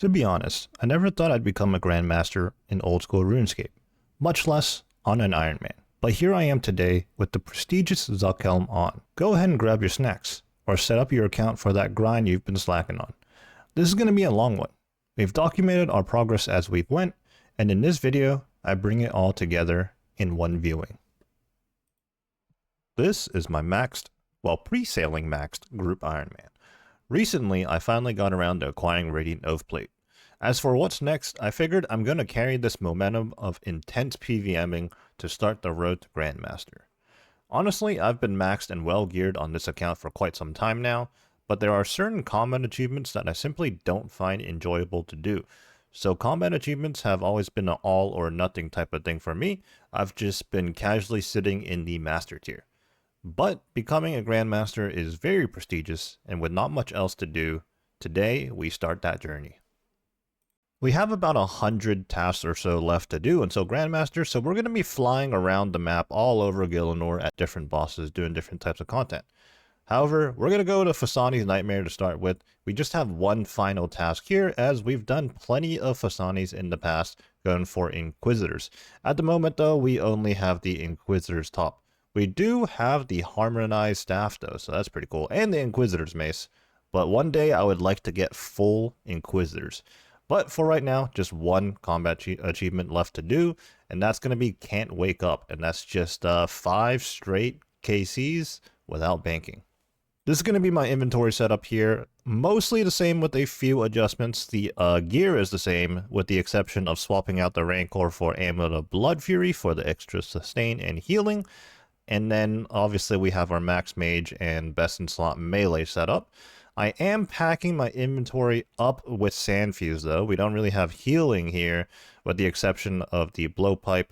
To be honest, I never thought I'd become a Grandmaster in old school RuneScape, much less on an Ironman. But here I am today with the prestigious Zuckhelm on. Go ahead and grab your snacks, or set up your account for that grind you've been slacking on. This is going to be a long one. We've documented our progress as we've went, and in this video, I bring it all together in one viewing. This is my pre-sailing maxed group Ironman. Recently, I finally got around to acquiring Radiant Oath Plate. As for what's next, I figured I'm going to carry this momentum of intense PVMing to start the road to Grandmaster. Honestly, I've been maxed and well geared on this account for quite some time now, but there are certain combat achievements that I simply don't find enjoyable to do. So combat achievements have always been an all or nothing type of thing for me. I've just been casually sitting in the master tier. But becoming a Grandmaster is very prestigious, and with not much else to do, today we start that journey. We have about 100 tasks or so left to do until Grandmaster, so we're going to be flying around the map all over Gielinor at different bosses doing different types of content. However, we're going to go to Phasani's Nightmare to start with. We just have one final task here, as we've done plenty of Phasani's in the past going for Inquisitors. At the moment though, we only have the Inquisitor's top. We do have the Harmonized Staff though, so that's pretty cool, and the Inquisitor's Mace. But one day I would like to get full Inquisitors. But for right now, just one combat achievement left to do, and that's going to be Can't Wake Up, and that's just 5 straight KCs without banking. This is going to be my inventory setup here, mostly the same with a few adjustments. The gear is the same, with the exception of swapping out the Rancor for Amulet of Blood Fury for the extra sustain and healing. And then obviously we have our max mage and best in slot melee setup. I am packing my inventory up with sand fuse though. We don't really have healing here, with the exception of the blowpipe,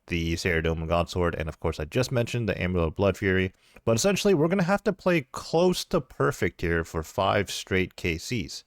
the Ceridome Godsword, and of course I just mentioned the Amulet of Blood Fury. But essentially we're going to have to play close to perfect here for 5 straight KCs.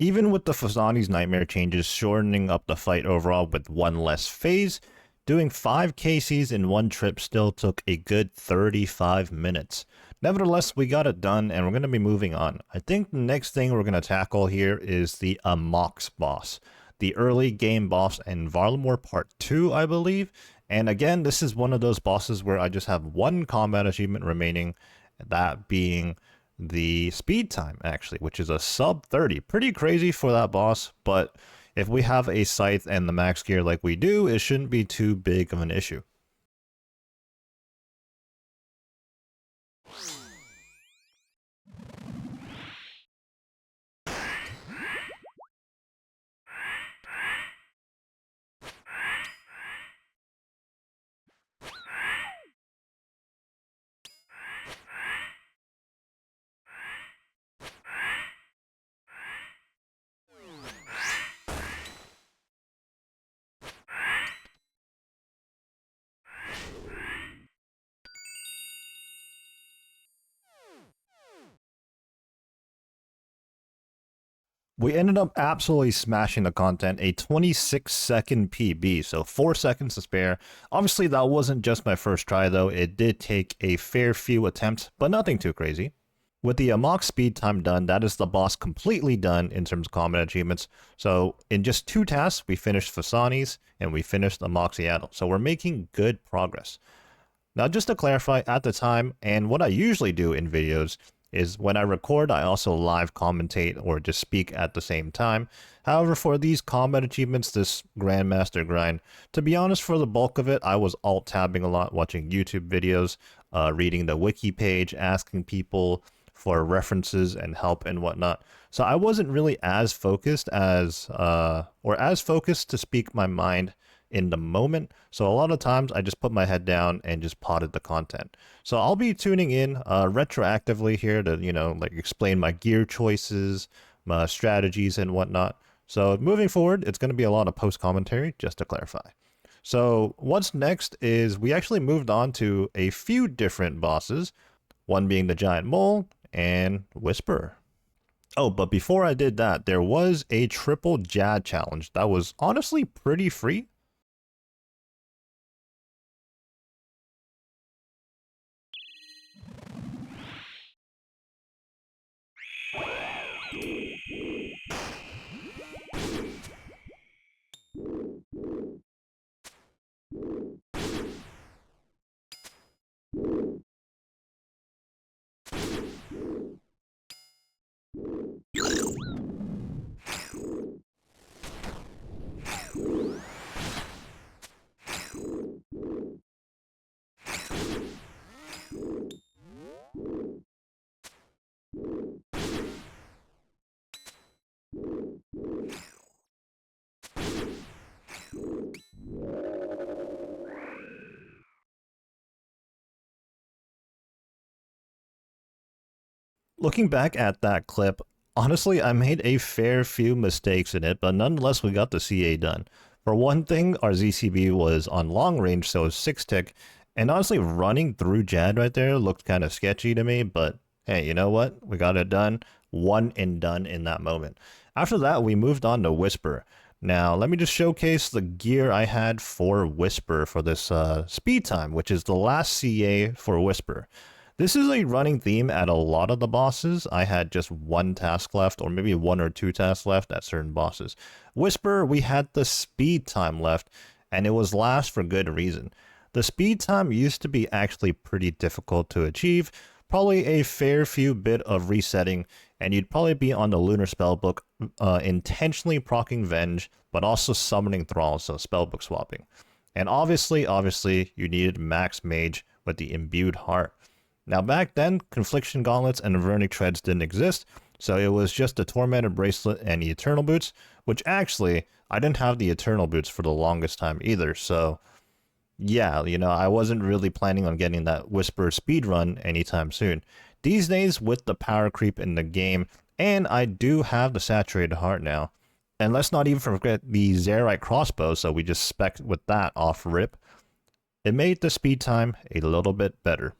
Even with the Phasani's Nightmare changes shortening up the fight overall with one less phase, doing 5 KCs in one trip still took a good 35 minutes. Nevertheless, we got it done and we're going to be moving on. I think the next thing we're going to tackle here is the Amox boss, the early game boss in Varlamore Part 2, I believe. And again, this is one of those bosses where I just have one combat achievement remaining, that being the speed time actually, which is a sub 30. Pretty crazy for that boss, but if we have a scythe and the max gear like we do, it shouldn't be too big of an issue. We ended up absolutely smashing the content, a 26-second PB, so 4 seconds to spare. Obviously, that wasn't just my first try, though. It did take a fair few attempts, but nothing too crazy. With the Amox speed time done, that is the boss completely done in terms of combat achievements. So in just 2 tasks, we finished Phasani's and we finished Amoxiatel. So we're making good progress. Now, just to clarify, at the time, and what I usually do in videos, is when I record, I also live commentate or just speak at the same time. However, for these combat achievements, this Grandmaster grind, to be honest, for the bulk of it, I was alt-tabbing a lot, watching YouTube videos, reading the wiki page, asking people for references and help and whatnot. So I wasn't really as focused as focused to speak my mind in the moment. So a lot of times I just put my head down and just potted the content. So I'll be tuning in retroactively here to, like explain my gear choices, my strategies and whatnot. So moving forward, it's going to be a lot of post commentary, just to clarify. So what's next is we actually moved on to a few different bosses, one being the giant mole and Whisper. Oh, but before I did that, there was a triple Jad challenge that was honestly pretty free. Looking back at that clip, honestly, I made a fair few mistakes in it, but nonetheless, we got the CA done. For one thing, our ZCB was on long range, so 6-tick, and honestly, running through Jad right there looked kind of sketchy to me, but hey, you know what? We got it done. One and done in that moment. After that, we moved on to Whisper. Now, let me just showcase the gear I had for Whisper for this speed time, which is the last CA for Whisper. This is a running theme at a lot of the bosses. I had just one task left, or maybe one or two tasks left at certain bosses. Whisper, we had the speed time left, and it was last for good reason. The speed time used to be actually pretty difficult to achieve, probably a fair few bit of resetting, and you'd probably be on the Lunar Spellbook intentionally proccing Venge, but also summoning Thralls, so spellbook swapping. And obviously, you needed Max Mage with the Imbued Heart. Now back then, Confliction Gauntlets and Vernic Treads didn't exist, so it was just the Tormented Bracelet and the Eternal Boots, which actually, I didn't have the Eternal Boots for the longest time either, so yeah, I wasn't really planning on getting that Whisper speedrun anytime soon. These days, with the power creep in the game, and I do have the Saturated Heart now, and let's not even forget the Xeric crossbow, so we just spec with that off rip, it made the speed time a little bit better.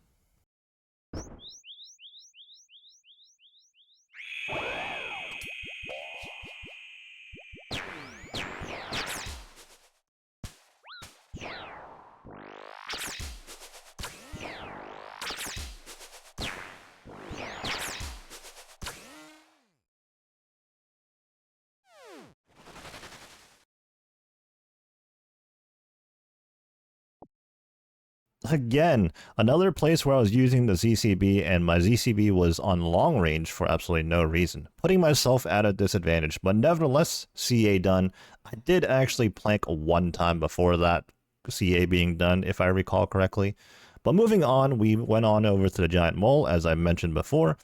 Again, another place where I was using the ZCB and my ZCB was on long range for absolutely no reason, putting myself at a disadvantage, but nevertheless, CA done. I did actually plank one time before that CA being done, if I recall correctly. But moving on, we went on over to the Giant Mole, as I mentioned before,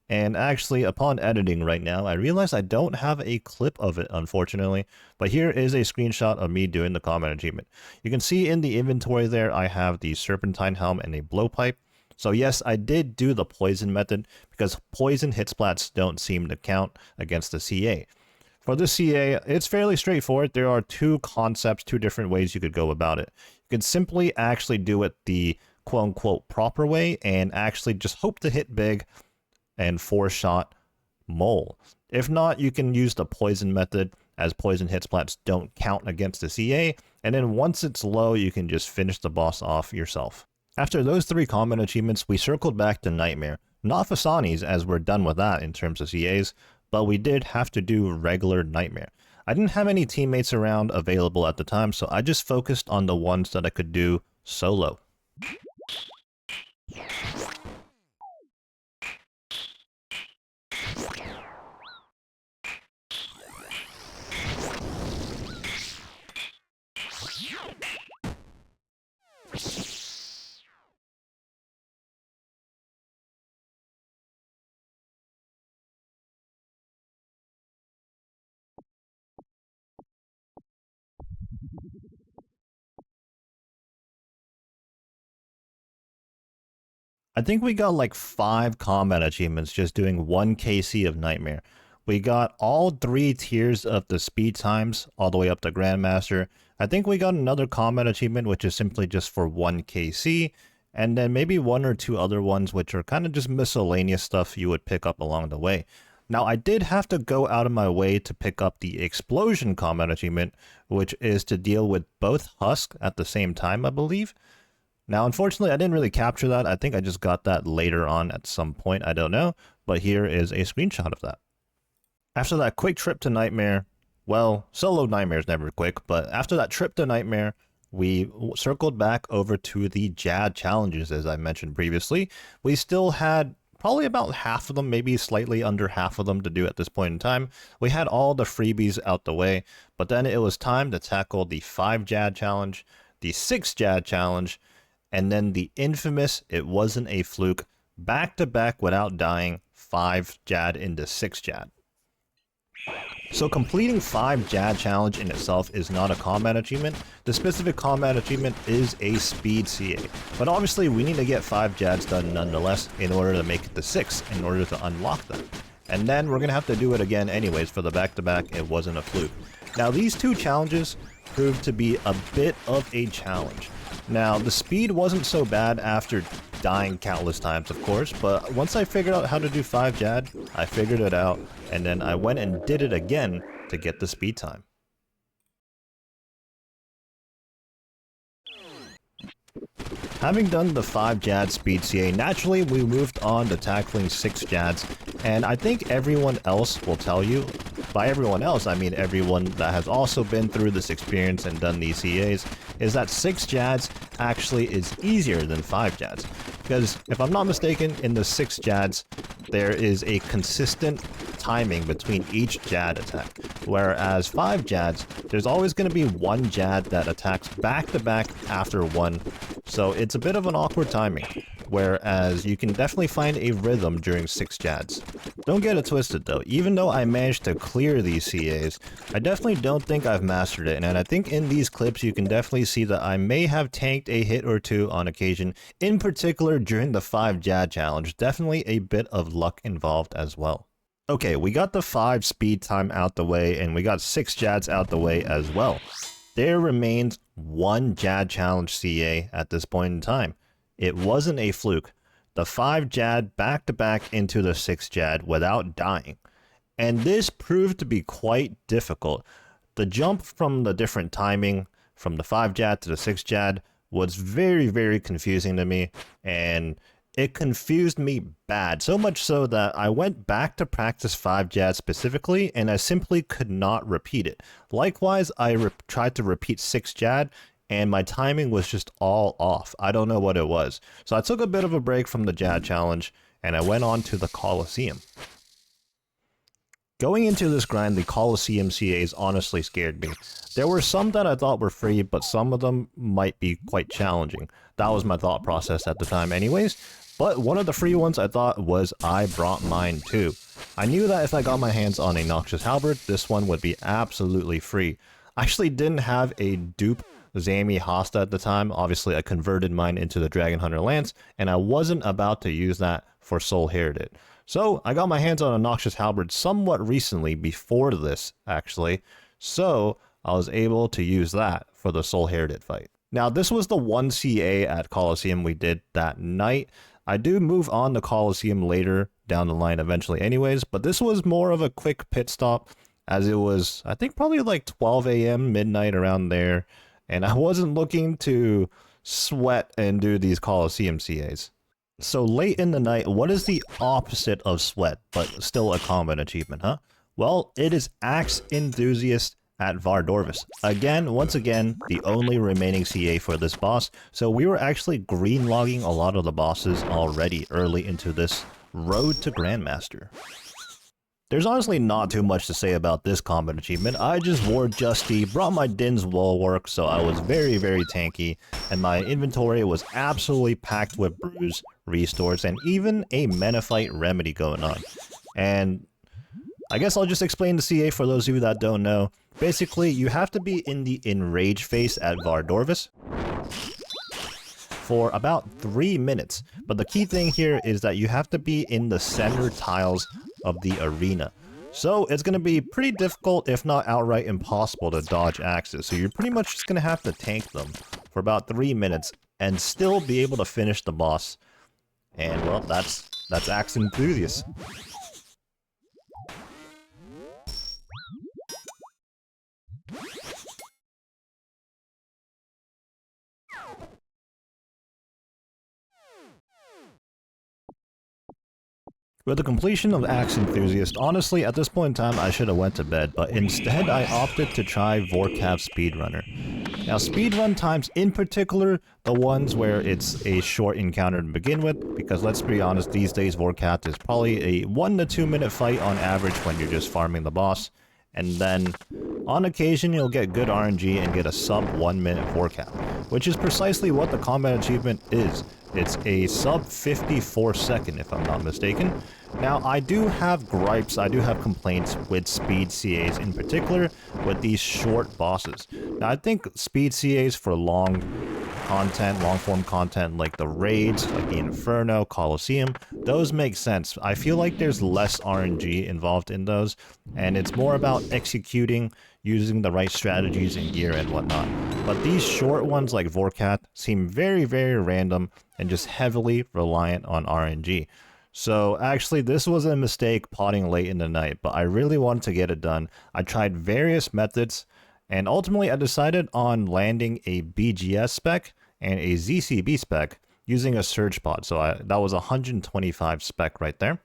and actually, upon editing right now, I realized I don't have a clip of it, unfortunately. But here is a screenshot of me doing the combat achievement. You can see in the inventory there, I have the Serpentine Helm and a Blowpipe. So yes, I did do the poison method, because poison hit splats don't seem to count against the CA. For the CA, it's fairly straightforward. There are two different ways you could go about it. You could simply actually do it the quote-unquote proper way, and actually just hope to hit big, and 4-shot mole. If not, you can use the poison method, as poison hit splats don't count against the CA, and then once it's low, you can just finish the boss off yourself. After those 3 combat achievements, we circled back to Nightmare. Not Fasani's, as we're done with that in terms of CAs, but we did have to do regular Nightmare. I didn't have any teammates around available at the time, so I just focused on the ones that I could do solo. I think we got like 5 combat achievements just doing 1 KC of Nightmare. We got all 3 tiers of the speed times all the way up to Grandmaster. I think we got another combat achievement which is simply just for 1 KC, and then maybe 1 or 2 other ones which are kind of just miscellaneous stuff you would pick up along the way. Now I did have to go out of my way to pick up the Explosion combat achievement, which is to deal with both Husk at the same time, I believe. Now, unfortunately, I didn't really capture that. I think I just got that later on at some point. I don't know. But here is a screenshot of that. After that quick trip to Nightmare, well, solo Nightmare is never quick, but after that trip to Nightmare, we circled back over to the Jad challenges, as I mentioned previously. We still had probably about half of them, maybe slightly under half of them to do at this point in time. We had all the freebies out the way, but then it was time to tackle the 5 Jad challenge, the 6 Jad challenge, and then the infamous, it wasn't a fluke, back-to-back without dying, 5 Jad into 6 Jad. So completing 5 Jad challenge in itself is not a combat achievement. The specific combat achievement is a speed CA. But obviously we need to get 5 Jads done nonetheless in order to make it to 6, in order to unlock them. And then we're going to have to do it again anyways for the back-to-back, it wasn't a fluke. Now these 2 challenges proved to be a bit of a challenge. Now, the speed wasn't so bad after dying countless times, of course, but once I figured out how to do 5 Jad, I figured it out, and then I went and did it again to get the speed time. Having done the 5 Jad speed CA, naturally we moved on to tackling 6 Jads, and I think everyone else will tell you, by everyone else I mean everyone that has also been through this experience and done these CAs, is that 6 Jads actually is easier than 5 Jads. Because if I'm not mistaken, in the 6 Jads, there is a consistent timing between each Jad attack. Whereas 5 Jads, there's always going to be 1 Jad that attacks back to back after 1. So it's a bit of an awkward timing. Whereas you can definitely find a rhythm during 6 Jads. Don't get it twisted though, even though I managed to clear these CAs, I definitely don't think I've mastered it, and I think in these clips you can definitely see that I may have tanked a hit or 2 on occasion, in particular during the 5 Jad challenge, definitely a bit of luck involved as well. Okay, we got the 5 speed time out the way, and we got 6 Jads out the way as well. There remains 1 Jad challenge CA at this point in time. It wasn't a fluke. The 5 Jad back-to-back into the 6 Jad without dying. And this proved to be quite difficult. The jump from the different timing from the 5 Jad to the 6 Jad was very, very confusing to me, and it confused me bad, so much so that I went back to practice 5 Jad specifically, and I simply could not repeat it. Likewise, I tried to repeat 6 Jad, and my timing was just all off. I don't know what it was. So I took a bit of a break from the Jad challenge, and I went on to the Coliseum. Going into this grind, the Coliseum CAs honestly scared me. There were some that I thought were free, but some of them might be quite challenging. That was my thought process at the time anyways. But one of the free ones I thought was I Brought Mine Too. I knew that if I got my hands on a Noxious Halberd, this one would be absolutely free. I actually didn't have a dupe Zami Hosta at the time. Obviously, I converted mine into the Dragon Hunter Lance, and I wasn't about to use that for Sol Heredit. So I got my hands on a Noxious Halberd somewhat recently, before this actually, so I was able to use that for the Sol Heredit fight. Now this was the 1 CA at Coliseum we did that night. I do move on to Coliseum later down the line eventually anyways, but this was more of a quick pit stop, as it was, I think, probably like 12 a.m. midnight around there, and I wasn't looking to sweat and do these Coliseum CAs. So late in the night, what is the opposite of sweat, but still a combat achievement, huh? Well, it is Axe Enthusiast at Vardorvis. Again, once again, the only remaining CA for this boss, so we were actually green logging a lot of the bosses already early into this road to Grandmaster. There's honestly not too much to say about this combat achievement. I just wore Justy, brought my Din's Bulwark, so I was very, very tanky, and my inventory was absolutely packed with brews, restores, and even a Menafite remedy going on. And I guess I'll just explain the CA for those of you that don't know. Basically, you have to be in the Enrage phase at Vardorvis for about 3 minutes. But the key thing here is that you have to be in the center tiles of the arena. So it's going to be pretty difficult, if not outright impossible, to dodge axes. So you're pretty much just going to have to tank them for about 3 minutes and still be able to finish the boss. And well, that's Axe Enthusiast. With the completion of Axe Enthusiast, honestly, at this point in time, I should have went to bed, but instead I opted to try Vorkath Speedrunner. Now, speedrun times in particular, the ones where it's a short encounter to begin with, because let's be honest, these days Vorkath is probably a 1 to 2 minute fight on average when you're just farming the boss, and then on occasion you'll get good RNG and get a sub 1 minute Vorkath, which is precisely what the combat achievement is. It's a sub 54 second, if I'm not mistaken. Now, I do have gripes, I do have complaints with speed CAs, in particular with these short bosses. Now, I think speed CAs for long form content like the raids, like the Inferno, Coliseum, those make sense. I feel like there's less RNG involved in those, and it's more about executing, using the right strategies and gear and whatnot. But these short ones like Vorkath seem very, very random and just heavily reliant on RNG. So actually this was a mistake potting late in the night, but I really wanted to get it done. I tried various methods, and ultimately I decided on landing a BGS spec and a ZCB spec using a surge pod. So that was 125 spec right there.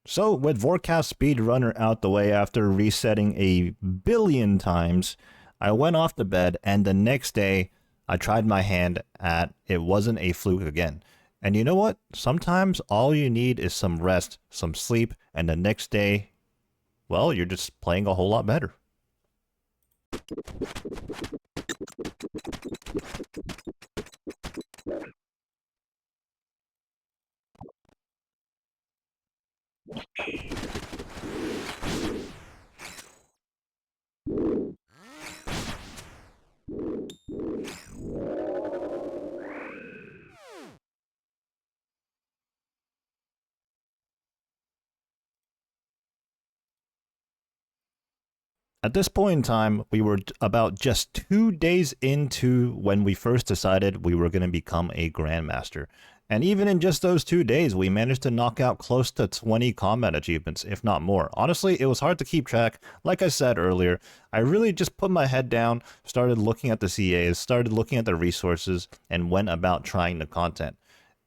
So with Vorkath Speedrunner out the way after resetting a billion times, I went off to bed, and the next day I tried my hand at It Wasn't a Fluke again. And you know what? Sometimes all you need is some rest, some sleep, and the next day, well, you're just playing a whole lot better. At this point in time, we were about just 2 days into when we first decided we were going to become a Grandmaster. And even in just those 2 days, we managed to knock out close to 20 combat achievements, if not more. Honestly, it was hard to keep track. Like I said earlier, I really just put my head down, started looking at the CAs, started looking at the resources, and went about trying the content.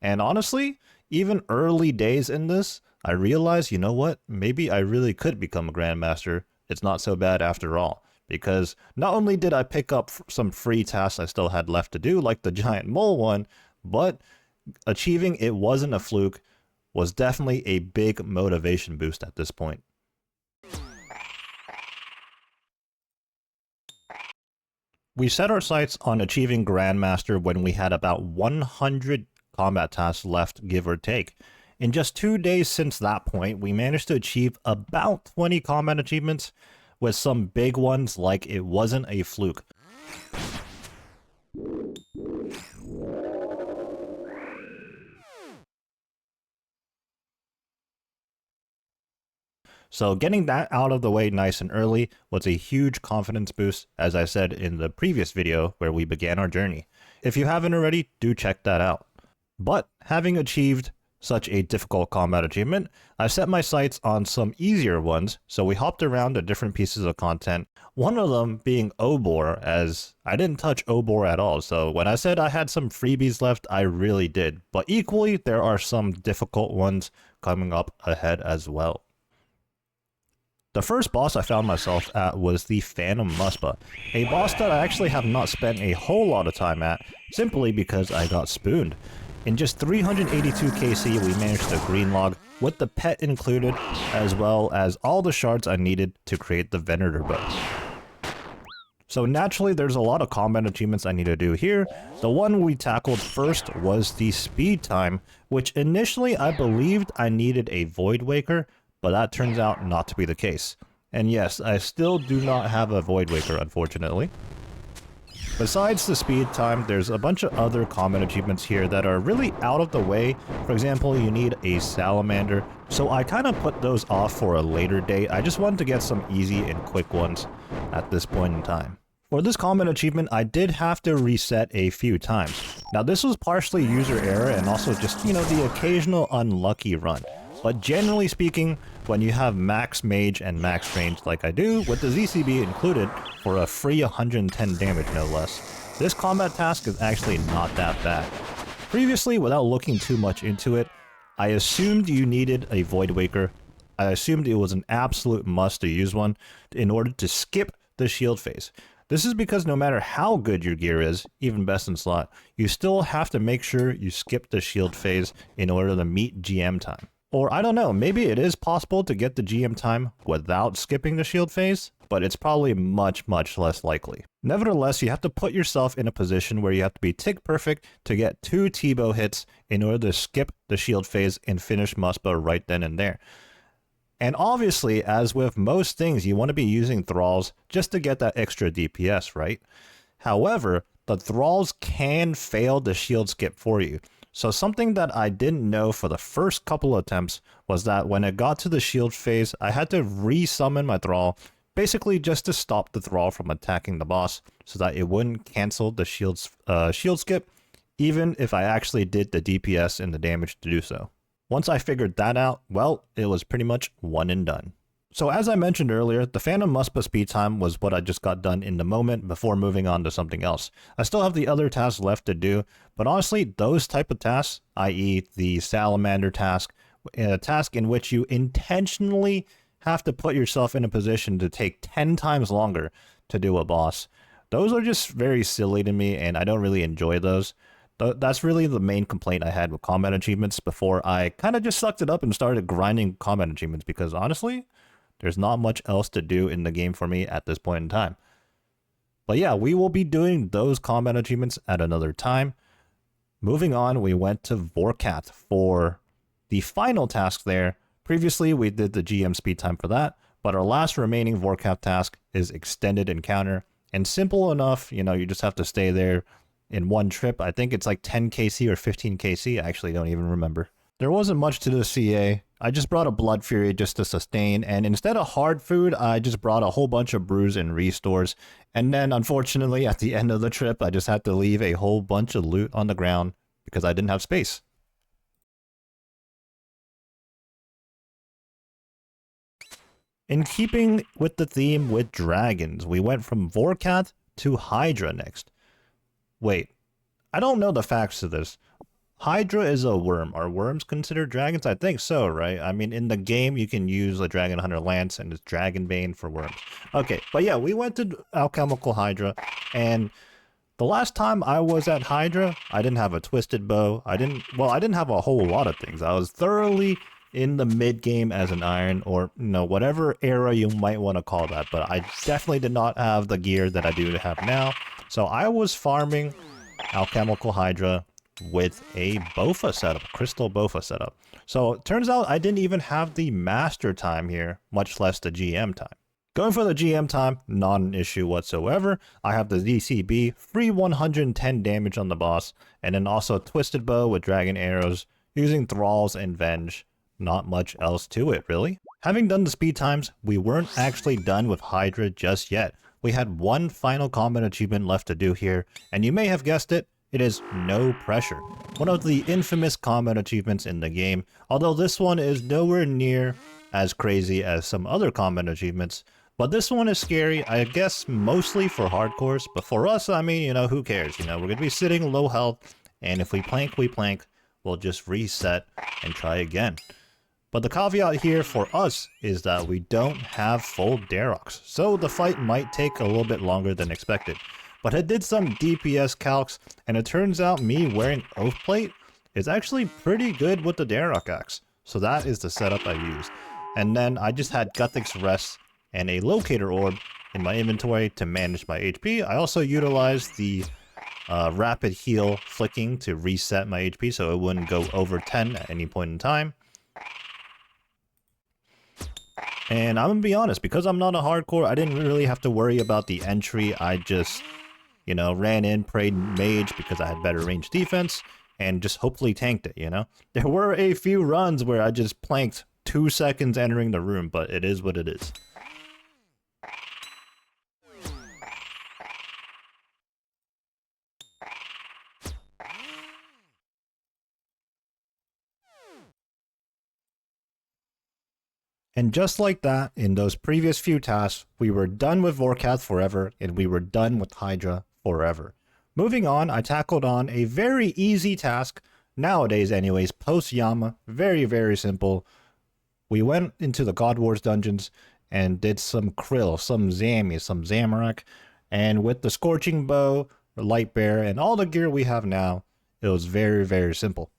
And honestly, even early days in this, I realized, you know what, maybe I really could become a Grandmaster. It's not so bad after all, because not only did I pick up some free tasks I still had left to do, like the giant mole one, but achieving It Wasn't a Fluke was definitely a big motivation boost at this point. We set our sights on achieving Grandmaster when we had about 100 combat tasks left, give or take. In just 2 days since that point, we managed to achieve about 20 combat achievements, with some big ones like It Wasn't a Fluke. So getting that out of the way nice and early was a huge confidence boost, as I said in the previous video where we began our journey. If you haven't already, do check that out. But having achieved such a difficult combat achievement, I set my sights on some easier ones, so we hopped around to different pieces of content, one of them being Obor, as I didn't touch Obor at all, so when I said I had some freebies left, I really did, but equally there are some difficult ones coming up ahead as well. The first boss I found myself at was the Phantom Muspah, a boss that I actually have not spent a whole lot of time at, simply because I got spooned. In just 382 KC, we managed to green log with the pet included, as well as all the shards I needed to create the Venator bow. So naturally, there's a lot of combat achievements I need to do here. The one we tackled first was the speed time, which initially I believed I needed a Void Waker, but that turns out not to be the case. And yes, I still do not have a Void Waker, unfortunately. Besides the speed time, there's a bunch of other combat achievements here that are really out of the way. For example, you need a salamander, so I kind of put those off for a later date. I just wanted to get some easy and quick ones at this point in time. For this combat achievement, I did have to reset a few times. Now this was partially user error and also just, the occasional unlucky run. But generally speaking, when you have max mage and max range like I do, with the ZCB included, for a free 110 damage no less, this combat task is actually not that bad. Previously, without looking too much into it, I assumed you needed a Void Waker. I assumed it was an absolute must to use one in order to skip the shield phase. This is because no matter how good your gear is, even best in slot, you still have to make sure you skip the shield phase in order to meet GM time. Or I don't know, maybe it is possible to get the GM time without skipping the shield phase, but it's probably much less likely. Nevertheless, you have to put yourself in a position where you have to be tick perfect to get 2 T-bow hits in order to skip the shield phase and finish Muspah right then and there. And obviously, as with most things, you want to be using thralls just to get that extra DPS, right? However, the thralls can fail the shield skip for you. So something that I didn't know for the first couple attempts was that when it got to the shield phase, I had to re-summon my thrall, basically just to stop the thrall from attacking the boss so that it wouldn't cancel the shield skip, even if I actually did the DPS and the damage to do so. Once I figured that out, well, it was pretty much one and done. So as I mentioned earlier, the Phantom Muspah speed time was what I just got done in the moment before moving on to something else. I still have the other tasks left to do, but honestly, those type of tasks, i.e. the Salamander task, a task in which you intentionally have to put yourself in a position to take 10 times longer to do a boss, those are just very silly to me and I don't really enjoy those. That's really the main complaint I had with combat achievements before I kind of just sucked it up and started grinding combat achievements because honestly, there's not much else to do in the game for me at this point in time. But yeah, we will be doing those combat achievements at another time. Moving on, we went to Vorkath for the final task there. Previously, we did the GM speed time for that, but our last remaining Vorkath task is Extended Encounter. And simple enough, you just have to stay there in one trip. I think it's like 10 KC or 15 KC. I actually don't even remember. There wasn't much to the CA. I just brought a Blood Fury just to sustain, and instead of hard food, I just brought a whole bunch of brews and restores. And then, unfortunately, at the end of the trip, I just had to leave a whole bunch of loot on the ground because I didn't have space. In keeping with the theme with dragons, we went from Vorkath to Hydra next. Wait, I don't know the facts to this. Hydra is a worm. Are worms considered dragons? I think so, right? I mean, in the game, you can use a Dragon Hunter Lance and it's Dragonbane for worms. Okay, but yeah, we went to Alchemical Hydra, and the last time I was at Hydra, I didn't have a Twisted Bow. I didn't have a whole lot of things. I was thoroughly in the mid-game as an Iron, or, whatever era you might want to call that, but I definitely did not have the gear that I do have now. So I was farming Alchemical Hydra with a Bofa setup, Crystal Bofa setup. So it turns out I didn't even have the Master time here, much less the GM time. Going for the GM time, not an issue whatsoever. I have the DCB, free 110 damage on the boss, and then also Twisted Bow with Dragon Arrows, using Thralls and Venge. Not much else to it, really. Having done the speed times, we weren't actually done with Hydra just yet. We had one final combat achievement left to do here, and you may have guessed it, it is No Pressure. One of the infamous combat achievements in the game, although this one is nowhere near as crazy as some other combat achievements, but this one is scary, I guess mostly for hardcores, but for us, I mean, who cares? We're gonna be sitting low health, and if we plank, we plank. We'll just reset and try again. But the caveat here for us is that we don't have full Darox, so the fight might take a little bit longer than expected. But I did some DPS calcs, and it turns out me wearing Oath Plate is actually pretty good with the Darok Axe. So that is the setup I used. And then I just had Guthix Rest and a Locator Orb in my inventory to manage my HP. I also utilized the Rapid Heal flicking to reset my HP so it wouldn't go over 10 at any point in time. And I'm gonna be honest, because I'm not a hardcore, I didn't really have to worry about the entry. I just, you know, ran in, prayed mage because I had better range defense, and just hopefully tanked it, you know? There were a few runs where I just planked 2 seconds entering the room, but it is what it is. And just like that, in those previous few tasks, we were done with Vorkath forever, and we were done with Hydra forever. Moving on, I tackled on a very easy task, nowadays anyways, post-Yama, very, very simple. We went into the God Wars dungeons and did some Krill, some Zami, some Zamorak, and with the Scorching Bow, the Light Bear, and all the gear we have now, it was very, very simple.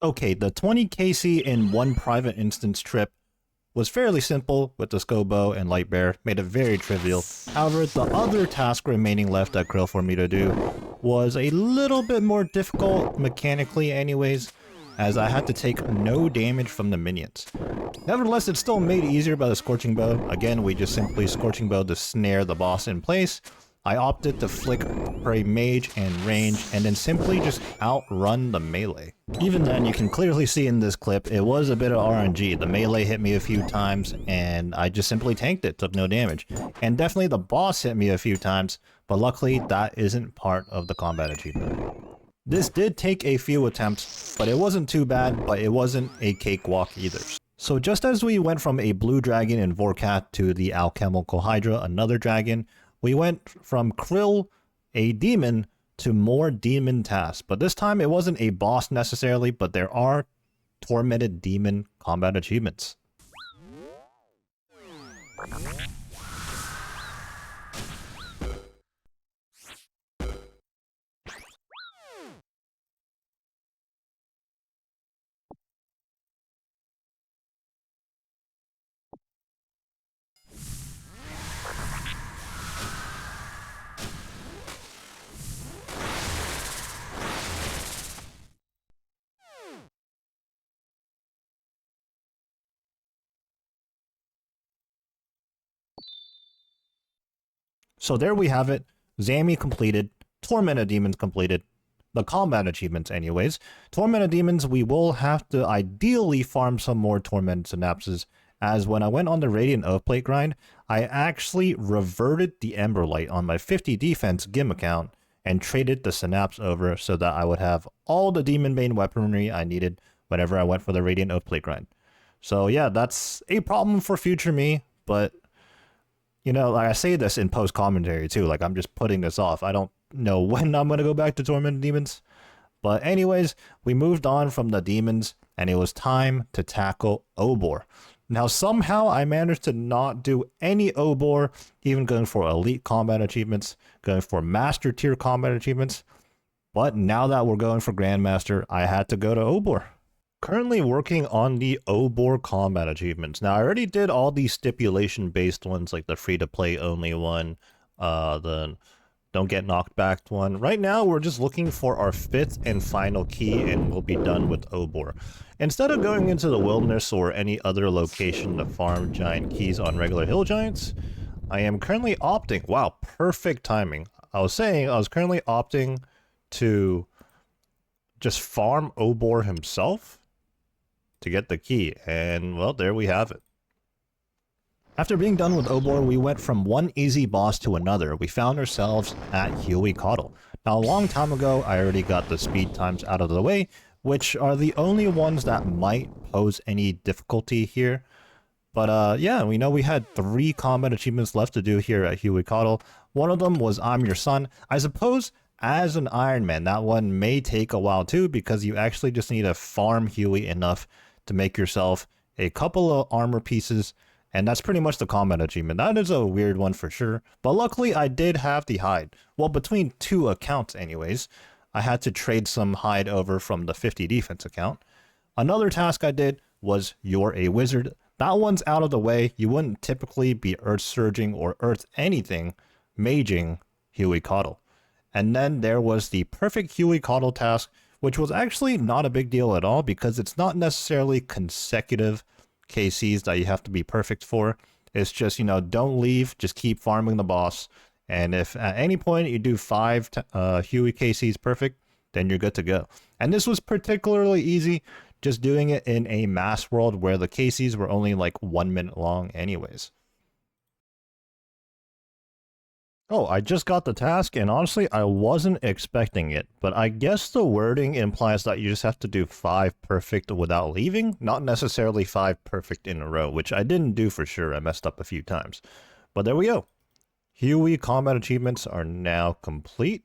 Okay, the 20 KC in one private instance trip was fairly simple with the Scobo and Light Bear, made it very trivial. However, the other task remaining left at Krill for me to do was a little bit more difficult mechanically anyways, as I had to take no damage from the minions. Nevertheless, it's still made easier by the Scorching Bow. Again, we just simply Scorching Bow to snare the boss in place. I opted to flick for a mage and range, and then simply just outrun the melee. Even then, you can clearly see in this clip, it was a bit of RNG. The melee hit me a few times, and I just simply tanked it, took no damage. And definitely the boss hit me a few times, but luckily that isn't part of the combat achievement. This did take a few attempts, but it wasn't too bad, but it wasn't a cakewalk either. So just as we went from a blue dragon in Vorkath to the alchemical Hydra, another dragon, we went from Krill, a demon, to more demon tasks. But this time it wasn't a boss necessarily, but there are tormented demon combat achievements. So there we have it. Zami completed. Tormented Demons completed. The combat achievements anyways. Tormented Demons, we will have to ideally farm some more Tormented Synapses, as when I went on the Radiant Oathplate grind, I actually reverted the Emberlight on my 50 defense Gim account and traded the Synapse over so that I would have all the Demon Bane weaponry I needed whenever I went for the Radiant Oathplate grind. So yeah, that's a problem for future me, but you know, like I say this in post-commentary too, like I'm just putting this off. I don't know when I'm going to go back to Tormented Demons. But anyways, we moved on from the demons, and it was time to tackle Obor. Now somehow I managed to not do any Obor, even going for elite combat achievements, going for master tier combat achievements. But now that we're going for Grandmaster, I had to go to Obor. Currently working on the Obor combat achievements. Now I already did all the stipulation based ones, like the free to play only one, the don't get knocked back one. Right now we're just looking for our 5th and final key, and we'll be done with Obor. Instead of going into the wilderness or any other location to farm giant keys on regular hill giants, I am currently opting, wow, perfect timing. I was currently opting to just farm Obor himself to get the key, and well, there we have it. After being done with Obor, we went from one easy boss to another. We found ourselves at Huey Coddle. Now a long time ago, I already got the speed times out of the way, which are the only ones that might pose any difficulty here. But yeah, we know we had 3 combat achievements left to do here at Huey Coddle. One of them was I'm Your Son. I suppose as an Iron Man, that one may take a while too, because you actually just need to farm Huey enough to make yourself a couple of armor pieces, and that's pretty much the combat achievement. That is a weird one for sure, but luckily I did have the hide. Well, between 2 accounts anyways. I had to trade some hide over from the 50 defense account. Another task I did was You're a Wizard. That one's out of the way. You wouldn't typically be Earth Surging or Earth anything maging Huey Coddle. And then there was the Perfect Huey Coddle task, which was actually not a big deal at all because it's not necessarily consecutive KCs that you have to be perfect for. It's just, don't leave, just keep farming the boss. And if at any point you do 5 Huey KCs perfect, then you're good to go. And this was particularly easy, just doing it in a mass world where the KCs were only like 1 minute long anyways. Oh, I just got the task, and honestly, I wasn't expecting it, but I guess the wording implies that you just have to do 5 perfect without leaving, not necessarily 5 perfect in a row, which I didn't do for sure. I messed up a few times. But there we go. Huey combat achievements are now complete.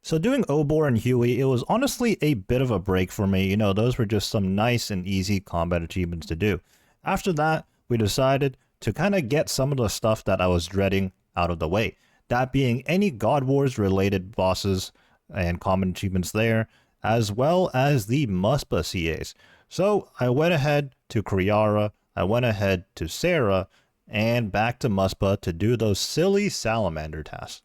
So doing Obor and Huey, it was honestly a bit of a break for me. Those were just some nice and easy combat achievements to do. After that, we decided to kind of get some of the stuff that I was dreading out of the way. That being any God Wars related bosses and common achievements there, as well as the Muspah CAs. So I went ahead to Kriara, I went ahead to Sarah, and back to Muspah to do those silly salamander tasks.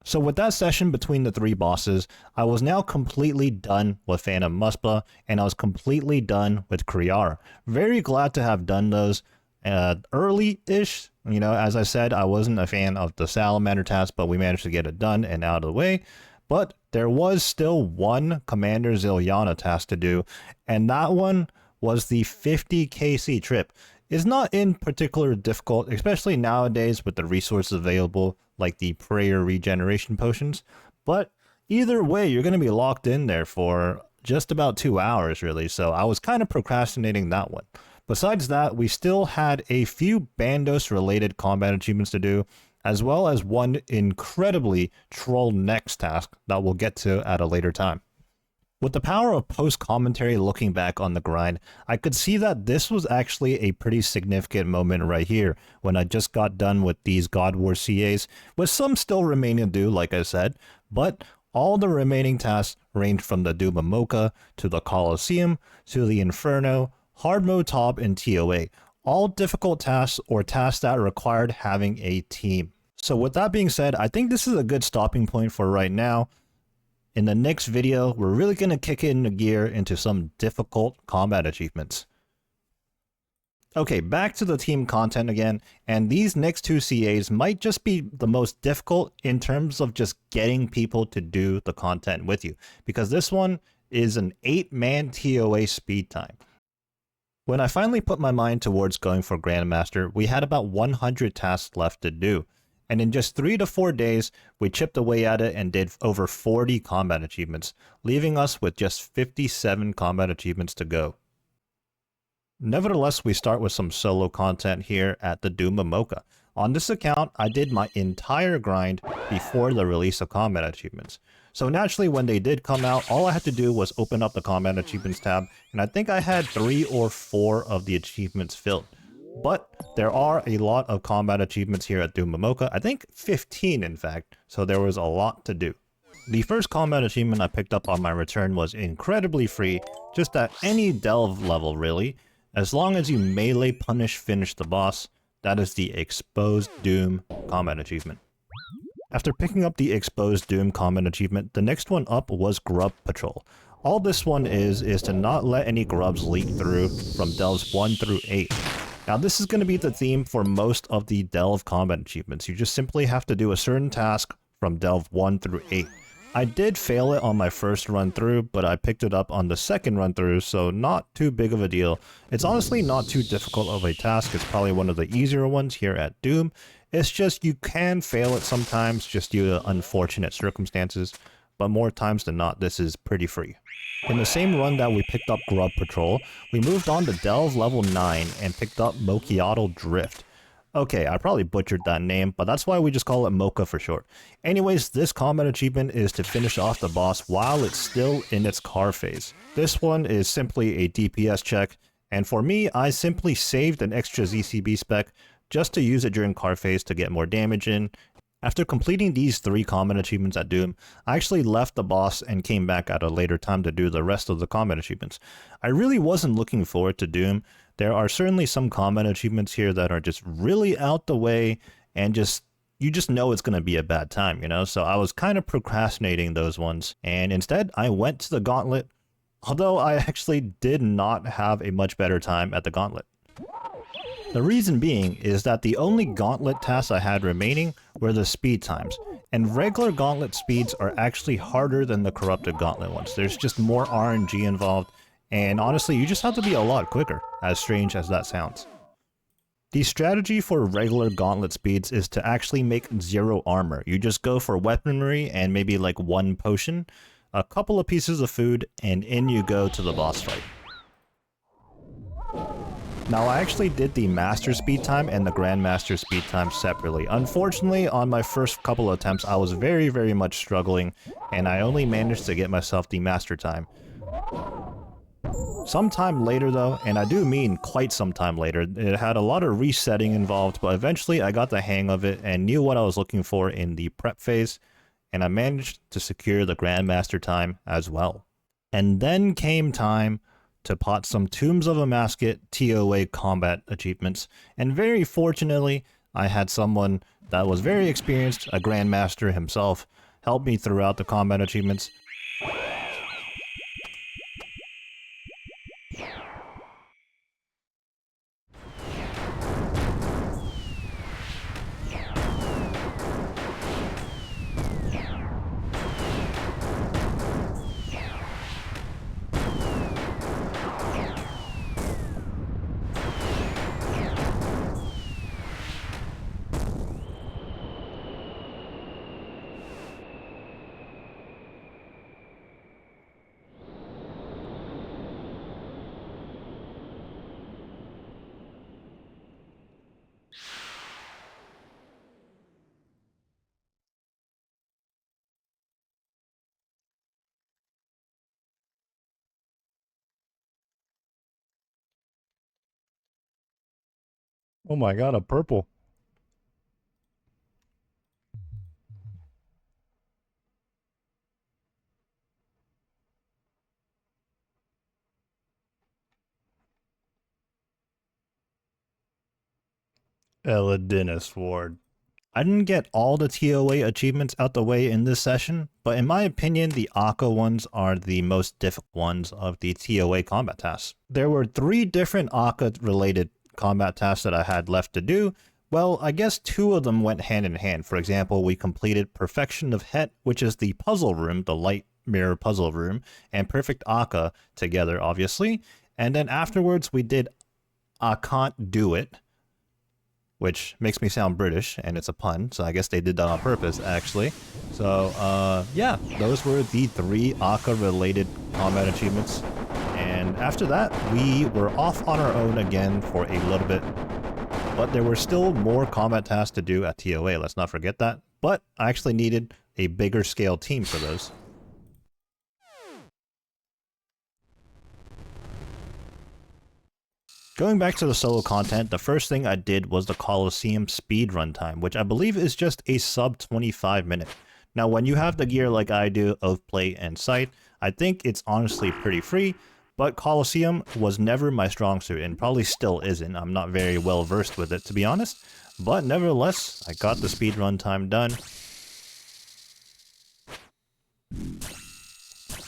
So with that session between the 3 bosses, I was now completely done with Phantom Muspah, and I was completely done with Kriara. Very glad to have done those early-ish. As I said, I wasn't a fan of the Salamander task, but we managed to get it done and out of the way. But there was still one Commander Zilyana task to do, and that one was the 50 KC trip. It's not in particular difficult, especially nowadays with the resources available, like the prayer regeneration potions. But either way, you're going to be locked in there for just about 2 hours, really. So I was kind of procrastinating that one. Besides that, we still had a few Bandos related combat achievements to do, as well as one incredibly troll next task that we'll get to at a later time. With the power of post-commentary looking back on the grind, I could see that this was actually a pretty significant moment right here when I just got done with these God Wars CAs, with some still remaining to do, like I said, but All the remaining tasks range from the Doom of Mocha to the Coliseum to the Inferno, Hard Mode Top, and TOA. All difficult tasks or tasks that required having a team. So with that being said, I think this is a good stopping point for right now. In the next video, we're really going to kick it into gear into some difficult combat achievements. Okay, back to the team content again, and these next two CAs might just be the most difficult in terms of just getting people to do the content with you, because this one is an 8-man TOA speed time. When I finally put my mind towards going for Grandmaster, we had about 100 tasks left to do, and in just 3 to 4 days, we chipped away at it and did over 40 combat achievements, leaving us with just 57 combat achievements to go. Nevertheless, we start with some solo content here at the Doom of Mocha. On this account, I did my entire grind before the release of combat achievements. So naturally, when they did come out, all I had to do was open up the combat achievements tab, and I think I had 3 or 4 of the achievements filled. But there are a lot of combat achievements here at Doom of Mocha, I think 15 in fact, so there was a lot to do. The first combat achievement I picked up on my return was incredibly free, just at any delve level really. As long as you melee punish finish the boss, that is the Exposed Doom combat achievement. After picking up the Exposed Doom combat achievement, the next one up was Grub Patrol. All this one is to not let any grubs leak through from delves 1 through 8. Now this is going to be the theme for most of the delve combat achievements. You just simply have to do a certain task from delve 1 through 8. I did fail it on my first run through, but I picked it up on the second run through, so not too big of a deal. It's honestly not too difficult of a task. It's probably one of the easier ones here at Doom. It's just you can fail it sometimes just due to unfortunate circumstances, but more times than not, this is pretty free. In the same run that we picked up Grub Patrol, we moved on to Delve level 9 and picked up Mochiatal Drift. Okay, I probably butchered that name, but that's why we just call it Mocha for short. Anyways, this combat achievement is to finish off the boss while it's still in its car phase. This one is simply a DPS check, and for me, I simply saved an extra ZCB spec just to use it during car phase to get more damage in. After completing these 3 combat achievements at Doom, I actually left the boss and came back at a later time to do the rest of the combat achievements. I really wasn't looking forward to Doom. There are certainly some combat achievements here that are just really out the way and you just know it's going to be a bad time, you know? So I was kind of procrastinating those ones, and instead I went to the Gauntlet, although I actually did not have a much better time at the Gauntlet. The reason being is that the only Gauntlet tasks I had remaining were the speed times, and regular Gauntlet speeds are actually harder than the Corrupted Gauntlet ones. There's just more RNG involved, and honestly, you just have to be a lot quicker, as strange as that sounds. The strategy for regular Gauntlet speeds is to actually make 0 armor. You just go for weaponry and maybe like 1 potion, a couple of pieces of food, and in you go to the boss fight. Now I actually did the Master speed time and the Grandmaster speed time separately. Unfortunately, on my first couple of attempts, I was very much struggling, and I only managed to get myself the Master time. Sometime later though, and I do mean quite some time later, it had a lot of resetting involved, but eventually I got the hang of it and knew what I was looking for in the prep phase, and I managed to secure the Grandmaster time as well. And then came time to pot some Tombs of a Masket TOA combat achievements, and very fortunately, I had someone that was very experienced, a Grandmaster himself, help me throughout the combat achievements. Oh my god, a purple. Elidinus Ward. I didn't get all the TOA achievements out the way in this session, but in my opinion, the Akka ones are the most difficult ones of the TOA combat tasks. There were 3 different Akka related combat tasks that I had left to do. Well, I guess 2 of them went hand in hand. For example, we completed Perfection of Het, which is the puzzle room, the light mirror puzzle room, and Perfect Akka together, obviously. And then afterwards, we did I Can't Do It, which makes me sound British, and it's a pun, so I guess they did that on purpose, actually. So, yeah, those were the 3 Akka-related combat achievements. And after that, we were off on our own again for a little bit. But there were still more combat tasks to do at TOA, let's not forget that. But I actually needed a bigger scale team for those. Going back to the solo content, the first thing I did was the Coliseum speedrun time, which I believe is just a sub 25 minute. Now, when you have the gear like I do, of plate and sight, I think it's honestly pretty free, but Coliseum was never my strong suit and probably still isn't. I'm not very well versed with it, to be honest, but nevertheless, I got the speedrun time done.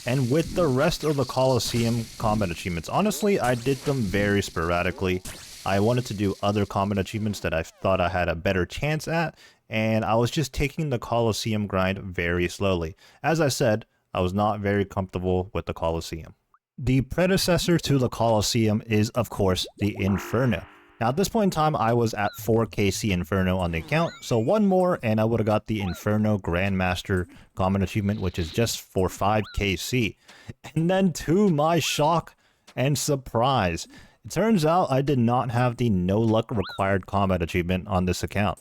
And with the rest of the Coliseum combat achievements, honestly, I did them very sporadically. I wanted to do other combat achievements that I thought I had a better chance at, and I was just taking the Coliseum grind very slowly. As I said, I was not very comfortable with the Coliseum. The predecessor to the Coliseum is, of course, the Inferno. Now, at this point in time, I was at 4KC Inferno on the account, so one more and I would have got the Inferno Grandmaster common achievement, which is just for 5KC. And then, to my shock and surprise, it turns out I did not have the No Luck Required combat achievement on this account.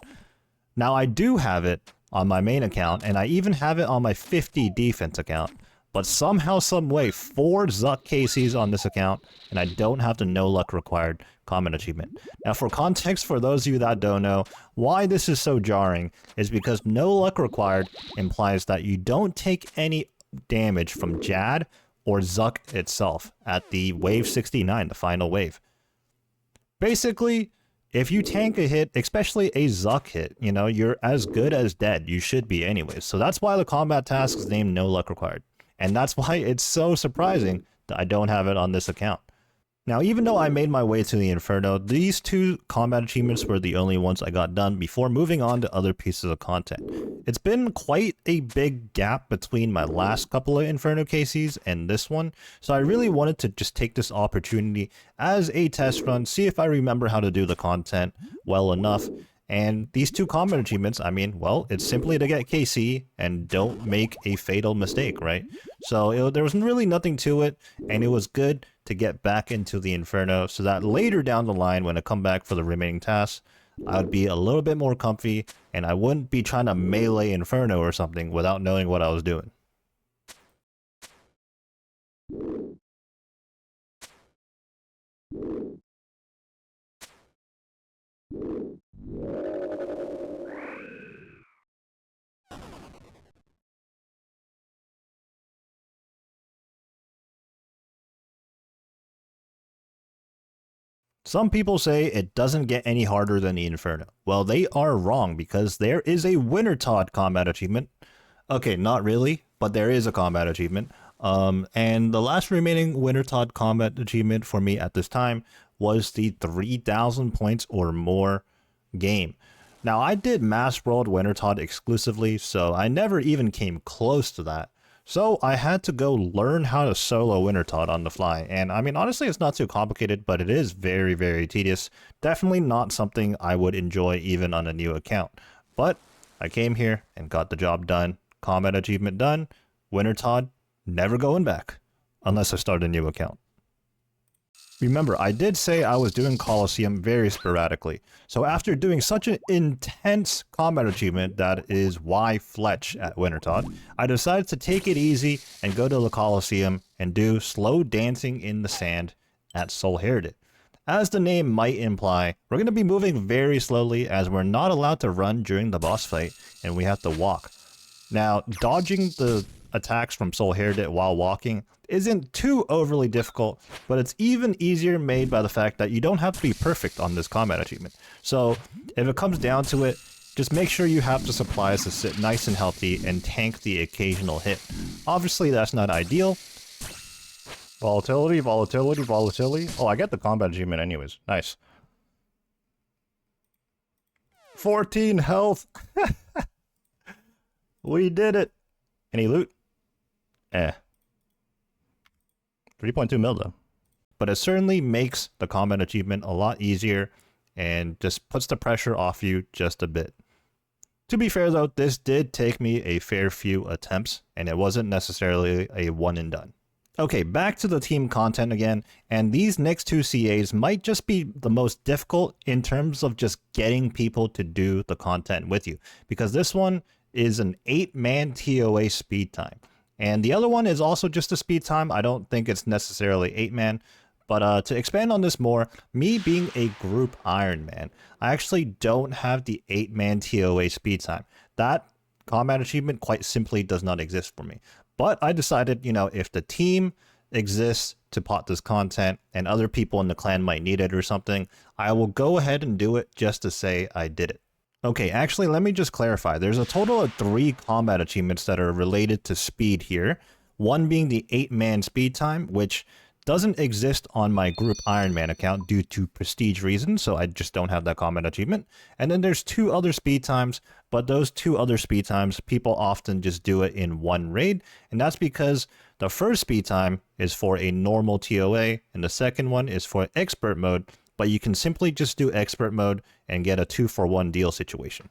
Now, I do have it on my main account, and I even have it on my 50 defense account. But somehow, someway, 4 Zuck KCs on this account, and I don't have the No Luck Required common achievement. Now, for context, for those of you that don't know, why this is so jarring is because No Luck Required implies that you don't take any damage from Jad or Zuck itself at the wave 69, the final wave. Basically, if you tank a hit, especially a Zuck hit, you know, you're as good as dead. You should be anyways. So that's why the combat task is named No Luck Required. And that's why it's so surprising that I don't have it on this account. Now, even though I made my way to the Inferno, these 2 combat achievements were the only ones I got done before moving on to other pieces of content. It's been quite a big gap between my last couple of Inferno KCs and this one, so I really wanted to just take this opportunity as a test run, see if I remember how to do the content well enough. And these 2 combat achievements, I mean, well, it's simply to get KC and don't make a fatal mistake, right? So there was really nothing to it, and it was good to get back into the Inferno so that later down the line, when I come back for the remaining tasks, I would be a little bit more comfy, and I wouldn't be trying to melee Inferno or something without knowing what I was doing. Some people say it doesn't get any harder than the Inferno. Well, they are wrong, because there is a Wintertodt combat achievement. Okay, not really, but there is a combat achievement. And the last remaining Wintertodt combat achievement for me at this time was the 3,000 points or more game. Now, I did Mass World Wintertodt exclusively, so I never even came close to that. So I had to go learn how to solo Wintertodt on the fly, and I mean, honestly, it's not too complicated, but it is very, very tedious. Definitely not something I would enjoy even on a new account. But I came here and got the job done. Combat achievement done. Wintertodt, never going back, unless I start a new account. Remember, I did say I was doing Coliseum very sporadically, so after doing such an intense combat achievement that is Y Fletch at Wintertodt, I decided to take it easy and go to the Coliseum and do slow dancing in the sand at Sol Heredit. As the name might imply, we're going to be moving very slowly as we're not allowed to run during the boss fight and we have to walk. Now, dodging the attacks from Sol Heredit while walking isn't too overly difficult, but it's even easier made by the fact that you don't have to be perfect on this combat achievement. So if it comes down to it, just make sure you have the supplies to sit nice and healthy and tank the occasional hit. Obviously that's not ideal. Volatility, volatility, volatility. Oh, I get the combat achievement anyways. Nice. 14 health. We did it. Any loot? 3.2 mil though. But it certainly makes the combat achievement a lot easier and just puts the pressure off you just a bit. To be fair though, this did take me a fair few attempts and it wasn't necessarily a one and done. Okay, back to the team content again, and these next two CAs might just be the most difficult in terms of just getting people to do the content with you, because this one is an 8-man TOA speed time. And the other one is also just a speed time. I don't think it's necessarily 8-man. But to expand on this more, me being a group Ironman, I actually don't have the 8-man TOA speed time. That combat achievement quite simply does not exist for me. But I decided, you know, if the team exists to pot this content and other people in the clan might need it or something, I will go ahead and do it just to say I did it. Okay, actually, let me just clarify. There's a total of 3 combat achievements that are related to speed here. One being the 8-man speed time, which doesn't exist on my group Ironman account due to prestige reasons, so I just don't have that combat achievement. And then there's 2 other speed times, but those 2 other speed times, people often just do it in one raid, and that's because the first speed time is for a normal TOA, and the second one is for expert mode, but you can simply just do expert mode and get a 2-for-1 deal situation.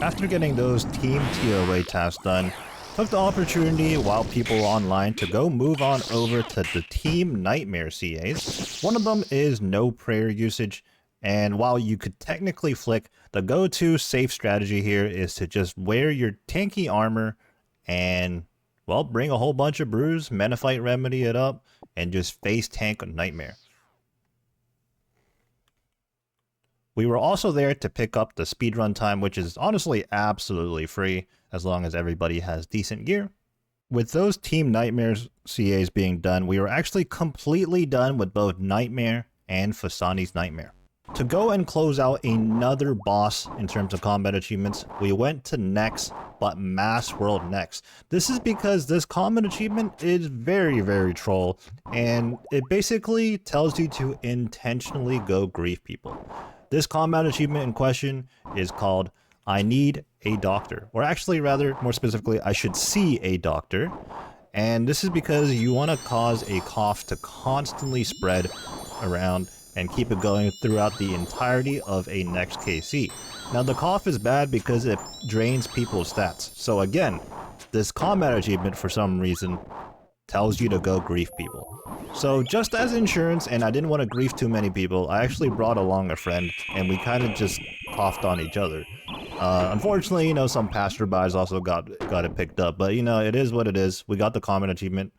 After getting those team TOA tasks done, took the opportunity while people were online to go move on over to the team nightmare CAs. One of them is no prayer usage, and while you could technically flick, the go-to safe strategy here is to just wear your tanky armor and, well, bring a whole bunch of brews, Menophyte remedy it up, and just face tank a nightmare. We were also there to pick up the speedrun time, which is honestly absolutely free as long as everybody has decent gear. With those Team Nightmares CAs being done, we were actually completely done with both Nightmare and Fasani's Nightmare. To go and close out another boss in terms of combat achievements, we went to Nex, but Mass World Nex. This is because this combat achievement is very, very troll, and it basically tells you to intentionally go grief people. This combat achievement in question is called I Need a Doctor, or actually rather, more specifically, I should see a doctor. And this is because you want to cause a cough to constantly spread around and keep it going throughout the entirety of a next KC. Now the cough is bad because it drains people's stats. So again, this combat achievement for some reason tells you to go grief people. So just as insurance, and I didn't want to grief too many people, I actually brought along a friend and we kind of just coughed on each other. Unfortunately, you know, some passerbys also got it picked up, but you know, it is what it is. We got the combat achievement.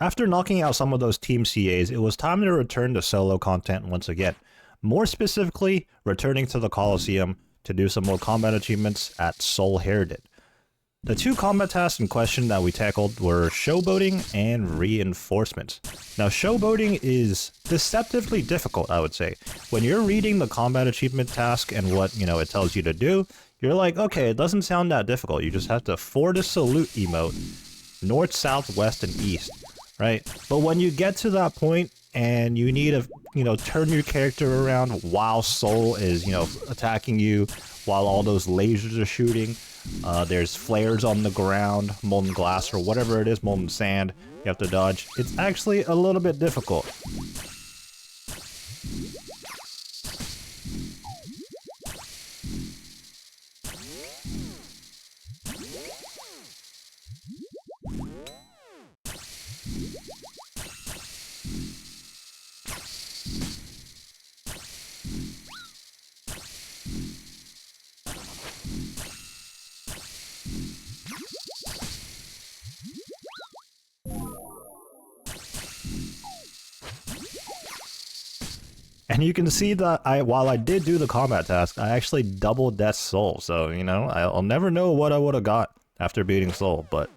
After knocking out some of those team CAs, it was time to return to solo content once again. More specifically, returning to the Coliseum to do some more combat achievements at Sol Heredit. The 2 combat tasks in question that we tackled were showboating and reinforcements. Now showboating is deceptively difficult, I would say. When you're reading the combat achievement task and what, you know, it tells you to do, you're like, okay, it doesn't sound that difficult. You just have to ford a salute emote, north, south, west, and east. Right? But when you get to that point and you need to, you know, turn your character around while Sol is, you know, attacking you, while all those lasers are shooting, there's flares on the ground, molten glass or whatever it is, molten sand, you have to dodge. It's actually a little bit difficult. And you can see that while I did do the combat task, I actually doubled Death's Soul. So, you know, I'll never know what I would have got after beating Soul, but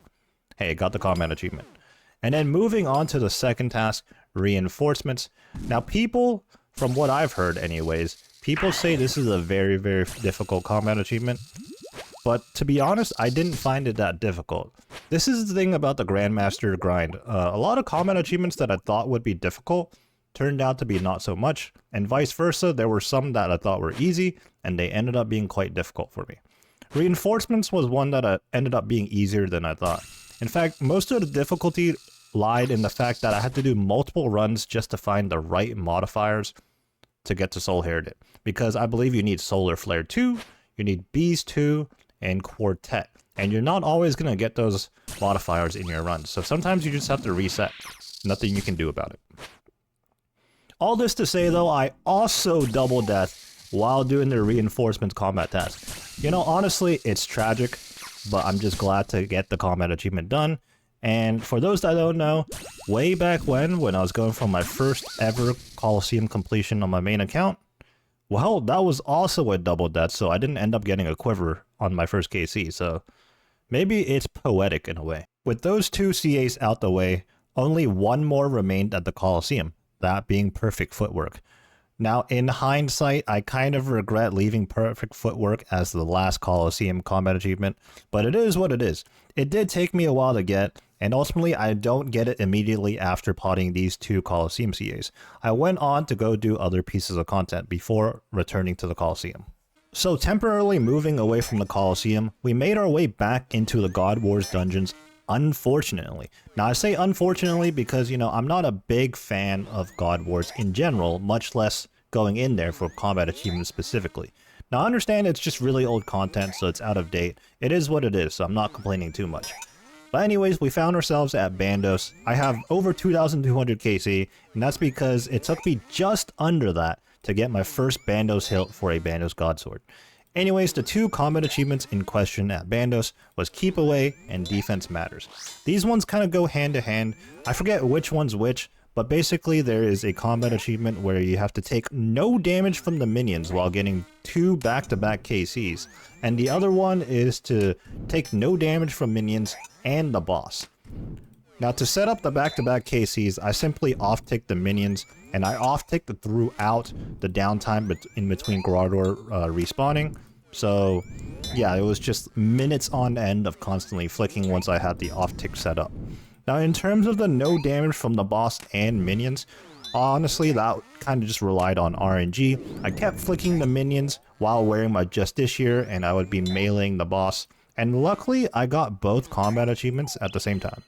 hey, got the combat achievement. And then moving on to the second task, reinforcements. Now people, from what I've heard anyways, people say this is a very, very difficult combat achievement. But to be honest, I didn't find it that difficult. This is the thing about the Grandmaster grind. A lot of combat achievements that I thought would be difficult turned out to be not so much, and vice versa. There were some that I thought were easy, and they ended up being quite difficult for me. Reinforcements was one that ended up being easier than I thought. In fact, most of the difficulty lied in the fact that I had to do multiple runs just to find the right modifiers to get to Sol Heredit, because I believe you need Solar Flare 2, you need Bees 2, and Quartet, and you're not always going to get those modifiers in your runs, so sometimes you just have to reset. Nothing you can do about it. All this to say though, I also double death while doing the reinforcements combat task. You know, honestly, it's tragic, but I'm just glad to get the combat achievement done. And for those that don't know, way back when I was going for my first ever Coliseum completion on my main account, well, that was also a double death, so I didn't end up getting a quiver on my first KC, so maybe it's poetic in a way. With those two CAs out the way, only one more remained at the Coliseum, that being Perfect Footwork. Now, in hindsight, I kind of regret leaving Perfect Footwork as the last Coliseum combat achievement, but it is what it is. It did take me a while to get, and ultimately I don't get it immediately after potting these two Coliseum CAs. I went on to go do other pieces of content before returning to the Coliseum. So temporarily moving away from the Coliseum, we made our way back into the God Wars dungeons, unfortunately. Now I say unfortunately because, you know, I'm not a big fan of God Wars in general, much less going in there for combat achievements specifically. Now I understand it's just really old content, so it's out of date. It is what it is, so I'm not complaining too much. But anyways, we found ourselves at Bandos. I have over 2,200 KC, and that's because it took me just under that to get my first Bandos hilt for a Bandos Godsword. Anyways, the two combat achievements in question at Bandos was Keep Away and Defense Matters. These ones kind of go hand to hand. I forget which one's which, but basically there is a combat achievement where you have to take no damage from the minions while getting two back-to-back KCs, and the other one is to take no damage from minions and the boss. Now to set up the back-to-back KCs, I simply off-tick the minions, and I off-ticked throughout the downtime in between Grador respawning. So yeah, it was just minutes on end of constantly flicking once I had the off-tick set up. Now in terms of the no damage from the boss and minions, honestly that kind of just relied on RNG. I kept flicking the minions while wearing my Justiciar, and I would be meleeing the boss. And luckily I got both combat achievements at the same time.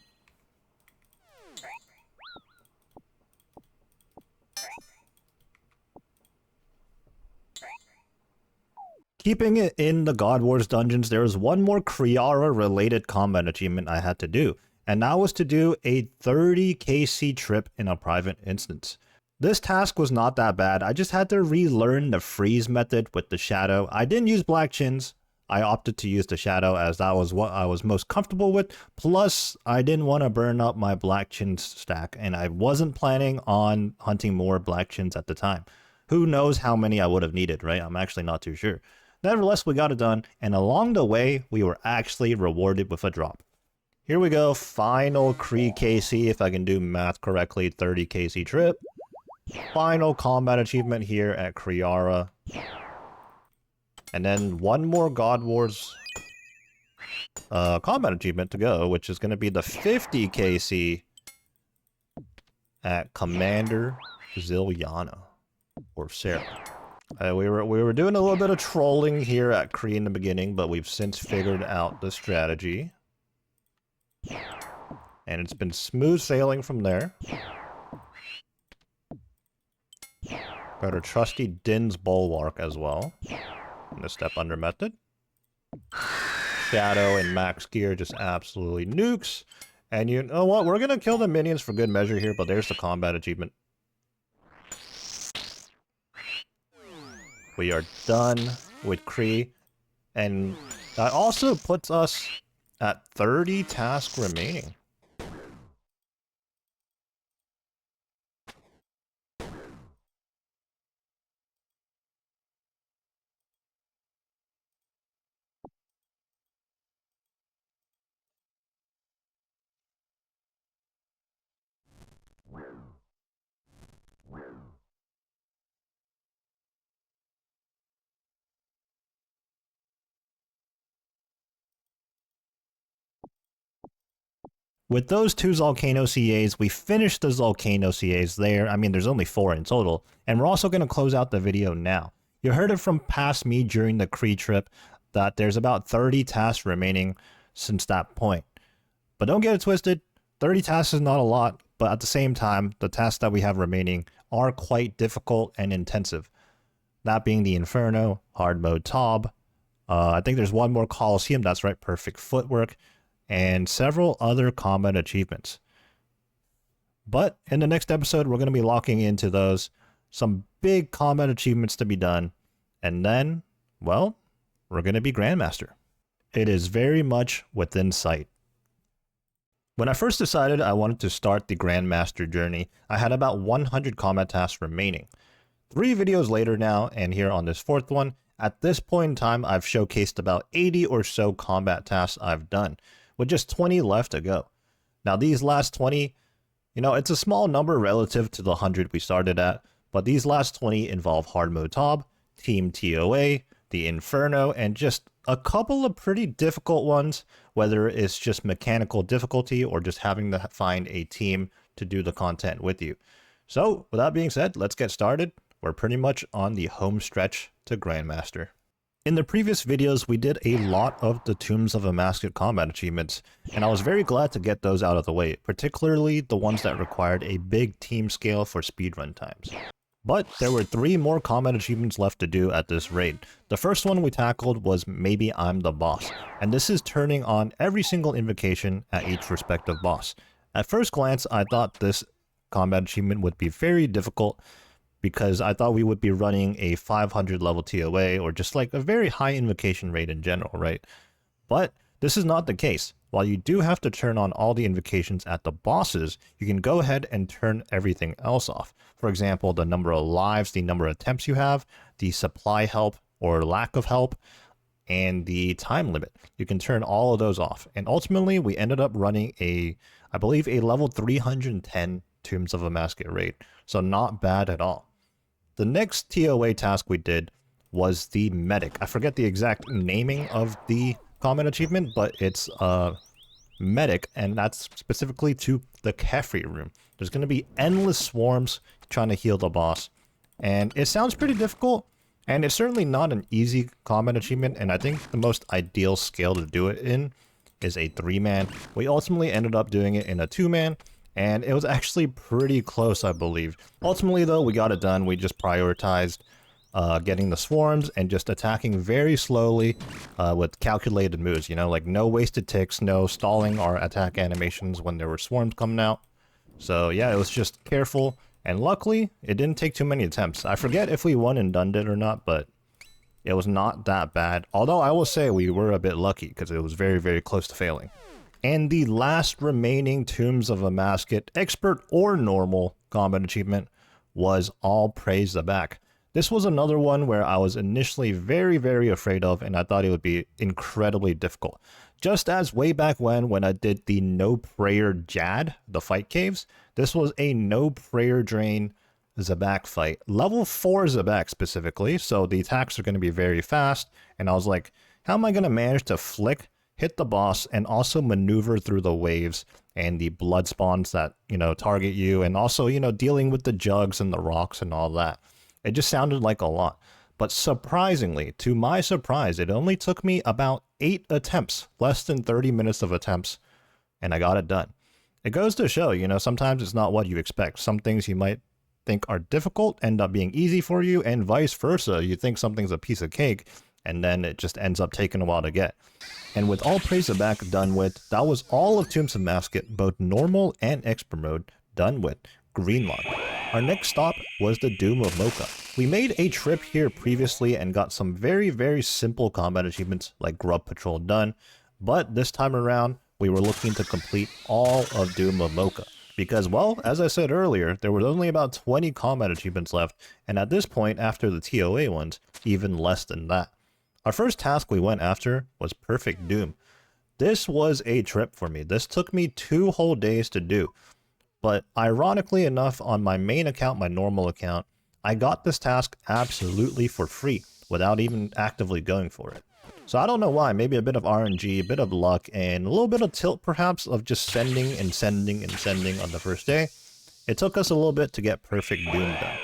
Keeping it in the God Wars dungeons, there was one more Kriara related combat achievement I had to do, and that was to do a 30 KC trip in a private instance. This task was not that bad. I just had to relearn the freeze method with the shadow. I didn't use black chins. I opted to use the shadow as that was what I was most comfortable with. Plus, I didn't want to burn up my black chins stack, and I wasn't planning on hunting more black chins at the time. Who knows how many I would have needed, right? I'm actually not too sure. Nevertheless, we got it done, and along the way, we were actually rewarded with a drop. Here we go, final Kree KC, if I can do math correctly, 30 KC trip. Final combat achievement here at Kriara. And then one more God Wars combat achievement to go, which is going to be the 50 KC at Commander Zilyana, or Sarah. We were doing a little bit of trolling here at Kree in the beginning, but we've since figured out the strategy. And it's been smooth sailing from there. Got our trusty Din's Bulwark as well. In the step under method. Shadow and max gear just absolutely nukes. And you know what? We're gonna kill the minions for good measure here, but there's the combat achievement. We are done with Kree, and that also puts us at 30 tasks remaining. With those 2 Volcano CAs, we finished the Volcano CAs there. I mean, there's only 4 in total. And we're also going to close out the video now. You heard it from past me during the Kree trip that there's about 30 tasks remaining since that point. But don't get it twisted, 30 tasks is not a lot, but at the same time, the tasks that we have remaining are quite difficult and intensive. That being the Inferno, Hard Mode Tob, I think there's one more Coliseum, that's right, Perfect Footwork, and several other combat achievements. But in the next episode, we're going to be locking into those, some big combat achievements to be done, and then, well, we're going to be Grandmaster. It is very much within sight. When I first decided I wanted to start the Grandmaster journey, I had about 100 combat tasks remaining. 3 videos later now, and here on this 4th one, at this point in time, I've showcased about 80 or so combat tasks I've done, with just 20 left to go. Now these last 20, it's a small number relative to the 100 we started at, but these last 20 involve Hard Mode Tob, Team TOA, the Inferno, and just a couple of pretty difficult ones, whether it's just mechanical difficulty or just having to find a team to do the content with you. So with that being said, let's get started. We're pretty much on the home stretch to Grandmaster. In the previous videos, we did a lot of the Tombs of a Masked combat achievements, and I was very glad to get those out of the way, particularly the ones that required a big team scale for speedrun times. But there were 3 more combat achievements left to do at this raid. The first one we tackled was Maybe I'm the Boss, and this is turning on every single invocation at each respective boss. At first glance, I thought this combat achievement would be very difficult, because I thought we would be running a 500 level TOA or just like a very high invocation rate in general, right? But this is not the case. While you do have to turn on all the invocations at the bosses, you can go ahead and turn everything else off. For example, the number of lives, the number of attempts you have, the supply help or lack of help, and the time limit. You can turn all of those off. And ultimately, we ended up running I believe a level 310 Tombs of a Masked raid. So not bad at all. The next TOA task we did was the Medic. I forget the exact naming of the combat achievement, but it's Medic, and that's specifically to the Kefri room. There's going to be endless swarms trying to heal the boss, and it sounds pretty difficult, and it's certainly not an easy combat achievement, and I think the most ideal scale to do it in is a 3-man. We ultimately ended up doing it in a 2-man, and it was actually pretty close, I believe. Ultimately, though, we got it done. We just prioritized getting the swarms and just attacking very slowly with calculated moves. Like no wasted ticks, no stalling our attack animations when there were swarms coming out. So yeah, it was just careful. And luckily, it didn't take too many attempts. I forget if we won and done it or not, but it was not that bad. Although I will say we were a bit lucky because it was very, very close to failing. And the last remaining Tombs of a Masked, expert or normal combat achievement was All Praise Zabac. This was another one where I was initially very, very afraid of, and I thought it would be incredibly difficult. Just as way back when I did the No Prayer Jad, the fight caves, this was a No Prayer Drain Zabac fight. Level 4 Zabac specifically, so the attacks are going to be very fast, and I was like, how am I going to manage to flick, hit the boss, and also maneuver through the waves and the blood spawns that, target you, and also, dealing with the jugs and the rocks and all that. It just sounded like a lot. But surprisingly, to my surprise, it only took me about 8 attempts, less than 30 minutes of attempts, and I got it done. It goes to show, sometimes it's not what you expect. Some things you might think are difficult end up being easy for you, and vice versa. You think something's a piece of cake, and then it just ends up taking a while to get. And with All Praise Zabac done with, that was all of Tombs of Masked, both normal and expert mode, done with. Greenlock. Our next stop was the Doom of Mocha. We made a trip here previously and got some very, very simple combat achievements like Grub Patrol done, but this time around, we were looking to complete all of Doom of Mocha. Because, well, as I said earlier, there was only about 20 combat achievements left, and at this point, after the TOA ones, even less than that. Our first task we went after was Perfect Doom. This was a trip for me. This took me 2 whole days to do. But ironically enough, on my main account, my normal account, I got this task absolutely for free without even actively going for it. So I don't know why, maybe a bit of RNG, a bit of luck, and a little bit of tilt perhaps of just sending and sending and sending on the first day. It took us a little bit to get Perfect Doom done.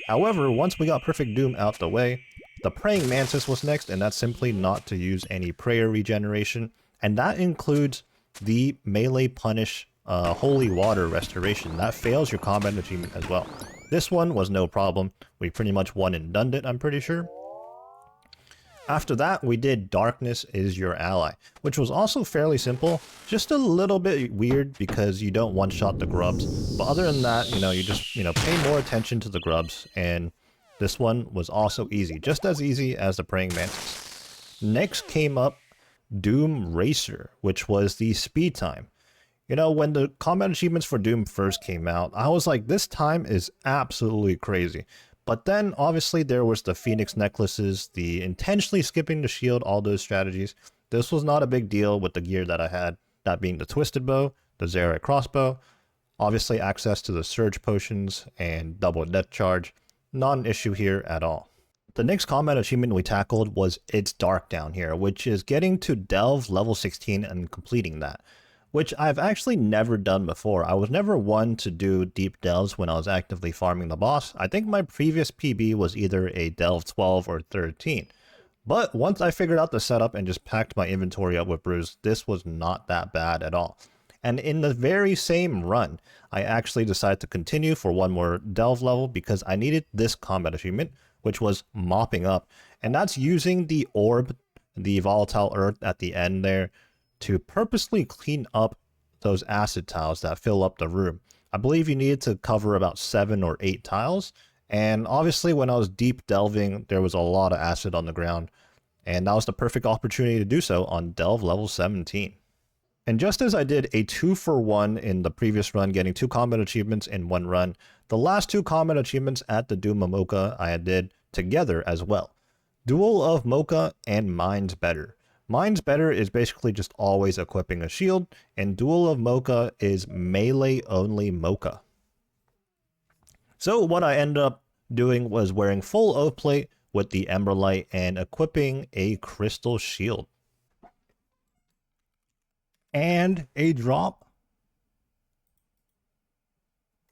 However, once we got Perfect Doom out the way, the Praying Mantis was next, and that's simply not to use any prayer regeneration, and that includes the Melee Punish Holy Water Restoration. That fails your combat achievement as well. This one was no problem. We pretty much one and done it, I'm pretty sure. After that, we did Darkness is Your Ally, which was also fairly simple, just a little bit weird because you don't one-shot the grubs, but other than that, you just, pay more attention to the grubs, and this one was also easy, just as easy as the Praying Mantis. Next came up Doom Racer, which was the speed time. When the combat achievements for Doom first came out, I was like, this time is absolutely crazy. But then, obviously, there was the Phoenix necklaces, the intentionally skipping the shield, all those strategies. This was not a big deal with the gear that I had, that being the Twisted Bow, the Xeric crossbow, obviously access to the Surge potions, and double death charge. Not an issue here at all. The next combat achievement we tackled was It's Dark down here, which is getting to Delve level 16 and completing that, which I've actually never done before. I was never one to do deep delves when I was actively farming the boss. I think my previous PB was either a delve 12 or 13. But once I figured out the setup and just packed my inventory up with brews, this was not that bad at all. And in the very same run, I actually decided to continue for one more delve level because I needed this combat achievement, which was Mopping Up. And that's using the orb, the volatile earth at the end there, to purposely clean up those acid tiles that fill up the room. I believe you needed to cover about 7 or 8 tiles, and obviously when I was deep delving, there was a lot of acid on the ground, and that was the perfect opportunity to do so on delve level 17. And just as I did a 2-for-1 in the previous run, getting 2 combat achievements in one run, the last 2 combat achievements at the Doom of Mocha I did together as well. Duel of Mocha and Mine's Better. Mine's Better is basically just always equipping a shield, and Duel of Mocha is melee only Mocha. So what I ended up doing was wearing full oath plate with the Emberlight and equipping a crystal shield. And a drop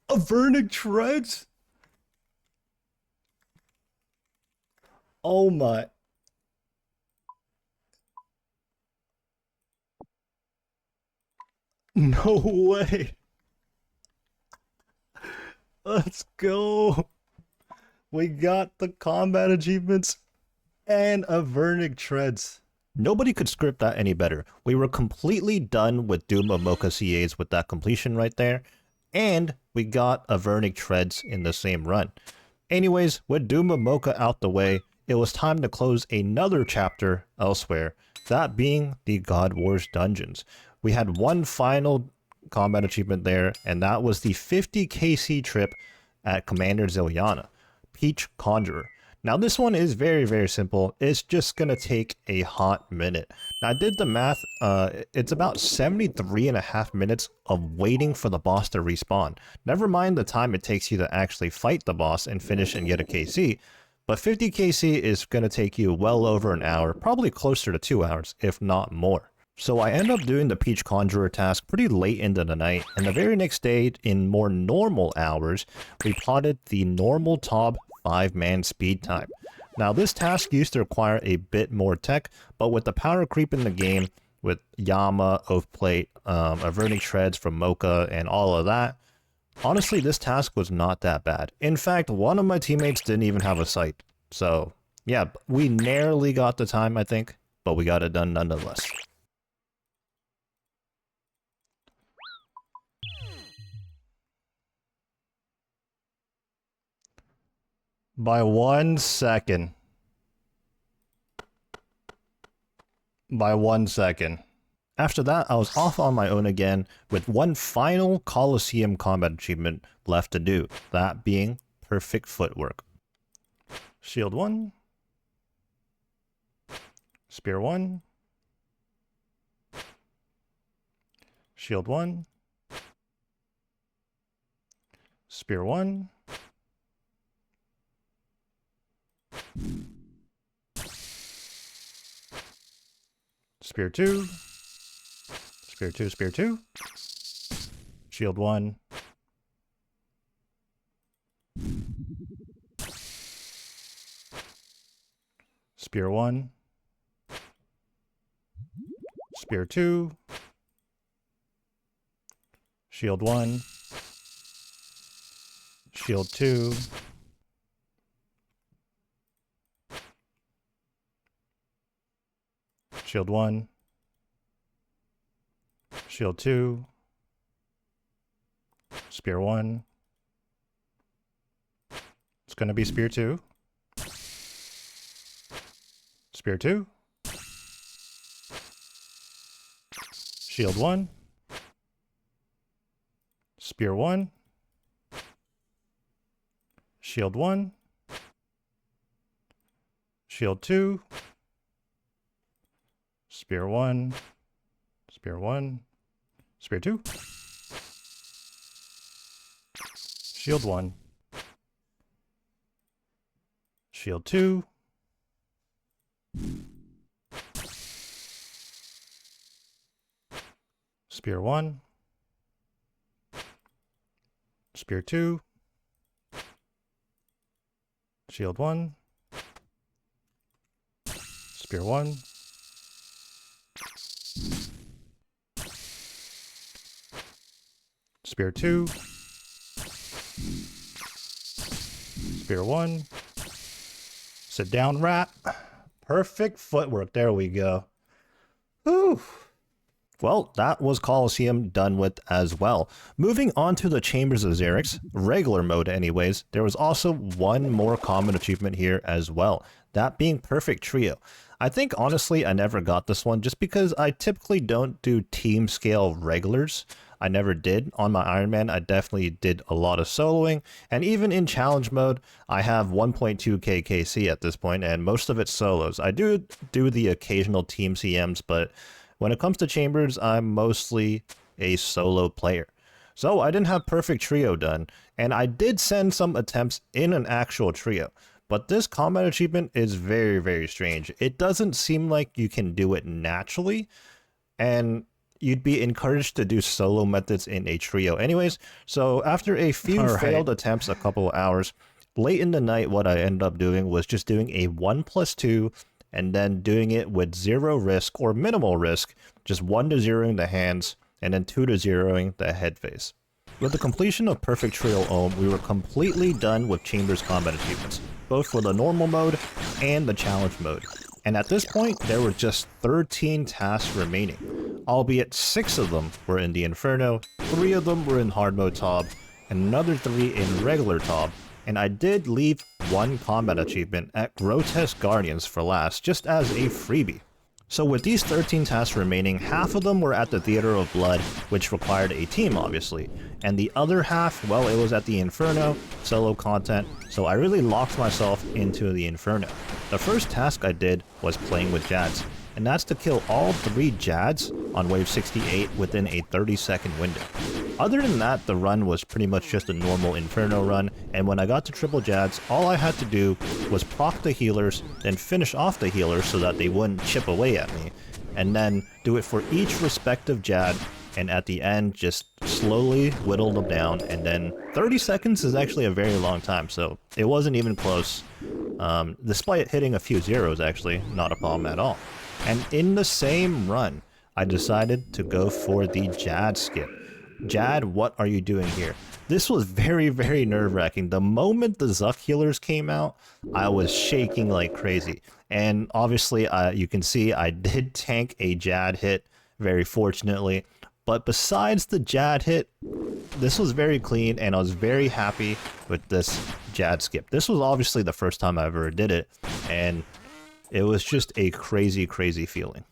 of Vernic Treads. Oh my. No way. Let's go. We got the combat achievements and a Vernic Treads. Nobody could script that any better. We were completely done with Doom of Mocha CAs with that completion right there. And we got a Vernic Treads in the same run. Anyways, with Doom of Mocha out the way, it was time to close another chapter elsewhere, that being the God Wars dungeons. We had one final combat achievement there, and that was the 50 KC trip at Commander Zilyana, Peach Conjurer. Now this one is very, very simple. It's just gonna take a hot minute. Now I did the math, it's about 73.5 minutes of waiting for the boss to respawn. Never mind the time it takes you to actually fight the boss and finish and get a KC, but 50 KC is gonna take you well over an hour, probably closer to 2 hours, if not more. So I end up doing the Peach Conjurer task pretty late into the night, and the very next day, in more normal hours, we plotted the normal top 5-man speed time. Now this task used to require a bit more tech, but with the power creep in the game, with Yama, Oathplate, Vernic Treads from Mocha, and all of that, honestly this task was not that bad. In fact, one of my teammates didn't even have a sight. So yeah, we narrowly got the time I think, but we got it done nonetheless. By 1 second. By 1 second. After that, I was off on my own again with one final Coliseum combat achievement left to do, that being Perfect Footwork. Shield 1. Spear 1. Shield 1. Spear 1. Spear 2. Spear 2, Spear 2. Shield 1. Spear 1. Spear 2. Shield 1. Shield 2. Shield 1. Shield 2. Spear 1. It's going to be Spear 2. Spear 2. Shield 1. Spear 1. Shield 1. Shield 2. Spear 1. Spear 1. Spear 2. Shield 1. Shield 2. Spear 1. Spear 2. Shield 1. Spear 1. Spear 2. Spear 1. Sit down, rat. Perfect footwork. There we go. Whew. Well, that was Coliseum done with as well. Moving on to the Chambers of Xeric's, regular mode anyways, there was also one more common achievement here as well, that being Perfect Trio. I think honestly I never got this one just because I typically don't do team scale regulars. I never did. On my Ironman, I definitely did a lot of soloing, and even in challenge mode, I have 1.2k KC at this point, and most of it's solos. I do the occasional team CMs, but when it comes to Chambers, I'm mostly a solo player. So I didn't have Perfect Trio done, and I did send some attempts in an actual trio. But this combat achievement is very, very strange. It doesn't seem like you can do it naturally, and you'd be encouraged to do solo methods in a trio anyways. So after a few failed attempts, a couple of hours, late in the night, what I ended up doing was just doing a 1+2, and then doing it with 0 risk or minimal risk, just 1 to 0ing the hands, and then 2 to 0ing the head phase. With the completion of Perfect Trio Ohm, we were completely done with Chambers combat achievements, both for the normal mode and the challenge mode. And at this point, there were just 13 tasks remaining, albeit 6 of them were in the Inferno, 3 of them were in hard mode Tob, and another 3 in regular Tob, and I did leave one combat achievement at Grotesque Guardians for last, just as a freebie. So with these 13 tasks remaining, half of them were at the Theater of Blood, which required a team obviously, and the other half, well, it was at the Inferno, solo content, so I really locked myself into the Inferno. The first task I did was playing with Jads, and that's to kill all 3 Jads on wave 68 within a 30-second window. Other than that, the run was pretty much just a normal Inferno run, and when I got to triple Jads, all I had to do was proc the healers, then finish off the healers so that they wouldn't chip away at me, and then do it for each respective Jad, and at the end just slowly whittle them down, and then 30 seconds is actually a very long time, so it wasn't even close. Despite hitting a few zeros, actually, not a problem at all. And in the same run, I decided to go for the Jad skip. Jad, what are you doing here? This was very, very nerve-wracking. The moment the Zuck healers came out, I was shaking like crazy. And obviously, you can see I did tank a Jad hit, very fortunately. But besides the Jad hit, this was very clean, and I was very happy with this Jad skip. This was obviously the first time I ever did it, and it was just a crazy, crazy feeling.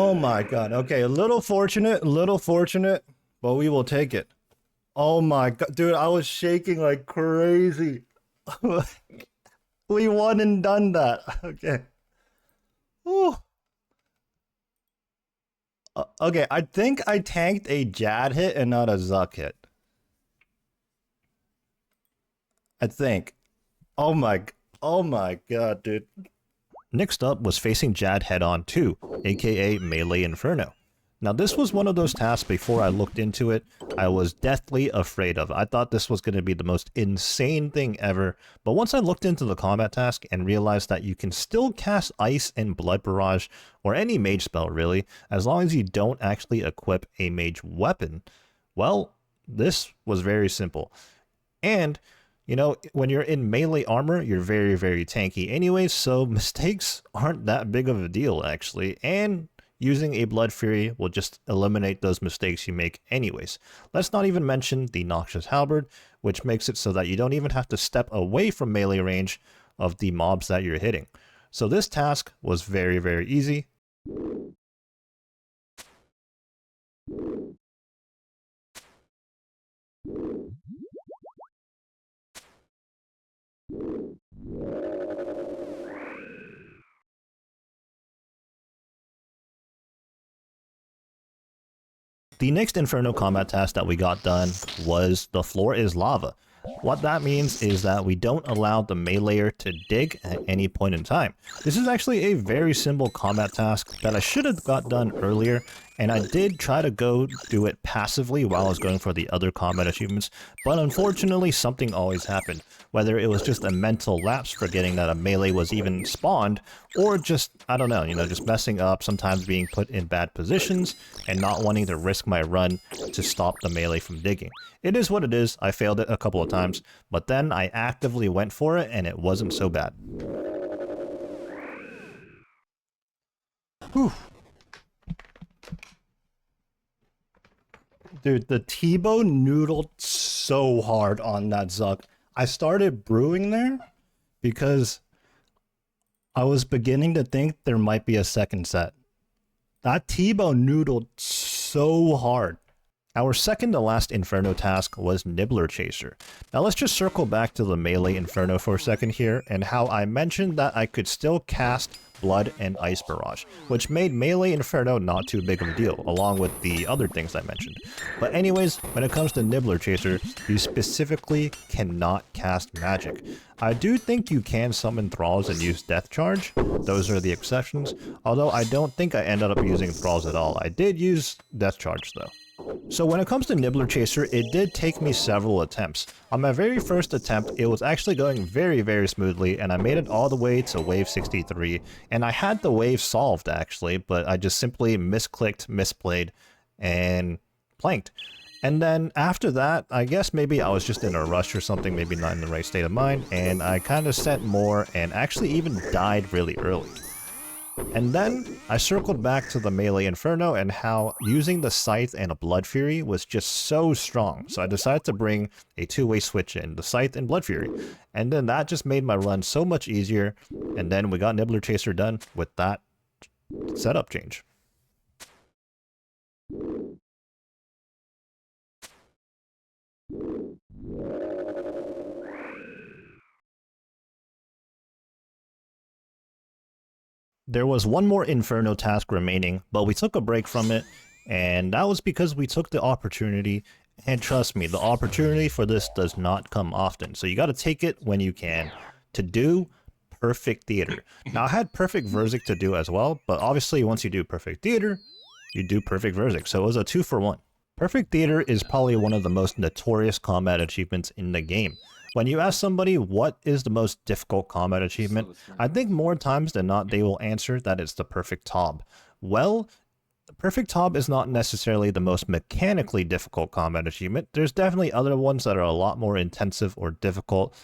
Oh my god. Okay, a little fortunate, but we will take it. Oh my god, dude, I was shaking like crazy. We won and done that. Okay. Ooh. Okay, I think I tanked a Jad hit and not a Zuck hit. I think. Oh my god, dude. Next up was facing Jad head-on too, aka Melee Inferno. Now this was one of those tasks before I looked into it, I was deathly afraid of. I thought this was going to be the most insane thing ever, but once I looked into the combat task and realized that you can still cast Ice and Blood Barrage, or any mage spell really, as long as you don't actually equip a mage weapon, well, this was very simple. And you know, when you're in melee armor, you're very, very tanky anyways, so mistakes aren't that big of a deal, actually. And using a Blood Fury will just eliminate those mistakes you make anyways. Let's not even mention the Noxious Halberd, which makes it so that you don't even have to step away from melee range of the mobs that you're hitting. So this task was very, very easy. The next Inferno combat task that we got done was the floor is lava. What that means is that we don't allow the meleeer to dig at any point in time. This is actually a very simple combat task that I should have got done earlier, and I did try to go do it passively while I was going for the other combat achievements, but unfortunately something always happened. Whether it was just a mental lapse forgetting that a melee was even spawned, or just, I don't know, just messing up, sometimes being put in bad positions, and not wanting to risk my run to stop the melee from digging. It is what it is, I failed it a couple of times, but then I actively went for it and it wasn't so bad. Whew. Dude, the T-bone noodled so hard on that Zuck. I started brewing there because I was beginning to think there might be a second set. That T-bone noodled so hard. Our second to last Inferno task was Nibbler Chaser. Now let's just circle back to the melee Inferno for a second here, and how I mentioned that I could still cast Blood and Ice Barrage, which made melee Inferno not too big of a deal, along with the other things I mentioned. But anyways, when it comes to Nibbler Chaser, you specifically cannot cast magic. I do think you can summon Thralls and use Death Charge, those are the exceptions, although I don't think I ended up using Thralls at all. I did use Death Charge though. So when it comes to Nibbler Chaser, it did take me several attempts. On my very first attempt, it was actually going very, very smoothly, and I made it all the way to wave 63, and I had the wave solved actually, but I just simply misclicked, misplayed, and planked. And then after that, I guess maybe I was just in a rush or something, maybe not in the right state of mind, and I kind of sent more and actually even died really early. And then I circled back to the melee Inferno and how using the Scythe and a Blood Fury was just so strong. So I decided to bring a two-way switch in, the Scythe and Blood Fury. And then that just made my run so much easier. And then we got Nibbler Chaser done with that setup change. There was one more Inferno task remaining, but we took a break from it, and that was because we took the opportunity, and trust me, the opportunity for this does not come often, so you gotta take it when you can, to do Perfect Theater. Now I had Perfect Verzic to do as well, but obviously once you do Perfect Theater, you do Perfect Verzic, so it was a 2-for-1. Perfect Theater is probably one of the most notorious combat achievements in the game. When you ask somebody what is the most difficult combat achievement, I think more times than not they will answer that it's the Perfect Tob. Well, Perfect Tob is not necessarily the most mechanically difficult combat achievement. There's definitely other ones that are a lot more intensive or difficult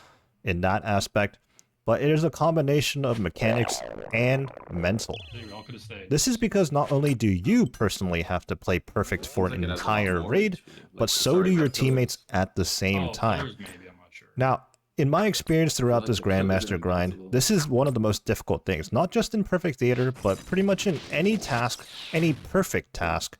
in that aspect, but it is a combination of mechanics and mental. This is because not only do you personally have to play perfect for an entire raid, but so do your teammates at the same time. Now, In my experience throughout like this the pillars Grandmaster are grind, invincible. this is one of the most difficult things, not just in Perfect Theater, but pretty much in any task, any perfect task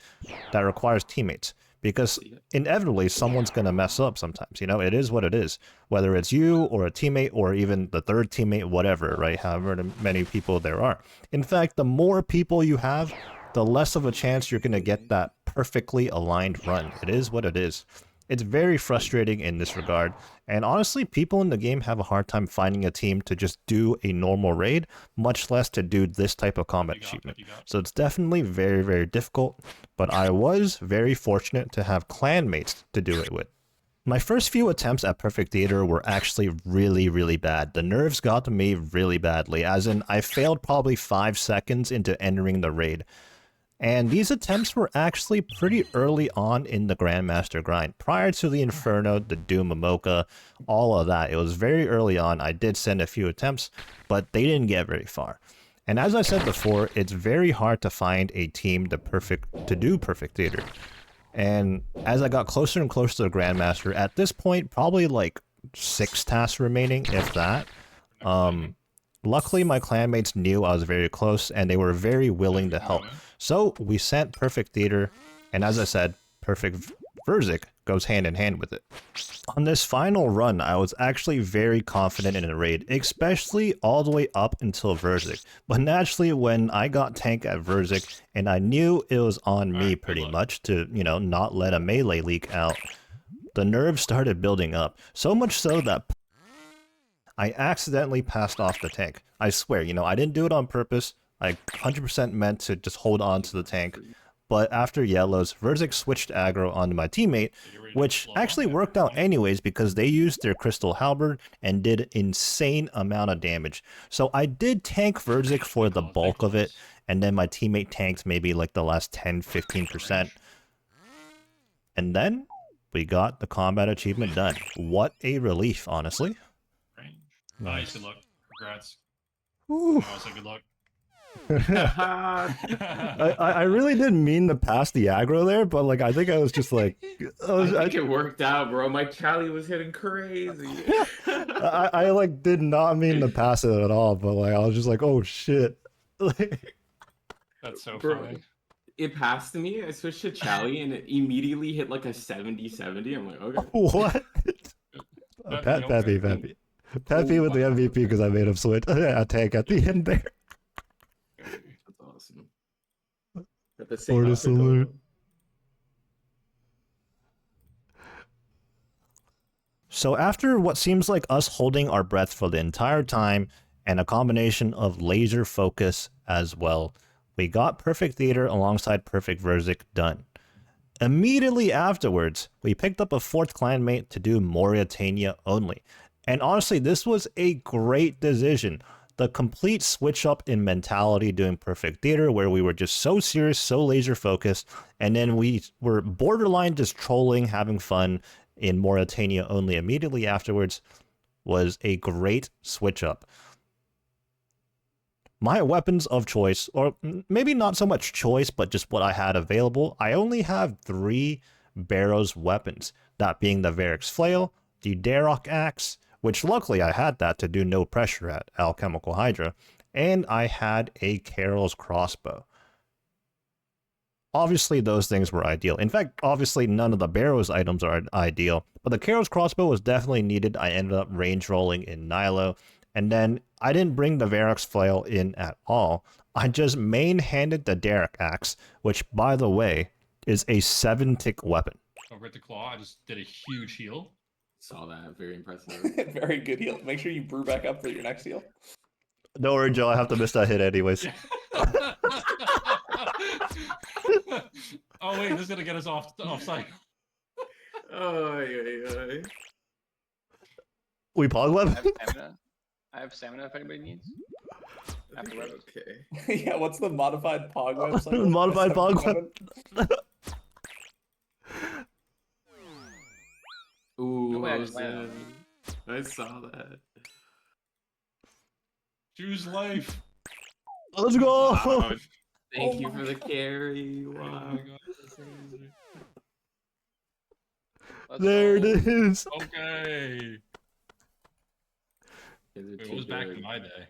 that requires teammates. Because inevitably, someone's going to mess up sometimes, you know? It is what it is. Whether it's you, or a teammate, or even the third teammate, whatever, right? However many people there are. In fact, the more people you have, the less of a chance you're going to get that perfectly aligned run. It is what it is. It's very frustrating in this regard, and honestly, people in the game have a hard time finding a team to just do a normal raid, much less to do this type of combat achievement. So it's definitely very, very difficult, but I was very fortunate to have clanmates to do it with. My first few attempts at Perfect Theater were actually really, really bad. The nerves got to me really badly, as in I failed probably 5 seconds into entering the raid. And these attempts were actually pretty early on in the Grandmaster grind. Prior to the Inferno, the Doom of Mocha, all of that. It was very early on. I did send a few attempts, but they didn't get very far. And as I said before, it's very hard to find a team to do Perfect Theater. And as I got closer and closer to the Grandmaster, at this point, probably like 6 tasks remaining, if that. Luckily, my clanmates knew I was very close, and they were very willing to help. So we sent Perfect Theater, and as I said, Perfect Verzik goes hand in hand with it. On this final run, I was actually very confident in a raid, especially all the way up until Verzik. But naturally, when I got tank at Verzik, and I knew it was on me pretty much to, you know, not let a melee leak out, the nerves started building up. So much so that I accidentally passed off the tank. I swear, you know, I didn't do it on purpose. I 100% meant to just hold on to the tank. But after yellows, Verzik switched aggro onto my teammate, which actually worked out anyways because they used their crystal halberd and did insane amount of damage. So I did tank Verzik for the bulk of it, and then my teammate tanked maybe like the last 10-15%. And then we got the combat achievement done. What a relief, honestly. Nice. Good luck. Congrats. Ooh. I also good luck. I really didn't mean to pass the aggro there, but like I think I was just like I think it worked out, bro. My Cali was hitting crazy. I like did not mean to pass it at all, but like I was just like, oh shit. That's so Bro, funny. it passed to me. I switched to Chali and it immediately hit like a 70-70. I'm like, okay. What? Peppy. Peppy with the MVP because I made him switch a tank at the end there. That's awesome. Got the same outfit salute. So after what seems like us holding our breath for the entire time and a combination of laser focus as well, we got Perfect Theater alongside Perfect Verzik done. Immediately afterwards, we picked up a 4th clanmate to do Mauritania only. And honestly, this was a great decision. The complete switch up in mentality doing Perfect Theater, where we were just so serious, so laser focused, and then we were borderline just trolling, having fun in Mauritania only immediately afterwards, was a great switch up. My weapons of choice, or maybe not so much choice, but just what I had available, I only have 3 Barrows weapons, that being the Xeric's Flail, the Darok Axe, which luckily I had that to do no pressure at Alchemical Hydra, and I had a Carol's Crossbow. Obviously, those things were ideal. In fact, obviously, none of the Barrows items are ideal, but the Carol's Crossbow was definitely needed. I ended up range rolling in Nilo, and then I didn't bring the Xeric's Flail in at all. I just main-handed the Darok Axe, which, by the way, is a 7-tick weapon. Over at the claw, I just did a huge heal. Saw that. Very impressive. Very good heal. Make sure you brew back up for your next heal. Don't worry, Joe. I have to miss that hit anyways. Oh wait, this is gonna get us off site. Oh, We pog web? I have stamina if anybody needs. Okay. Yeah, what's the modified pog website? Modified pog web. Ooh, wait, I just landed I saw that. Choose life. Let's go! Wow. Thank you for the carry. Wow. Oh my god, that's crazy. Let's There go. it is. Okay. It was back in my day.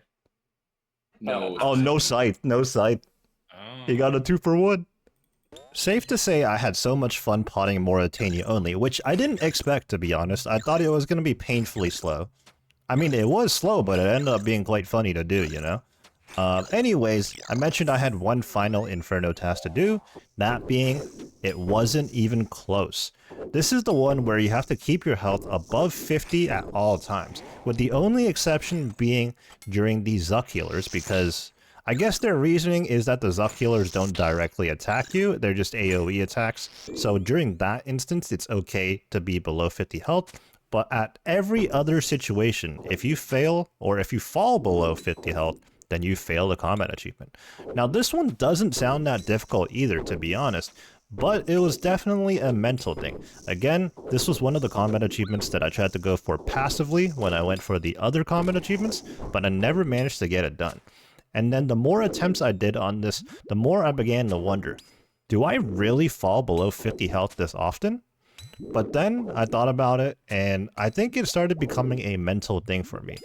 No. Oh, no sight, no sight. Oh. He got a 2-for-1. Safe to say I had so much fun potting Mauritania only, which I didn't expect, to be honest. I thought it was going to be painfully slow. I mean, it was slow, but it ended up being quite funny to do, you know? Anyways, I mentioned I had one final Inferno task to do, that being, it wasn't even close. This is the one where you have to keep your health above 50 at all times, with the only exception being during the Zuck healers, because I guess their reasoning is that the Zuck healers don't directly attack you, they're just AoE attacks, so during that instance it's okay to be below 50 health, but at every other situation, if you fail, or if you fall below 50 health, then you fail the combat achievement. Now this one doesn't sound that difficult either, to be honest, but it was definitely a mental thing. Again, this was one of the combat achievements that I tried to go for passively when I went for the other combat achievements, but I never managed to get it done. And then the more attempts I did on this, the more I began to wonder, do I really fall below 50 health this often? But then I thought about it, and I think it started becoming a mental thing for me.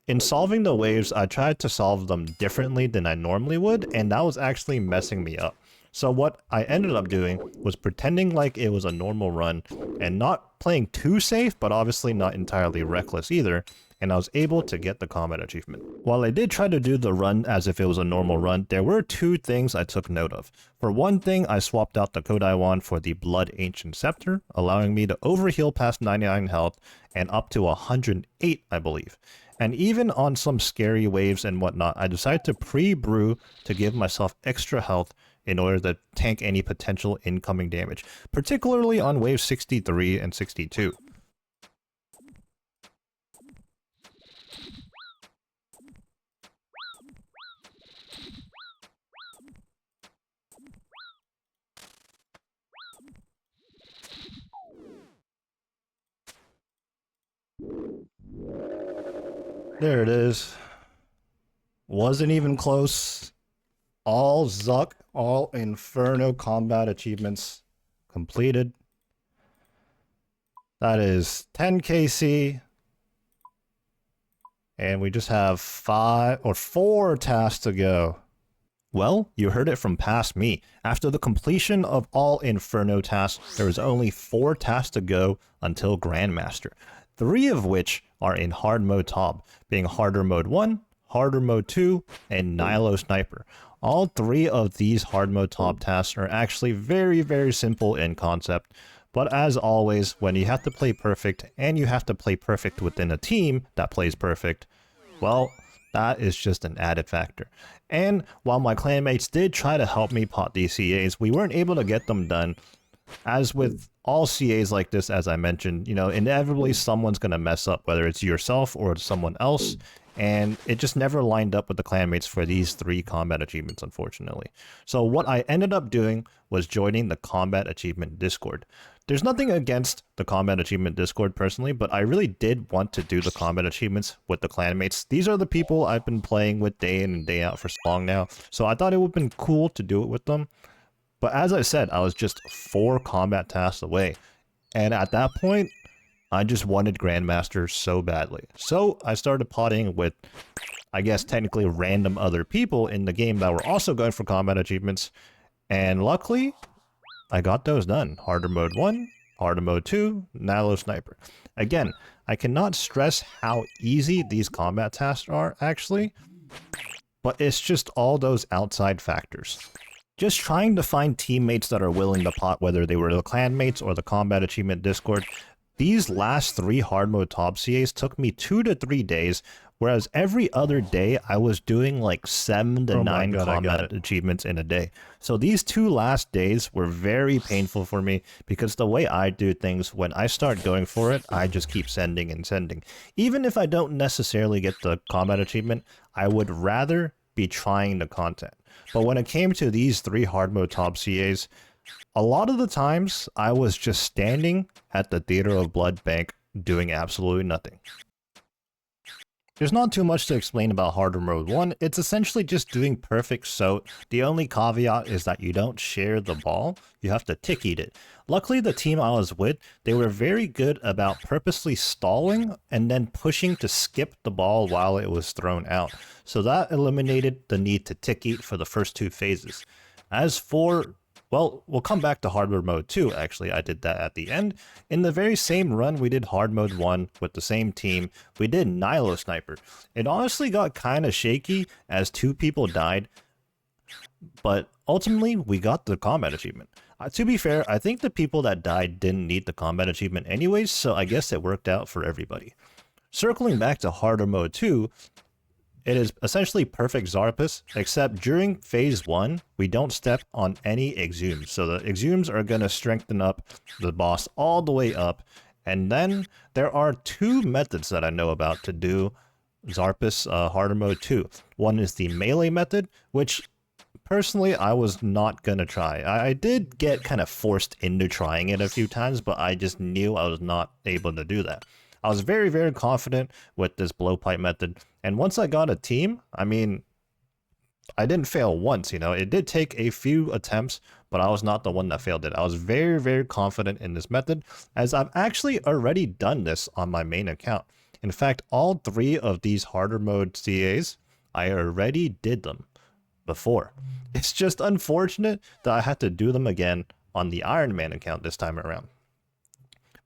In solving the waves, I tried to solve them differently than I normally would, and that was actually messing me up. So what I ended up doing was pretending like it was a normal run, and not playing too safe, but obviously not entirely reckless either, and I was able to get the combat achievement. While I did try to do the run as if it was a normal run, there were two things I took note of. For one thing, I swapped out the Kodai wand for the Blood Ancient Scepter, allowing me to overheal past 99 health and up to 108, I believe. And even on some scary waves and whatnot, I decided to pre-brew to give myself extra health in order to tank any potential incoming damage, particularly on waves 63 and 62. There it is. Wasn't even close. All Zuck, all Inferno combat achievements completed. That is 10 KC. And we just have 4 tasks to go. Well, you heard it from past me. After the completion of all Inferno tasks, there was only 4 tasks to go until Grandmaster. 3 of which are in hard mode top, being harder mode 1, harder mode 2, and Nilo Sniper. All 3 of these hard mode top tasks are actually very, very simple in concept, but as always, when you have to play perfect, and you have to play perfect within a team that plays perfect, well, that is just an added factor. And while my clanmates did try to help me pot these CAs, we weren't able to get them done. As with all CAs like this, as I mentioned, you know, inevitably someone's going to mess up, whether it's yourself or it's someone else, and it just never lined up with the clanmates for these 3 combat achievements, unfortunately. So what I ended up doing was joining the combat achievement Discord. There's nothing against the combat achievement Discord personally, but I really did want to do the combat achievements with the clanmates. These are the people I've been playing with day in and day out for so long now, so I thought it would have been cool to do it with them. But as I said, I was just 4 combat tasks away, and at that point, I just wanted Grandmaster so badly. So I started potting with, I guess technically random other people in the game that were also going for combat achievements, and luckily, I got those done. Harder mode 1, harder mode 2, Nilo Sniper. Again, I cannot stress how easy these combat tasks are, actually, but it's just all those outside factors. Just trying to find teammates that are willing to pot, whether they were the clanmates or the combat achievement Discord. These last 3 hard mode top CAs took me 2 to 3 days, whereas every other day I was doing like 7 to 9 combat achievements in a day. So these 2 last days were very painful for me, because the way I do things, when I start going for it, I just keep sending and sending. Even if I don't necessarily get the combat achievement, I would rather be trying the content. But when it came to these 3 hard mode top CAs, a lot of the times I was just standing at the Theater of Blood Bank doing absolutely nothing. There's not too much to explain about harder mode 1, it's essentially just doing perfect soat. The only caveat is that you don't share the ball, you have to tick eat it. Luckily the team I was with, they were very good about purposely stalling and then pushing to skip the ball while it was thrown out. So that eliminated the need to tick eat for the first 2 phases. As for, well, we'll come back to hard mode 2 actually, I did that at the end. In the very same run we did hard mode 1 with the same team, we did Nilo Sniper. It honestly got kinda shaky as 2 people died, but ultimately we got the combat achievement. To be fair, I think the people that died didn't need the combat achievement anyways, so I guess it worked out for everybody. Circling back to harder mode 2, it is essentially perfect Zarpus, except during phase 1, we don't step on any exhumes. So the exhumes are going to strengthen up the boss all the way up. And then there are 2 methods that I know about to do Zarpus harder mode 2. One is the melee method, which personally I was not going to try. I did get kind of forced into trying it a few times, but I just knew I was not able to do that. I was very, very confident with this blowpipe method, and once I got a team, I mean, I didn't fail once, you know, it did take a few attempts, but I was not the one that failed it. I was very, very confident in this method, as I've actually already done this on my main account. In fact, all 3 of these harder mode CAs, I already did them before. It's just unfortunate that I had to do them again on the Ironman account this time around.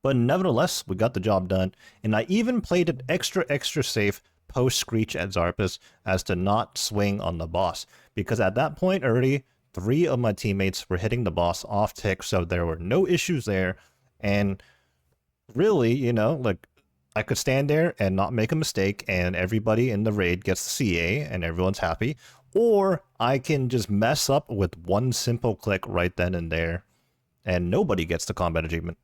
But nevertheless, we got the job done, and I even played it extra safe post-Screech at Zarpus as to not swing on the boss, because at that point already, 3 of my teammates were hitting the boss off tick, so there were no issues there, and really, you know, like, I could stand there and not make a mistake, and everybody in the raid gets the CA, and everyone's happy, or I can just mess up with one simple click right then and there, and nobody gets the combat achievement.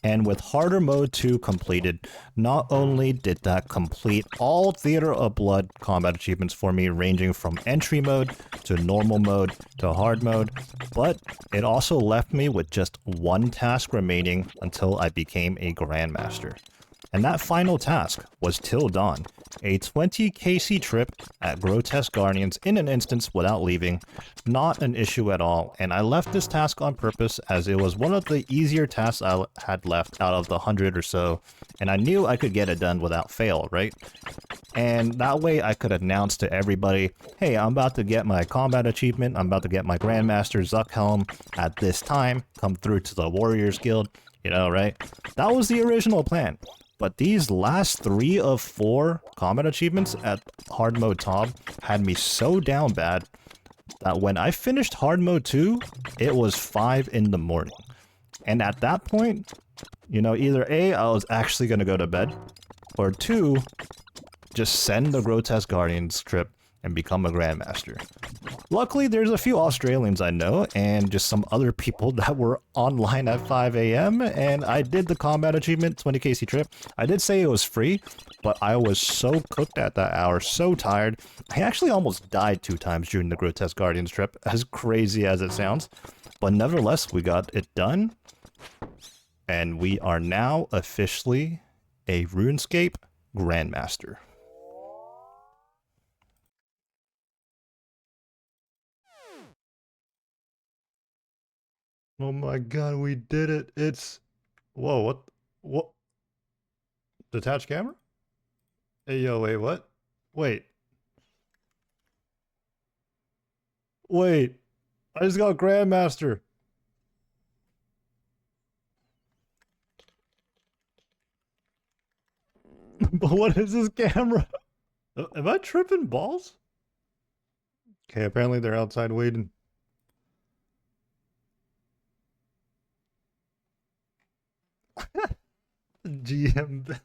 And with harder mode 2 completed, not only did that complete all Theater of Blood combat achievements for me, ranging from entry mode to normal mode to hard mode, but it also left me with just 1 task remaining until I became a Grandmaster. And that final task was Till Dawn, a 20 KC trip at Grotesque Guardians in an instance without leaving. Not an issue at all, and I left this task on purpose as it was one of the easier tasks I had left out of the 100 or so, and I knew I could get it done without fail, right? And that way I could announce to everybody, hey, I'm about to get my combat achievement, I'm about to get my Grandmaster Zuck Helm at this time, come through to the Warriors Guild, you know, right? That was the original plan. But these last 3 of 4 combat achievements at hard mode top had me so down bad that when I finished hard mode 2, it was 5 in the morning. And at that point, you know, either A, I was actually going to go to bed, or 2, just send the Grotesque Guardians trip and become a Grandmaster. Luckily, there's a few Australians I know, and just some other people that were online at 5 AM, and I did the combat achievement, 20 KC trip. I did say it was free, but I was so cooked at that hour, so tired. I actually almost died 2 times during the Grotesque Guardians trip, as crazy as it sounds. But nevertheless, we got it done, and we are now officially a RuneScape Grandmaster. Oh my god, we did it. It's... Whoa, what? Detached camera? Hey, yo, wait, what? Wait. Wait. I just got Grandmaster. But what is this camera? Am I tripping balls? Okay, apparently they're outside waiting. GM.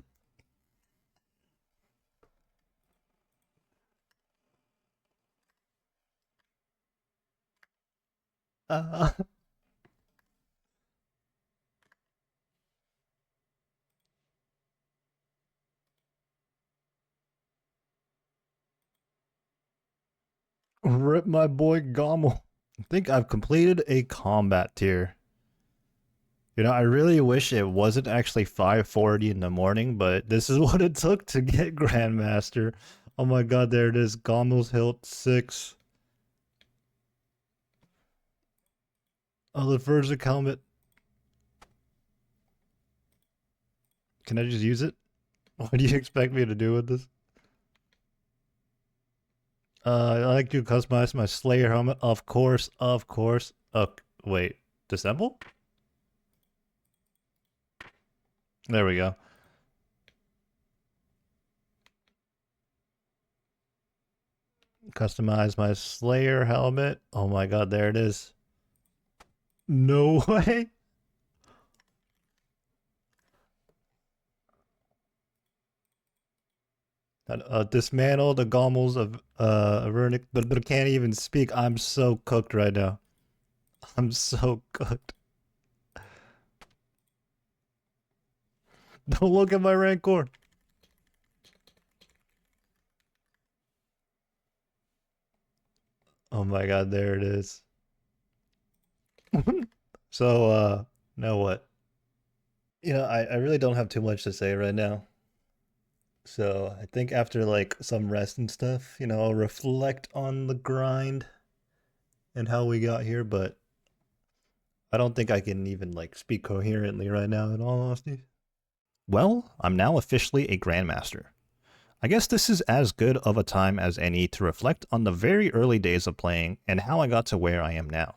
Uh, Rip my boy Gommel. I think I've completed a combat tier. You know, I really wish it wasn't actually 5:40 in the morning, but this is what it took to get Grandmaster. Oh my god, there it is. Gommel's hilt 6. Oh, the Verzik helmet. Can I just use it? What do you expect me to do with this? I like to customize my Slayer helmet. Of course, of course. Wait, disassemble? There we go. Customize my Slayer helmet. Oh my god, there it is. No way. Dismantle the Gommels of Vernic, but I can't even speak. I'm so cooked right now. I'm so cooked. Don't look at my Rancor. Oh my god, there it is. So, now what? You know, I really don't have too much to say right now. So, I think after like some rest and stuff, you know, I'll reflect on the grind and how we got here, but I don't think I can even like speak coherently right now in all honesty. Well, I'm now officially a Grandmaster. I guess this is as good of a time as any to reflect on the very early days of playing and how I got to where I am now.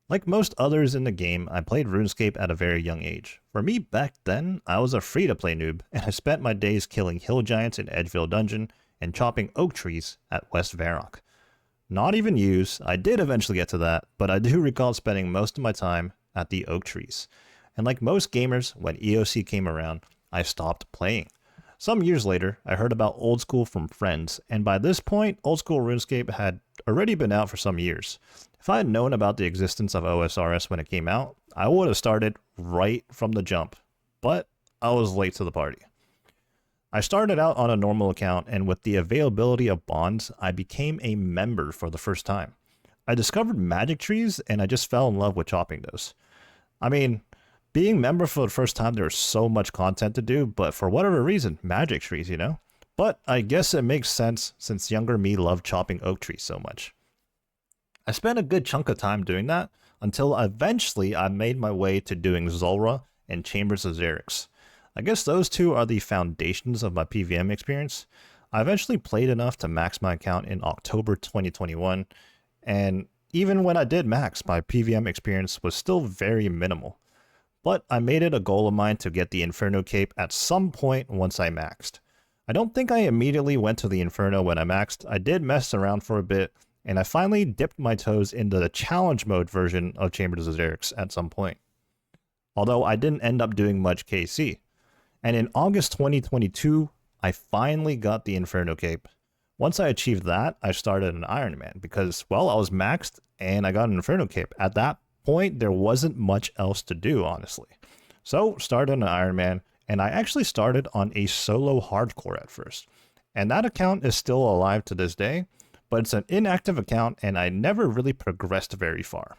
Like most others in the game, I played RuneScape at a very young age. For me back then, I was a free-to-play noob, and I spent my days killing hill giants in Edgeville Dungeon and chopping oak trees at West Varrock. Not even use, I did eventually get to that, but I do recall spending most of my time at the oak trees. And like most gamers, when EOC came around, I stopped playing. Some years later, I heard about Old School from friends, and by this point, Old School RuneScape had already been out for some years. If I had known about the existence of OSRS when it came out, I would have started right from the jump, but I was late to the party. I started out on a normal account, and with the availability of bonds, I became a member for the first time. I discovered magic trees, and I just fell in love with chopping those. I mean, being member for the first time, there was so much content to do, but for whatever reason, magic trees, you know? But I guess it makes sense since younger me loved chopping oak trees so much. I spent a good chunk of time doing that until eventually I made my way to doing Zulrah and Chambers of Xeric. I guess those two are the foundations of my PVM experience. I eventually played enough to max my account in October 2021, and even when I did max, my PVM experience was still very minimal. But I made it a goal of mine to get the Inferno cape at some point once I maxed. I don't think I immediately went to the Inferno when I maxed. I did mess around for a bit, and I finally dipped my toes into the challenge mode version of Chambers of Xeric at some point. Although I didn't end up doing much KC. And in August 2022, I finally got the Inferno cape. Once I achieved that, I started an Ironman because, well, I was maxed and I got an Inferno cape. At that point, there wasn't much else to do, honestly. So, started an Ironman, and I actually started on a solo hardcore at first. And that account is still alive to this day, but it's an inactive account and I never really progressed very far.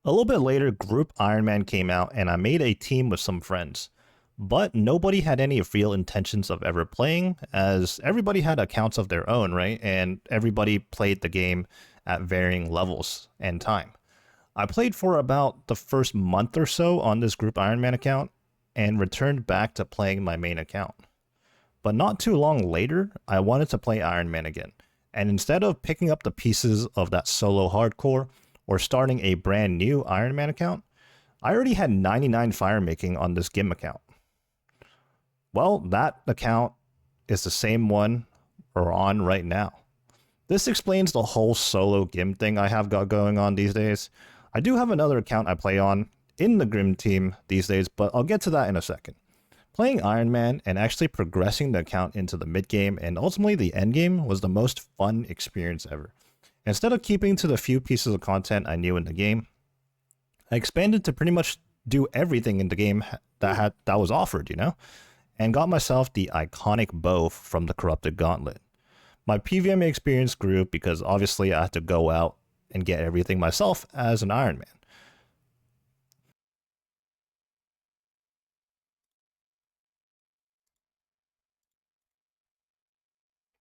A little bit later, Group Ironman came out and I made a team with some friends. But nobody had any real intentions of ever playing, as everybody had accounts of their own, right? And everybody played the game at varying levels and time. I played for about the first month or so on this Group Ironman account and returned back to playing my main account. But not too long later, I wanted to play Ironman again. And instead of picking up the pieces of that solo hardcore or starting a brand new Ironman account, I already had 99 firemaking on this GIM account. Well, that account is the same one we're on right now. This explains the whole solo GIM thing I have got going on these days. I do have another account I play on in the GIM team these days, but I'll get to that in a second. Playing Ironman and actually progressing the account into the mid-game and ultimately the endgame was the most fun experience ever. Instead of keeping to the few pieces of content I knew in the game, I expanded to pretty much do everything in the game that was offered, you know? And got myself the iconic bow from the Corrupted Gauntlet. My PVM experience grew because obviously I had to go out and get everything myself as an Ironman.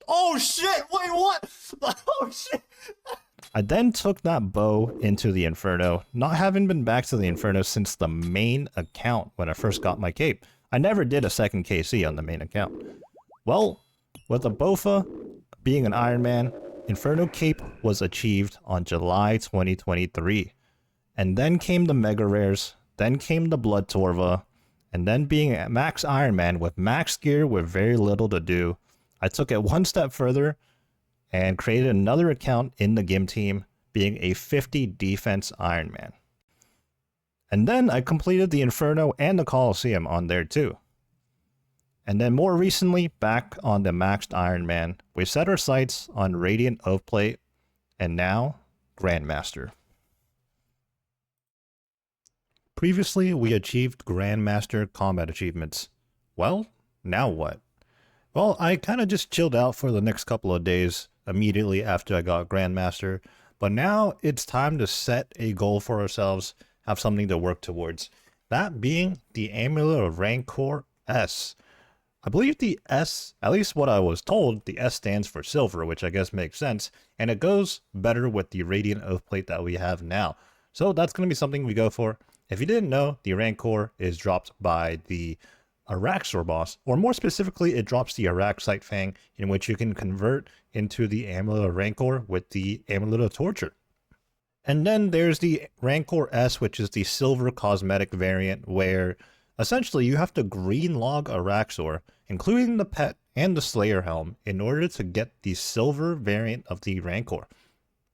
Oh shit! Wait, what? Oh shit! I then took that bow into the Inferno, not having been back to the Inferno since the main account when I first got my cape. I never did a second KC on the main account. Well, with the BOFA being an Ironman, Inferno cape was achieved on July 2023. And then came the Mega Rares, then came the Blood Torva, and then being a max Ironman with max gear with very little to do, I took it one step further and created another account in the GIM team, being a 50 defense Ironman. And then I completed the Inferno and the Coliseum on there too. And then more recently, back on the maxed Ironman, we set our sights on Radiant Oathplate, and now Grandmaster. Previously, we achieved Grandmaster combat achievements. Well, now what? Well, I kind of just chilled out for the next couple of days immediately after I got Grandmaster, but now it's time to set a goal for ourselves, have something to work towards. That being the Amulet of Rancor S. I believe the S, at least what I was told, the S stands for silver, which I guess makes sense, and it goes better with the Radiant Oathplate that we have now. So that's going to be something we go for. If you didn't know, the Rancor is dropped by the Araxor boss, or more specifically, it drops the Araxite Fang, in which you can convert into the Amulet of Rancor with the Amulet of Torture. And then there's the Rancor S, which is the silver cosmetic variant, where essentially you have to green log Araxor, including the pet and the Slayer helm, in order to get the silver variant of the Rancor.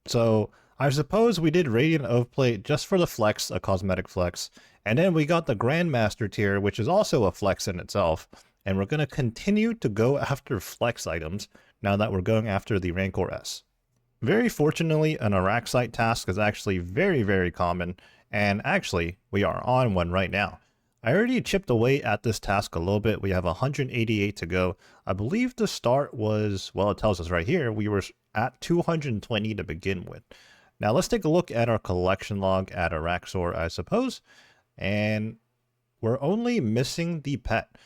So I suppose we did Radiant Oathplate just for the flex, a cosmetic flex, and then we got the Grandmaster tier, which is also a flex in itself, and we're going to continue to go after flex items now that we're going after the Rancor S. Very fortunately, an Araxite task is actually very, very common, and actually, we are on one right now. I already chipped away at this task a little bit. We have 188 to go. I believe the start was, well, it tells us right here, we were at 220 to begin with. Now let's take a look at our collection log at Araxor, I suppose. And we're only missing the pet.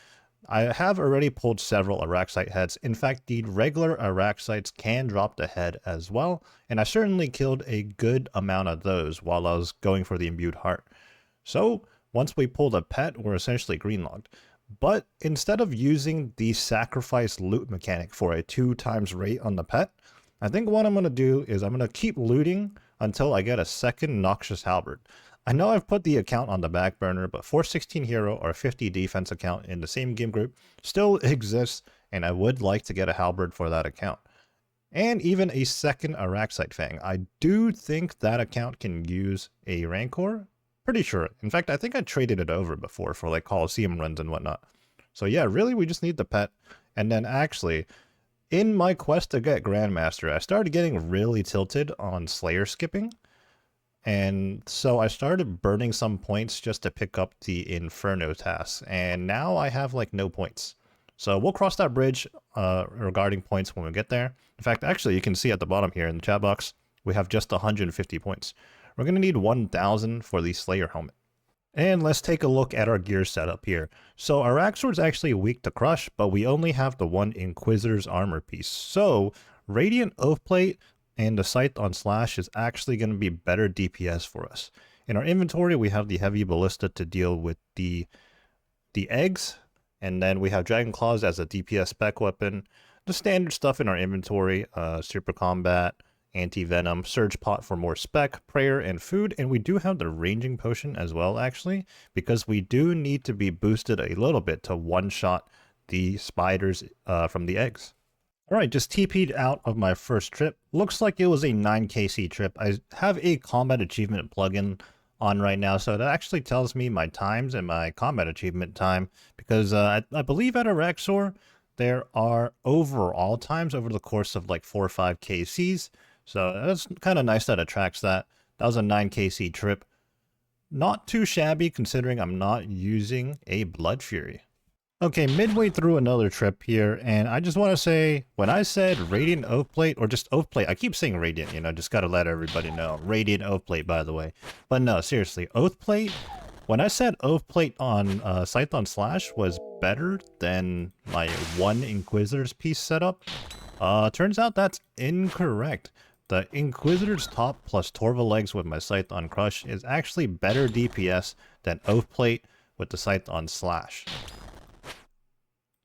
I have already pulled several Araxite heads. In fact, the regular Araxites can drop the head as well, and I certainly killed a good amount of those while I was going for the Imbued Heart. So once we pull the pet, we're essentially greenlogged. But instead of using the sacrifice loot mechanic for a 2x rate on the pet, I think what I'm going to do is I'm going to keep looting until I get a second Noxious Halberd. I know I've put the account on the back burner, but 416 hero or 50 defense account in the same game group still exists, and I would like to get a halberd for that account. And even a second Araxite Fang. I do think that account can use a Rancor. Pretty sure. In fact, I think I traded it over before for like Coliseum runs and whatnot. So yeah, really we just need the pet. And then actually, in my quest to get Grandmaster, I started getting really tilted on Slayer skipping. And so I started burning some points just to pick up the Inferno task. And now I have like no points. So we'll cross that bridge regarding points when we get there. In fact, actually, you can see at the bottom here in the chat box, we have just 150 points. We're going to need 1,000 for the Slayer helmet. And let's take a look at our gear setup here. So our Araxor is actually weak to crush, but we only have the one Inquisitor's armor piece. So Radiant Oathplate and the Scythe on Slash is actually going to be better DPS for us. In our inventory, we have the Heavy Ballista to deal with the eggs, and then we have Dragon Claws as a DPS spec weapon. The standard stuff in our inventory, Super Combat, Anti-Venom, Surge Pot for more spec, Prayer, and food, and we do have the Ranging Potion as well, actually, because we do need to be boosted a little bit to one-shot the spiders from the eggs. Alright, just TP'd out of my first trip. Looks like it was a 9kc trip. I have a combat achievement plugin on right now, so it actually tells me my times and my combat achievement time, because I believe at Araxor there are overall times over the course of like 4 or 5 kcs, so that's kind of nice that it tracks that. That was a 9kc trip. Not too shabby considering I'm not using a Blood Fury. Okay, midway through another trip here, and I just want to say, when I said Radiant Oath Plate, or just Oath Plate, I keep saying Radiant, you know, just gotta let everybody know. Radiant Oath Plate, by the way. But no, seriously, Oath Plate, when I said Oath Plate on Scython Slash was better than my one Inquisitor's piece setup, turns out that's incorrect. The Inquisitor's top plus Torva legs with my Scython Crush is actually better DPS than Oath Plate with the Scython Slash.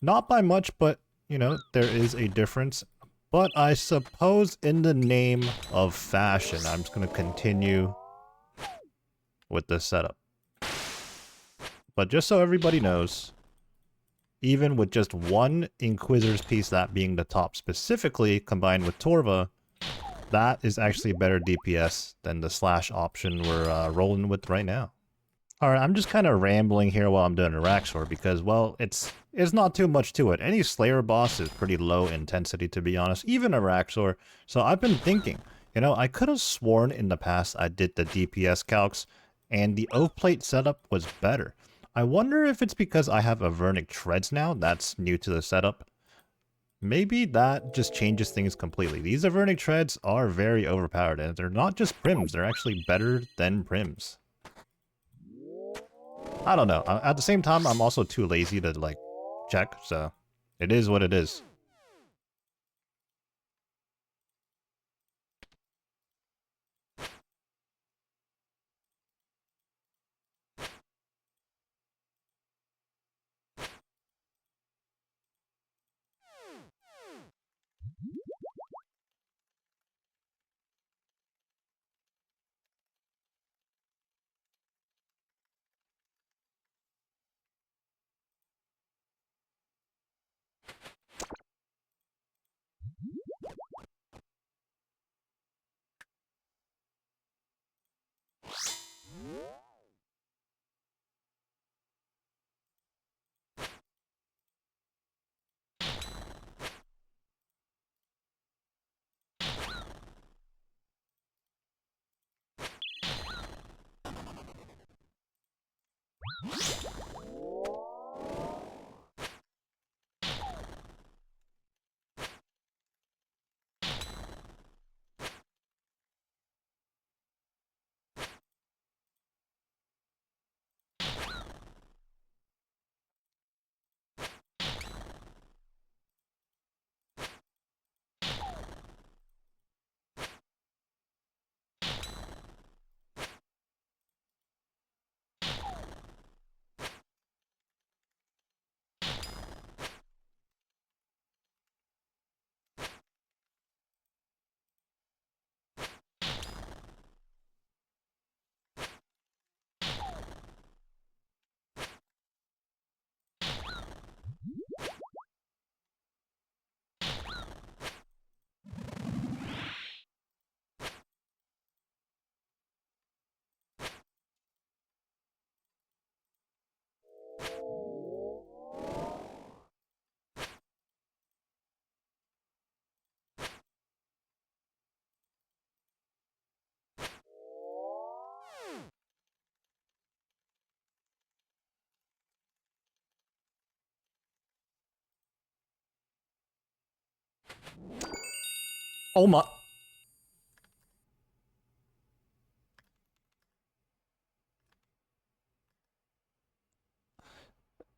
Not by much, but, you know, there is a difference. But I suppose in the name of fashion, I'm just going to continue with this setup. But just so everybody knows, even with just one Inquisitor's piece, that being the top specifically, combined with Torva, that is actually better DPS than the Slash option we're rolling with right now. Alright, I'm just kind of rambling here while I'm doing a Raxor because, well, it's not too much to it. Any Slayer boss is pretty low intensity, to be honest, even a Raxor. So I've been thinking, you know, I could have sworn in the past I did the DPS calcs, and the Oath Plate setup was better. I wonder if it's because I have Avernic Treads now, that's new to the setup. Maybe that just changes things completely. These Avernic Treads are very overpowered, and they're not just Prims, they're actually better than Prims. I don't know. At the same time, I'm also too lazy to, like, check, so it is what it is. Oh my...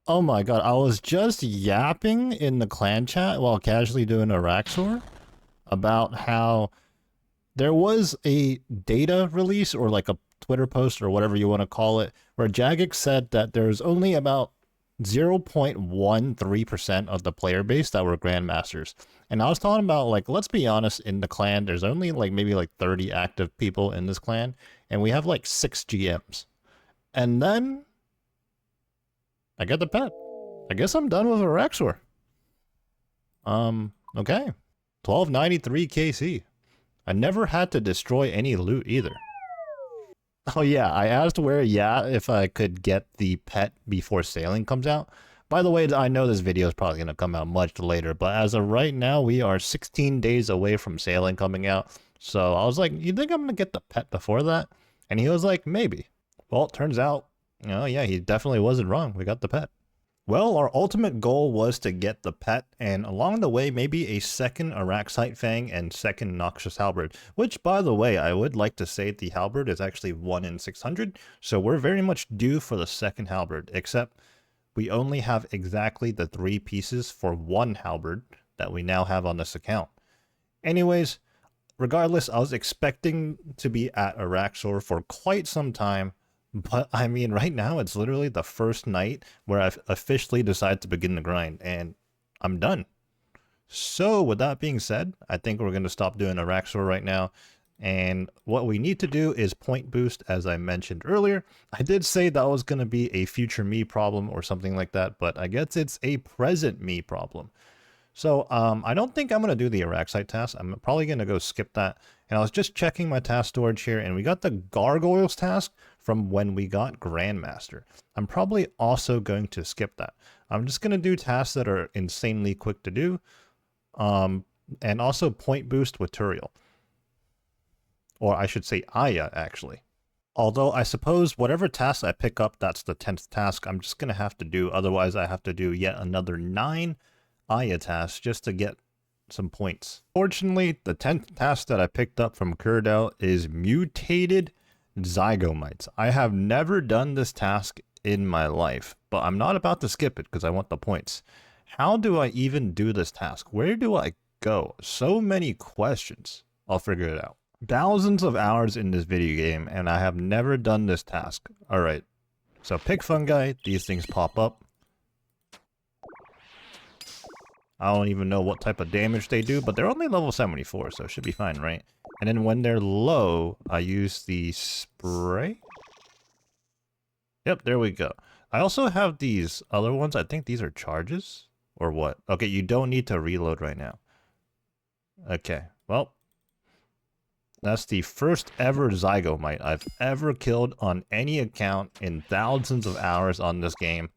Oh my god, I was just yapping in the clan chat while casually doing a Raxor about how there was a data release, or like a Twitter post or whatever you want to call it, where Jagex said that there's only about 0.13% of the player base that were Grandmasters. And I was talking about, like, let's be honest, in the clan, there's only like maybe like 30 active people in this clan, and we have like 6 GMs. And then I get the pet. I guess I'm done with a Raxor. Okay. 1293 KC. I never had to destroy any loot either. Oh yeah, I asked if I could get the pet before sailing comes out. By the way, I know this video is probably going to come out much later, but as of right now, we are 16 days away from sailing coming out. So I was like, you think I'm going to get the pet before that? And he was like, maybe. Well, it turns out, oh yeah, he definitely wasn't wrong. We got the pet. Well, our ultimate goal was to get the pet, and along the way, maybe a second Araxite Fang and second Noxious Halberd, which, by the way, I would like to say the Halberd is actually 1 in 600, so we're very much due for the second Halberd, except we only have exactly the 3 pieces for 1 Halberd that we now have on this account. Anyways, regardless, I was expecting to be at Araxor for quite some time, but I mean, right now it's literally the first night where I've officially decided to begin the grind, and I'm done. So with that being said, I think we're going to stop doing Araxor right now. And what we need to do is point boost, as I mentioned earlier. I did say that was going to be a future me problem or something like that, but I guess it's a present me problem. So I don't think I'm going to do the Araxite task. I'm probably going to go skip that. And I was just checking my task storage here, and we got the Gargoyles task from when we got Grandmaster. I'm probably also going to skip that. I'm just going to do tasks that are insanely quick to do, and also point boost with Turiel. Or I should say Aya, actually. Although I suppose whatever task I pick up, that's the 10th task, I'm just going to have to do. Otherwise, I have to do yet another 9 Aya tasks just to get some points. Fortunately, the 10th task that I picked up from Kurdel is Mutated Zygomites. I have never done this task in my life, but I'm not about to skip it because I want the points. How do I even do this task? Where do I go? So many questions. I'll figure it out. Thousands of hours in this video game, and I have never done this task. Alright, so pick fungi, these things pop up. I don't even know what type of damage they do, but they're only level 74, so it should be fine, right? And then when they're low, I use the spray. Yep, there we go. I also have these other ones. I think these are charges, or what? Okay, you don't need to reload right now. Okay, well, that's the first ever Zygomite I've ever killed on any account in thousands of hours on this game.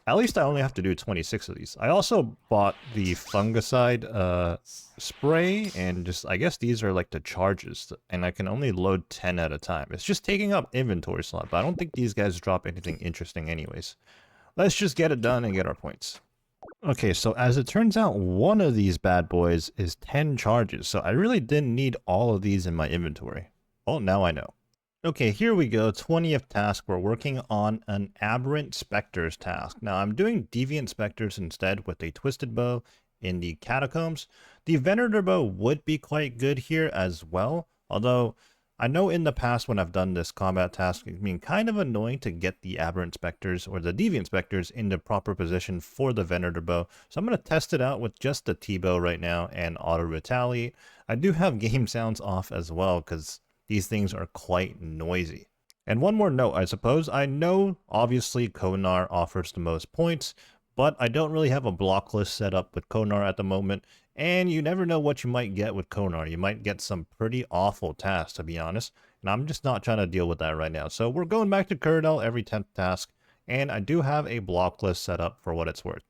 At least I only have to do 26 of these. I also bought the fungicide spray, and just, I guess these are like the charges, and I can only load 10 at a time. It's just taking up inventory slot, but I don't think these guys drop anything interesting anyways. Let's just get it done and get our points. Okay, so as it turns out, one of these bad boys is 10 charges, so I really didn't need all of these in my inventory. Well, now I know. Okay, here we go, 20th task. We're working on an Aberrant Spectres task. Now, I'm doing Deviant Spectres instead with a Twisted Bow in the Catacombs. The Venator Bow would be quite good here as well, although I know in the past when I've done this combat task, it's been kind of annoying to get the Aberrant Spectres or the Deviant Spectres in the proper position for the Venator Bow. So I'm going to test it out with just the T-Bow right now and Auto Retaliate. I do have game sounds off as well because these things are quite noisy. And one more note, I suppose. I know, obviously, Konar offers the most points, but I don't really have a block list set up with Konar at the moment, and you never know what you might get with Konar. You might get some pretty awful tasks, to be honest, and I'm just not trying to deal with that right now. So we're going back to Kurdel every 10th task, and I do have a block list set up for what it's worth.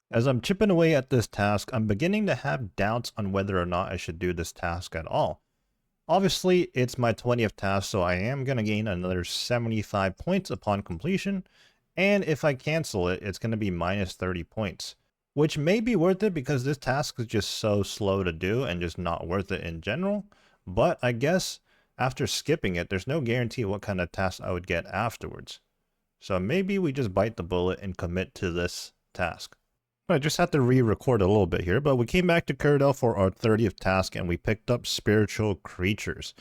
As I'm chipping away at this task, I'm beginning to have doubts on whether or not I should do this task at all. Obviously, it's my 20th task, so I am going to gain another 75 points upon completion, and if I cancel it, it's going to be minus 30 points, which may be worth it because this task is just so slow to do and just not worth it in general, but I guess after skipping it, there's no guarantee what kind of task I would get afterwards. So maybe we just bite the bullet and commit to this task. I just had to re-record a little bit here, but we came back to Kurdel for our 30th task and we picked up Spiritual Creatures.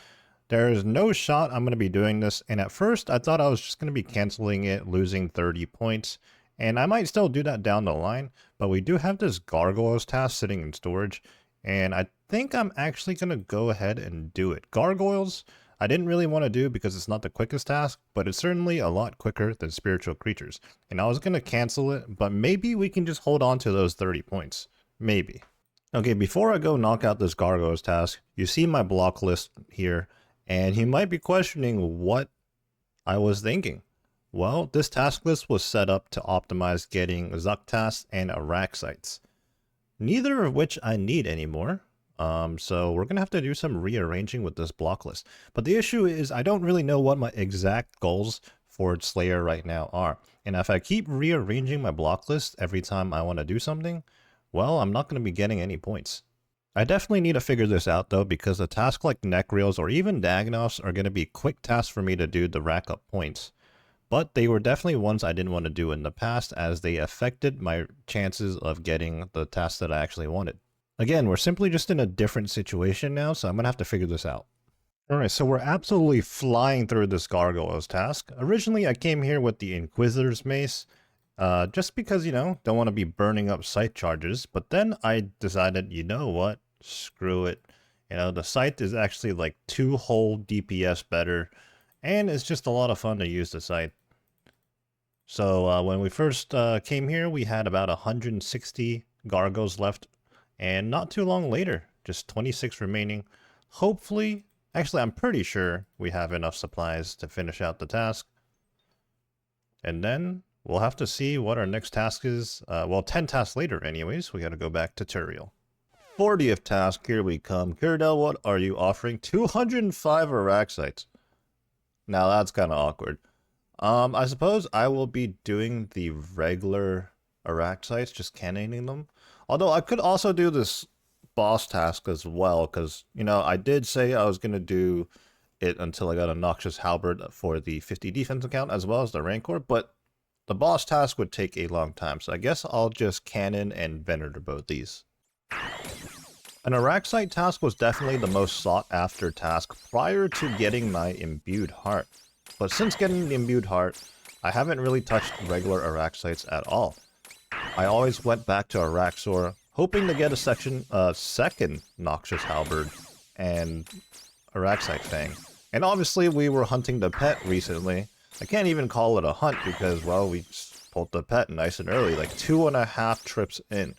There is no shot I'm going to be doing this, and at first I thought I was just going to be canceling it, losing 30 points, and I might still do that down the line, but we do have this Gargoyles task sitting in storage, and I think I'm actually going to go ahead and do it. Gargoyles, I didn't really want to do because it's not the quickest task, but it's certainly a lot quicker than Spiritual Creatures. And I was going to cancel it, but maybe we can just hold on to those 30 points. Maybe. Okay, before I go knock out this Gargoyles task, you see my block list here, and you might be questioning what I was thinking. Well, this task list was set up to optimize getting Zuctas and Araxites, neither of which I need anymore. So we're going to have to do some rearranging with this block list. But the issue is I don't really know what my exact goals Forge Slayer right now are. And if I keep rearranging my block list every time I want to do something, well, I'm not going to be getting any points. I definitely need to figure this out though, because a task like Necreals or even Dagonoffs are going to be quick tasks for me to do to rack up points. But they were definitely ones I didn't want to do in the past, as they affected my chances of getting the tasks that I actually wanted. Again, we're simply just in a different situation now, so I'm going to have to figure this out. Alright, so we're absolutely flying through this Gargoyles task. Originally, I came here with the Inquisitor's Mace, just because, you know, don't want to be burning up scythe charges, but then I decided, you know what, screw it. You know, the scythe is actually like 2 whole DPS better, and it's just a lot of fun to use the scythe. So when we first came here, we had about 160 Gargoyles left, and not too long later, just 26 remaining. Hopefully, actually I'm pretty sure we have enough supplies to finish out the task. And then we'll have to see what our next task is. Well, 10 tasks later anyways, we gotta go back to Turiel. 40th task, here we come. Kirdell, what are you offering? 205 Araxites. Now that's kind of awkward. I suppose I will be doing the regular Araxites, just cannoning them. Although I could also do this boss task as well, because, you know, I did say I was going to do it until I got a Noxious Halberd for the 50 defense account, as well as the Rancor, but the boss task would take a long time, so I guess I'll just cannon and Venator both these. An Araxite task was definitely the most sought after task prior to getting my Imbued Heart, but since getting the Imbued Heart, I haven't really touched regular Araxites at all. I always went back to Araxor, hoping to get a second Noxious Halberd and Araxite Fang. And obviously we were hunting the pet recently. I can't even call it a hunt because, well, we just pulled the pet nice and early, like 2.5 trips in.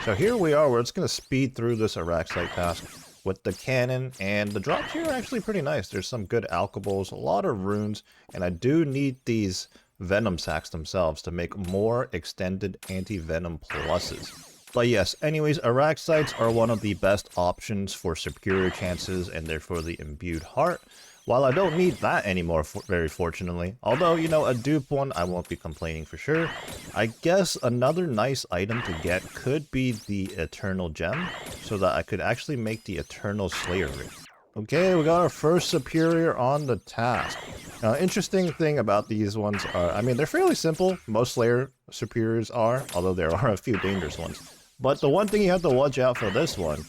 So here we are, we're just going to speed through this Araxite task with the cannon, and the drops here are actually pretty nice. There's some good alkables, a lot of runes, and I do need these Venom Sacks themselves to make more extended anti-venom pluses. But yes, anyways, Araxites are one of the best options for superior chances and therefore the Imbued Heart. While I don't need that anymore, very fortunately. Although, you know, a dupe one, I won't be complaining for sure. I guess another nice item to get could be the Eternal Gem, so that I could actually make the Eternal Slayer ring. Okay, we got our first superior on the task. Now, interesting thing about these ones are, I mean, they're fairly simple. Most Slayer superiors are, although there are a few dangerous ones. But the one thing you have to watch out for this one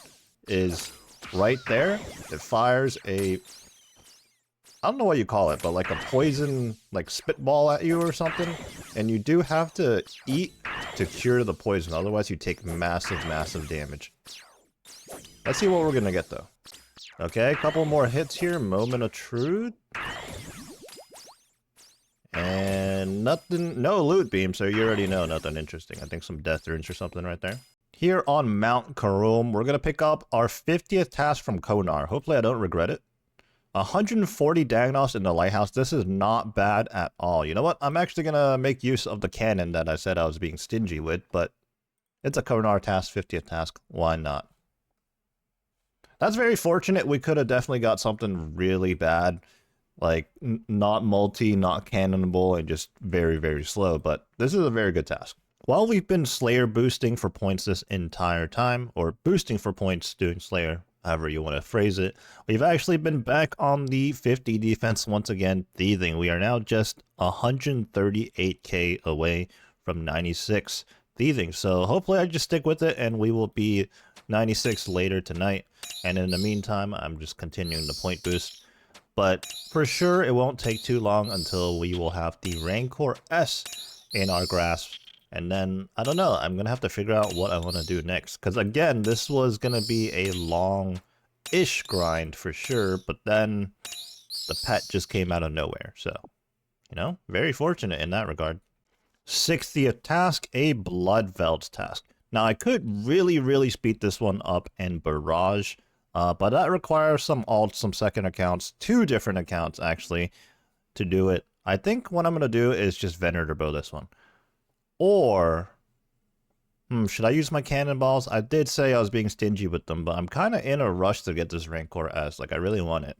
is right there. It fires a, I don't know what you call it, but like a poison, like spitball at you or something. And you do have to eat to cure the poison, otherwise you take massive, massive damage. Let's see what we're gonna get though. Okay, a couple more hits here. Moment of Truth. And nothing, no loot beam, so you already know nothing interesting. I think some death runes or something right there. Here on Mount Karum, we're going to pick up our 50th task from Konar. Hopefully I don't regret it. 140 Dagonoffs in the lighthouse. This is not bad at all. You know what? I'm actually going to make use of the cannon that I said I was being stingy with, but it's a Konar task, 50th task. Why not? That's very fortunate. We could have definitely got something really bad. Like, not multi, not cannonable, and just very, very slow. But this is a very good task. While we've been Slayer boosting for points this entire time, or boosting for points doing Slayer, however you want to phrase it, we've actually been back on the 50 defense once again, thieving. We are now just 138k away from 96 thieving. So hopefully I just stick with it and we will be 96 later tonight. And in the meantime, I'm just continuing the point boost. But for sure, it won't take too long until we will have the Rancor S in our grasp. And then, I don't know, I'm going to have to figure out what I want to do next. Because again, this was going to be a long-ish grind for sure. But then the pet just came out of nowhere. So, you know, very fortunate in that regard. 60th task, a Bloodveldt task. Now, I could really speed this one up in Barrage. But that requires some alt, some second accounts, 2 different accounts actually, to do it. I think what I'm going to do is just Venator bow this one. Or, should I use my cannonballs? I did say I was being stingy with them, but I'm kind of in a rush to get this Rancor S. Like, I really want it.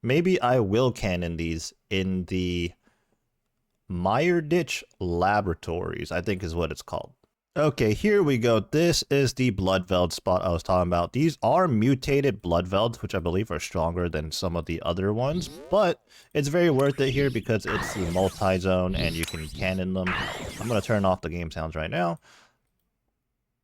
Maybe I will cannon these in the Meyerditch Laboratories, I think is what it's called. Okay, here we go. This is the Bloodveld spot I was talking about. These are mutated Bloodvelds, which I believe are stronger than some of the other ones, but it's very worth it here because it's the multi-zone and you can cannon them. I'm going to turn off the game sounds right now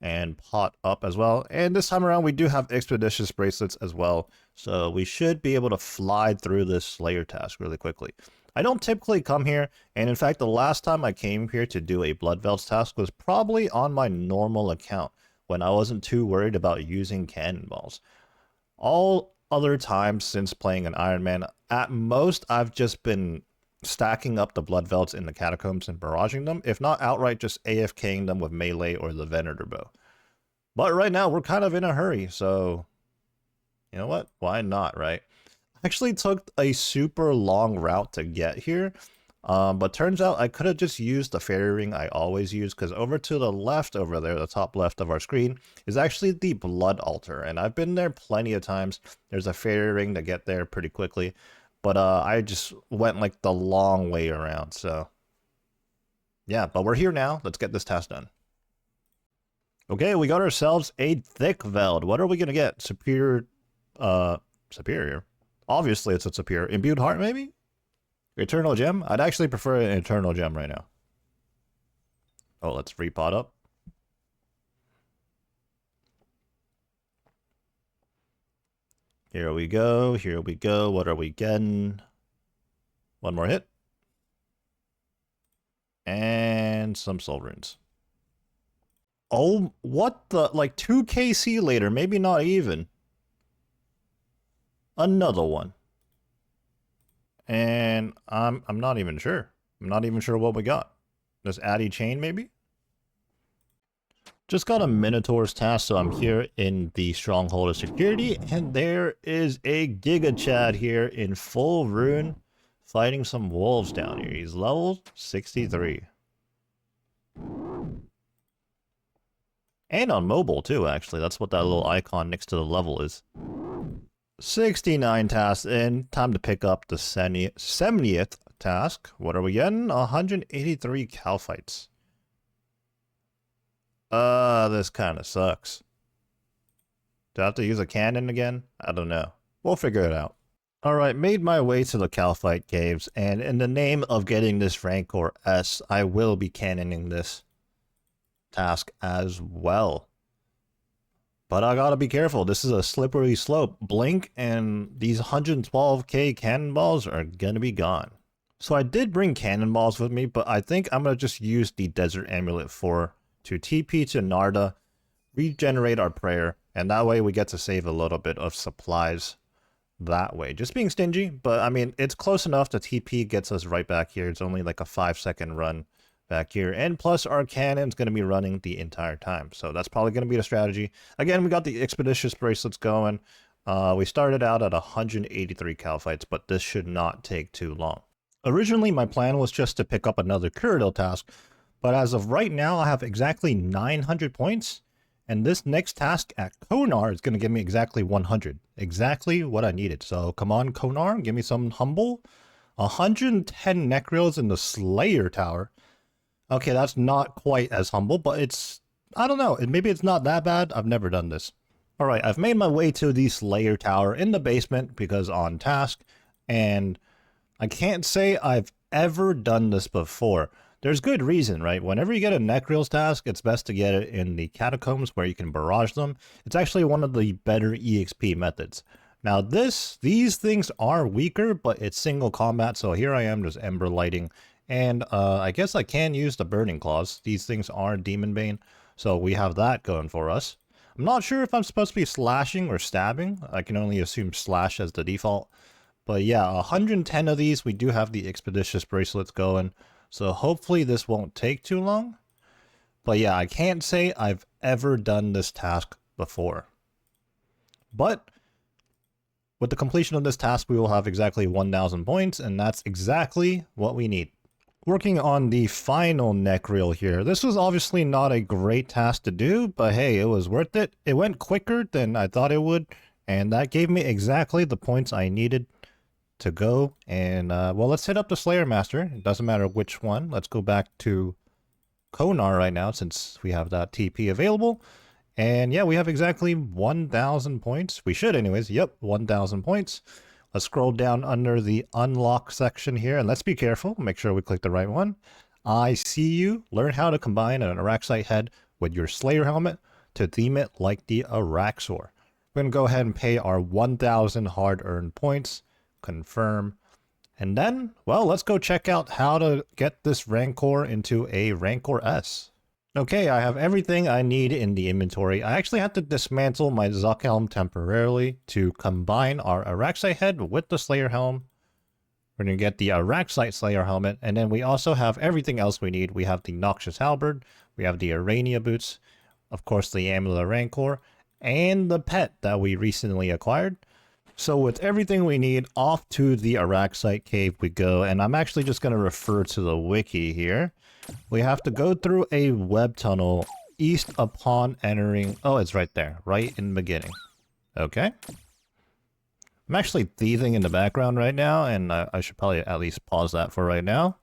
and pot up as well. And this time around, we do have Expeditious Bracelets as well, so we should be able to fly through this Slayer task really quickly. I don't typically come here, and in fact, the last time I came here to do a Bloodvelds task was probably on my normal account, when I wasn't too worried about using cannonballs. All other times since playing an Ironman, at most, I've just been stacking up the Bloodvelds in the catacombs and barraging them, if not outright just AFKing them with melee or the Venator bow. But right now, we're kind of in a hurry, so you know what? Why not, right? Actually took a super long route to get here, but turns out I could have just used the fairy ring I always use, because over to the left over there, the top left of our screen, is actually the blood altar, and I've been there plenty of times. There's a fairy ring to get there pretty quickly, but I just went like the long way around, so yeah, but we're here now. Let's get this task done. Okay, we got ourselves a thick veld. What are we gonna get? Superior. Obviously, it's a superior. Imbued heart, maybe? Eternal gem? I'd actually prefer an eternal gem right now. Oh, let's repot up. Here we go. Here we go. What are we getting? One more hit. And some soul runes. Oh, what the? Like 2 KC later. Maybe not even. Another one. And I'm not even sure. I'm not even sure what we got. This Addy chain, maybe? Just got a Minotaur's task, so I'm here in the Stronghold of Security, and there is a Giga Chad here in full rune fighting some wolves down here. He's level 63. And on mobile too, actually. That's what that little icon next to the level is. 69 tasks in. Time to pick up the 70th task. What are we getting? 183 cow fights. This kind of sucks. Do I have to use a cannon again? I don't know. We'll figure it out. Alright, made my way to the cow fight caves, and in the name of getting this Rancor S, I will be cannoning this task as well. But I gotta be careful. This is a slippery slope. Blink and these 112k cannonballs are gonna be gone. So I did bring cannonballs with me, but I think I'm gonna just use the Desert Amulet 4 to TP to Narda, regenerate our prayer, and that way we get to save a little bit of supplies that way. Just being stingy, but I mean, it's close enough. The TP gets us right back here. It's only like a 5-second run back here, and plus our cannon's going to be running the entire time, so that's probably going to be the strategy. Again, we got the Expeditious Bracelets going. We started out at 183 cow fights, but this should not take too long. Originally, my plan was just to pick up another Cyrodiil task, but as of right now, I have exactly 900 points, and this next task at Konar is going to give me exactly 100. Exactly what I needed. So come on, Konar, give me some humble. 110 Necryls in the Slayer Tower. Okay, that's not quite as humble, but it's, I don't know, maybe it's not that bad. I've never done this. Alright, I've made my way to the Slayer Tower in the basement because on task, and I can't say I've ever done this before. There's good reason, right? Whenever you get a Necryls task, it's best to get it in the catacombs where you can barrage them. It's actually one of the better EXP methods. Now these things are weaker, but it's single combat, so here I am just Ember Lighting. And I guess I can use the Burning Claws. These things are Demon Bane, so we have that going for us. I'm not sure if I'm supposed to be slashing or stabbing. I can only assume slash as the default. But yeah, 110 of these. We do have the Expeditious Bracelets going, so hopefully this won't take too long. But yeah, I can't say I've ever done this task before. But with the completion of this task, we will have exactly 1,000 points, and that's exactly what we need. Working on the final Necryl here. This was obviously not a great task to do, but hey, it was worth it. It went quicker than I thought it would, and that gave me exactly the points I needed to go and, well, let's hit up the Slayer Master. It doesn't matter which one. Let's go back to Konar right now since we have that TP available. And yeah, we have exactly 1,000 points. We should anyways. Yep, 1,000 points. Let's scroll down under the unlock section here, and let's be careful. Make sure we click the right one. I see you. Learn how to combine an Araxite head with your Slayer helmet to theme it like the Araxor. We're going to go ahead and pay our 1,000 hard-earned points. Confirm. And then, well, let's go check out how to get this Rancor into a Rancor S. Okay, I have everything I need in the inventory. I actually had to dismantle my Zuck helm temporarily to combine our Araxite head with the Slayer helm. We're going to get the Araxite Slayer helmet, and then we also have everything else we need. We have the Noxious Halberd, we have the Arania boots, of course the Amulet of Rancor, and the pet that we recently acquired. So with everything we need, off to the Araxite cave we go, and I'm actually just going to refer to the wiki here. We have to go through a web tunnel east upon entering... Oh, it's right there, right in the beginning. Okay. I'm actually thieving in the background right now, and I should probably at least pause that for right now.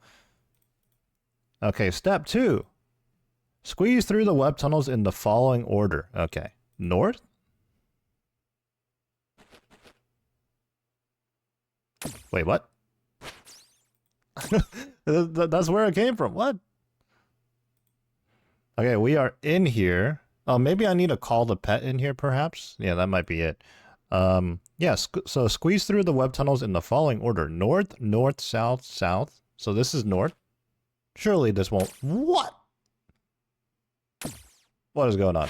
Okay, step 2. Squeeze through the web tunnels in the following order. Okay. North. Wait, what? That's where it came from. What? Okay, we are in here. Oh, maybe I need to call the pet in here, perhaps? Yeah, that might be it. Yeah, so squeeze through the web tunnels in the following order. North, north, south, south. So this is north. Surely this won't... What? What is going on?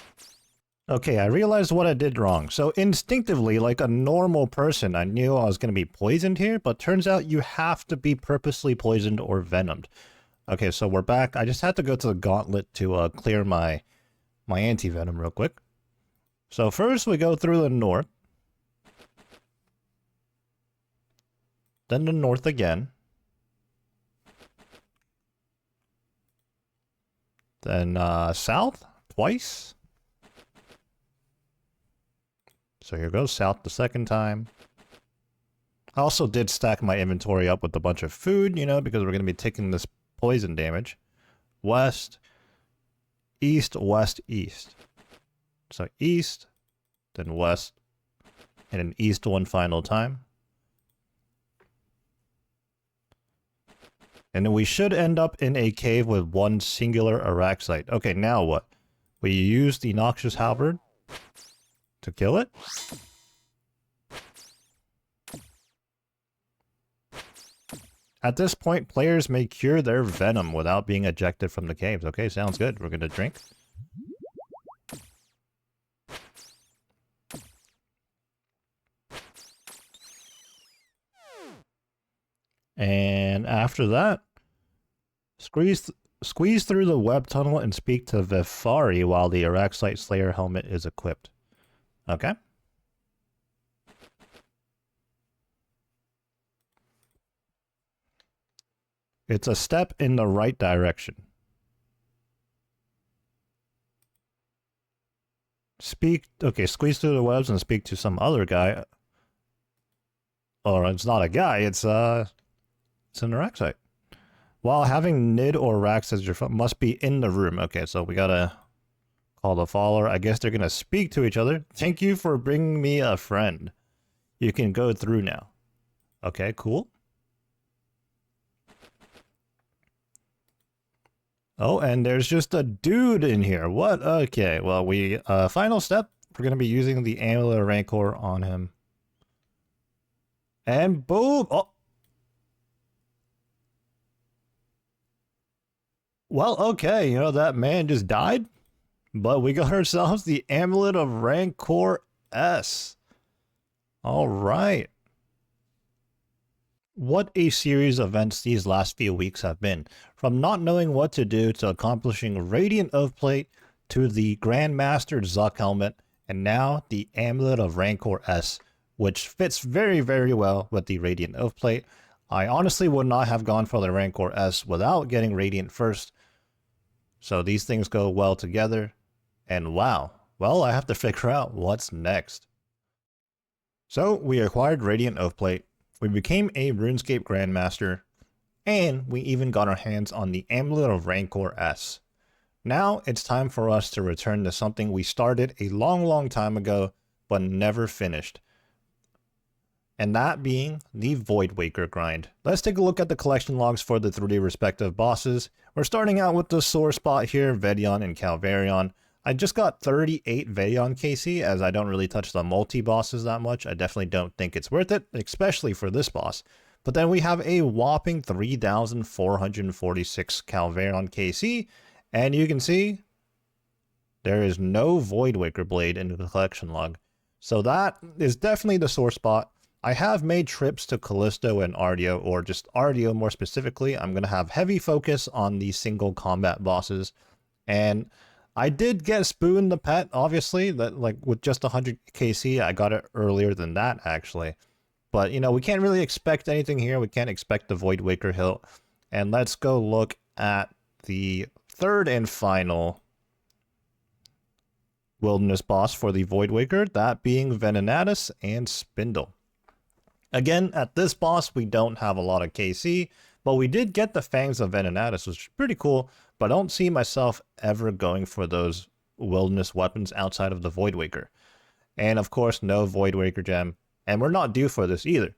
Okay, I realized what I did wrong. So instinctively, like a normal person, I knew I was going to be poisoned here, but turns out you have to be purposely poisoned or venomed. Okay, so we're back. I just had to go to the Gauntlet to clear my anti-venom real quick. So first we go through the north. Then the north again. Then south twice. So here goes south the second time. I also did stack my inventory up with a bunch of food, you know, because we're going to be taking this poison damage. West, east, west, east. So east, then west, and then east one final time. And then we should end up in a cave with one singular Araxite. Okay, now what? We use the Noxious Halberd to kill it. At this point, players may cure their venom without being ejected from the caves. Okay, sounds good. We're gonna drink. And after that, squeeze through the web tunnel and speak to Vifari while the Araxite Slayer helmet is equipped. Okay. It's a step in the right direction. Okay, squeeze through the webs and speak to some other guy. Or it's not a guy, it's an Araxite. While having Nid or Rax as your phone must be in the room. Okay, so we gotta call the follower. I guess they're gonna speak to each other. Thank you for bringing me a friend. You can go through now. Okay, cool. Oh, and there's just a dude in here. What? Okay, well, final step. We're gonna be using the Amulet of Rancor on him. And boom! Oh! Well, okay, you know, that man just died. But we got ourselves the Amulet of Rancor S. Alright. What a series of events these last few weeks have been. From not knowing what to do to accomplishing Radiant Oathplate to the Grandmaster Zuck helmet and now the Amulet of Rancor S, which fits very, very well with the Radiant Oathplate. I honestly would not have gone for the Rancor S without getting Radiant first. So these things go well together. And wow, well, I have to figure out what's next. So we acquired Radiant Oathplate. we became a RuneScape Grandmaster, and we even got our hands on the Amulet of Rancor S. Now it's time for us to return to something we started a long time ago, but never finished. And that being the Voidwaker grind. Let's take a look at the collection logs for the 3 respective bosses. We're starting out with the sore spot here, Vedion and Calvarion. I just got 38 Vedion KC, as I don't really touch the multi-bosses that much. I definitely don't think it's worth it, especially for this boss. But then we have a whopping 3,446 Calvarion KC, and you can see there is no Voidwaker blade in the collection log. So that is definitely the sore spot. I have made trips to Callisto and Ardio, or just Ardio more specifically. I'm going to have heavy focus on the single combat bosses. And I did get Spoon the pet, obviously, that like with just 100 KC. I got it earlier than that, actually. But, you know, we can't really expect anything here. We can't expect the Voidwaker hilt. And let's go look at the third and final wilderness boss for the Voidwaker, that being Venenatus and Spindle. Again, at this boss, we don't have a lot of KC, but we did get the Fangs of Venenatus, which is pretty cool, but I don't see myself ever going for those wilderness weapons outside of the Voidwaker. And of course, no Voidwaker gem, and we're not due for this either.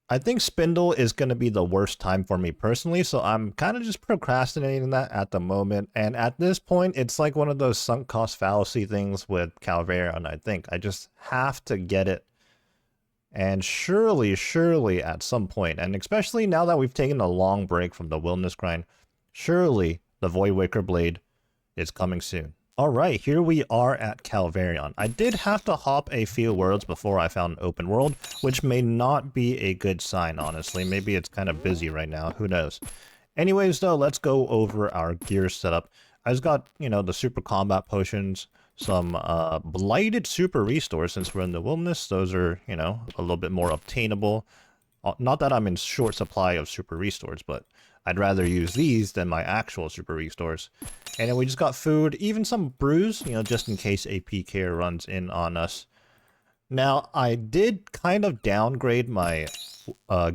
I think Spindle is going to be the worst time for me personally, so I'm kind of just procrastinating that at the moment. And at this point, it's like one of those sunk cost fallacy things with Calvarion, I think. I just have to get it. And surely at some point, and especially now that we've taken a long break from the wilderness grind, surely the Voidwaker blade is coming soon. Alright, here we are at Calvarion. I did have to hop a few worlds before I found an open world, which may not be a good sign, honestly. Maybe it's kind of busy right now, who knows. Anyways though, let's go over our gear setup. I just got, you know, the super combat potions, some blighted super restores since we're in the wilderness. Those are, you know, a little bit more obtainable. Not that I'm in short supply of super restores, but I'd rather use these than my actual super restores. And then we just got food, even some brews, you know, just in case a PK runs in on us. Now, I did kind of downgrade my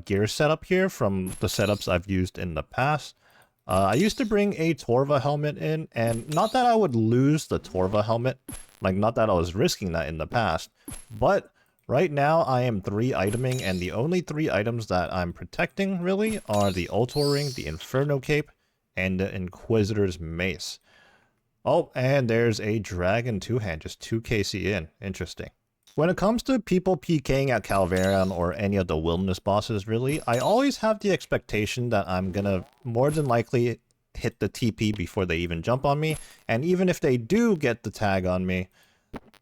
gear setup here from the setups I've used in the past. I used to bring a Torva helmet in, and not that I would lose the Torva helmet, like not that I was risking that in the past, but right now I am 3-iteming, and the only 3 items that I'm protecting really are the Ultor Ring, the Inferno Cape, and the Inquisitor's Mace. Oh, and there's a Dragon 2-hand, just 2 KC in. Interesting. When it comes to people PKing at Calvarion or any of the wilderness bosses, really, I always have the expectation that I'm gonna more than likely hit the TP before they even jump on me, and even if they do get the tag on me,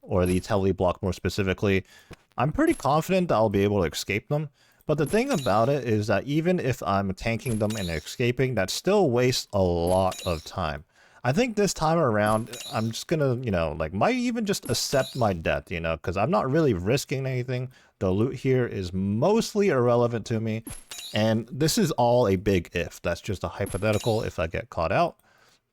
or the tele block more specifically, I'm pretty confident that I'll be able to escape them. But the thing about it is that even if I'm tanking them and escaping, that still wastes a lot of time. I think this time around, I'm just gonna, you know, like, might even just accept my death, you know, because I'm not really risking anything. The loot here is mostly irrelevant to me, and this is all a big if. That's just a hypothetical if I get caught out.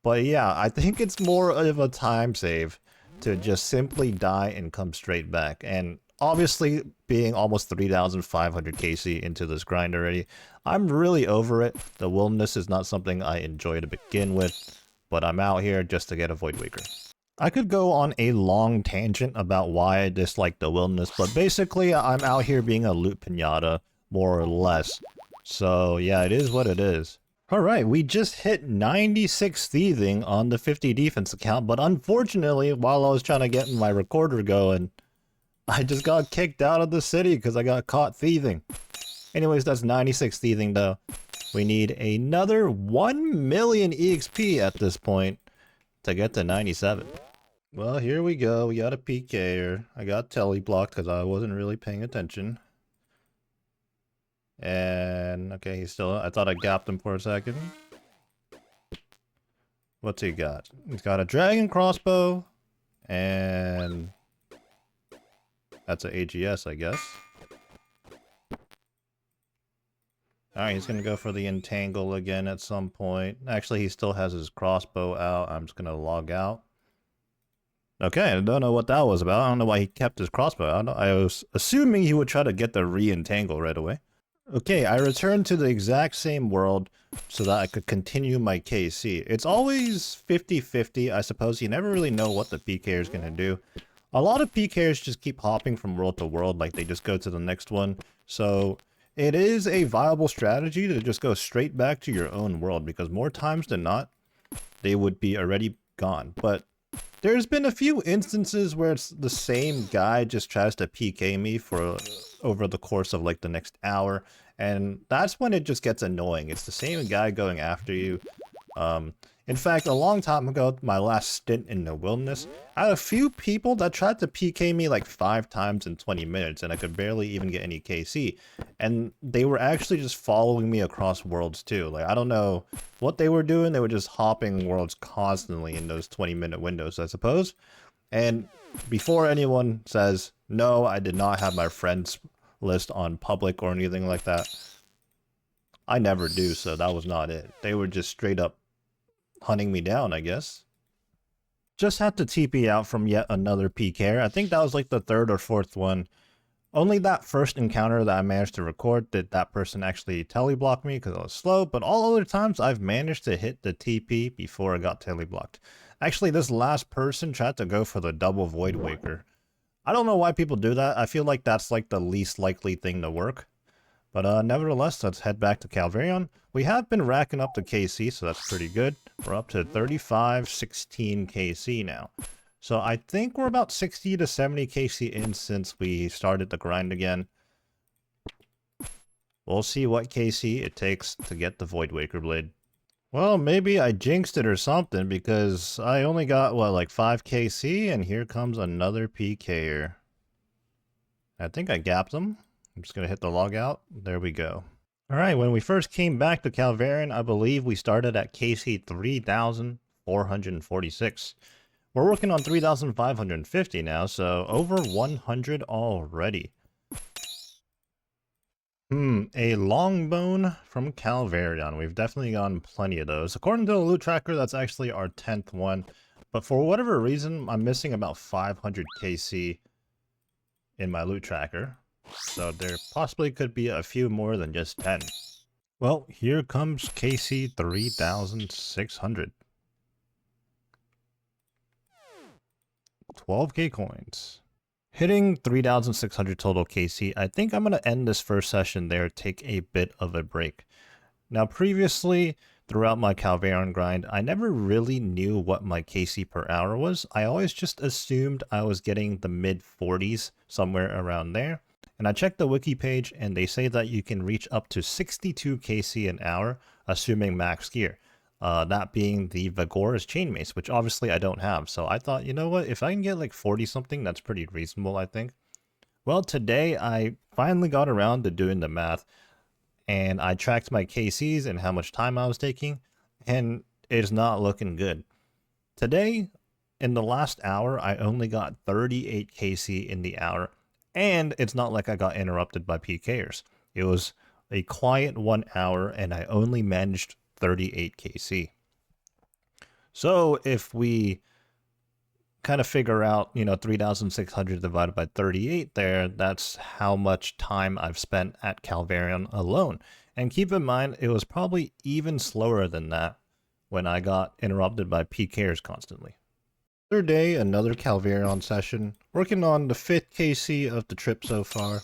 But yeah, I think it's more of a time save to just simply die and come straight back. And obviously, being almost 3,500 KC into this grind already, I'm really over it. The wilderness is not something I enjoy to begin with, but I'm out here just to get a Voidwaker. I could go on a long tangent about why I dislike the wilderness, but basically I'm out here being a loot pinata, more or less. So yeah, it is what it is. Alright, we just hit 96 thieving on the 50 defense account, but unfortunately, while I was trying to get my recorder going, I just got kicked out of the city because I got caught thieving. Anyways, that's 96 thieving though. We need another 1 million EXP at this point to get to 97. Well, here we go. We got a PKer. I got tele blocked because I wasn't really paying attention. And okay, he's still. I thought I gapped him for a second. What's he got? He's got a dragon crossbow, and that's an AGS, I guess. Alright, he's gonna go for the entangle again at some point. Actually, he still has his crossbow out. I'm just gonna log out. Okay, I don't know what that was about. I don't know why he kept his crossbow out. I was assuming he would try to get the re-entangle right away. Okay, I returned to the exact same world so that I could continue my KC. It's always 50-50, I suppose. You never really know what the PKer is going to do. A lot of PKers just keep hopping from world to world, like they just go to the next one. So it is a viable strategy to just go straight back to your own world, because more times than not, they would be already gone. But there's been a few instances where it's the same guy just tries to PK me for over the course of like the next hour, and that's when it just gets annoying. It's the same guy going after you. In fact, a long time ago, my last stint in the wilderness, I had a few people that tried to PK me like 5 times in 20 minutes, and I could barely even get any KC. And they were actually just following me across worlds too. Like, I don't know what they were doing. They were just hopping worlds constantly in those 20-minute windows, I suppose. And before anyone says, no, I did not have my friends list on public or anything like that, I never do, so that was not it. They were just straight up hunting me down, I guess. Just had to TP out from yet another PK. I think that was like the 3rd or 4th one. Only that first encounter that I managed to record did that person actually teleblock me because I was slow, but all other times I've managed to hit the TP before I got teleblocked. Actually, this last person tried to go for the double Void Waker. I don't know why people do that. I feel like that's like the least likely thing to work. But nevertheless, let's head back to Calvarion. We have been racking up the KC, so that's pretty good. We're up to 35-16 KC now. So I think we're about 60 to 70 KC in since we started the grind again. We'll see what KC it takes to get the Void Waker Blade. Well, maybe I jinxed it or something, because I only got, what, like 5 KC, and here comes another PKer. I think I gapped him. I'm just going to hit the log out. There we go. Alright, when we first came back to Calvarion, I believe we started at KC 3,446. We're working on 3,550 now, so over 100 already. A longbone from Calvarion. We've definitely gotten plenty of those. According to the loot tracker, that's actually our 10th one. But for whatever reason, I'm missing about 500 KC in my loot tracker. So there possibly could be a few more than just 10. Well, here comes KC 3,600. 12k coins. Hitting 3,600 total KC, I think I'm going to end this first session there, take a bit of a break. Now previously, throughout my Calvarion grind, I never really knew what my KC per hour was. I always just assumed I was getting the mid-40s, somewhere around there. And I checked the wiki page, and they say that you can reach up to 62 KC an hour, assuming max gear. That being the Vigorous Chainmace, which obviously I don't have. So I thought, you know what, if I can get like 40 something, that's pretty reasonable, I think. Well, today I finally got around to doing the math, and I tracked my KCs and how much time I was taking, and it's not looking good. Today, in the last hour, I only got 38 KC in the hour, and it's not like I got interrupted by PKers. It was a quiet 1 hour, and I only managed 38 KC. So if we kind of figure out, 3,600 divided by 38 there, that's how much time I've spent at Calvarion alone. And keep in mind, it was probably even slower than that when I got interrupted by PKers constantly. Third day, another Calvarion session, working on the 5th KC of the trip so far.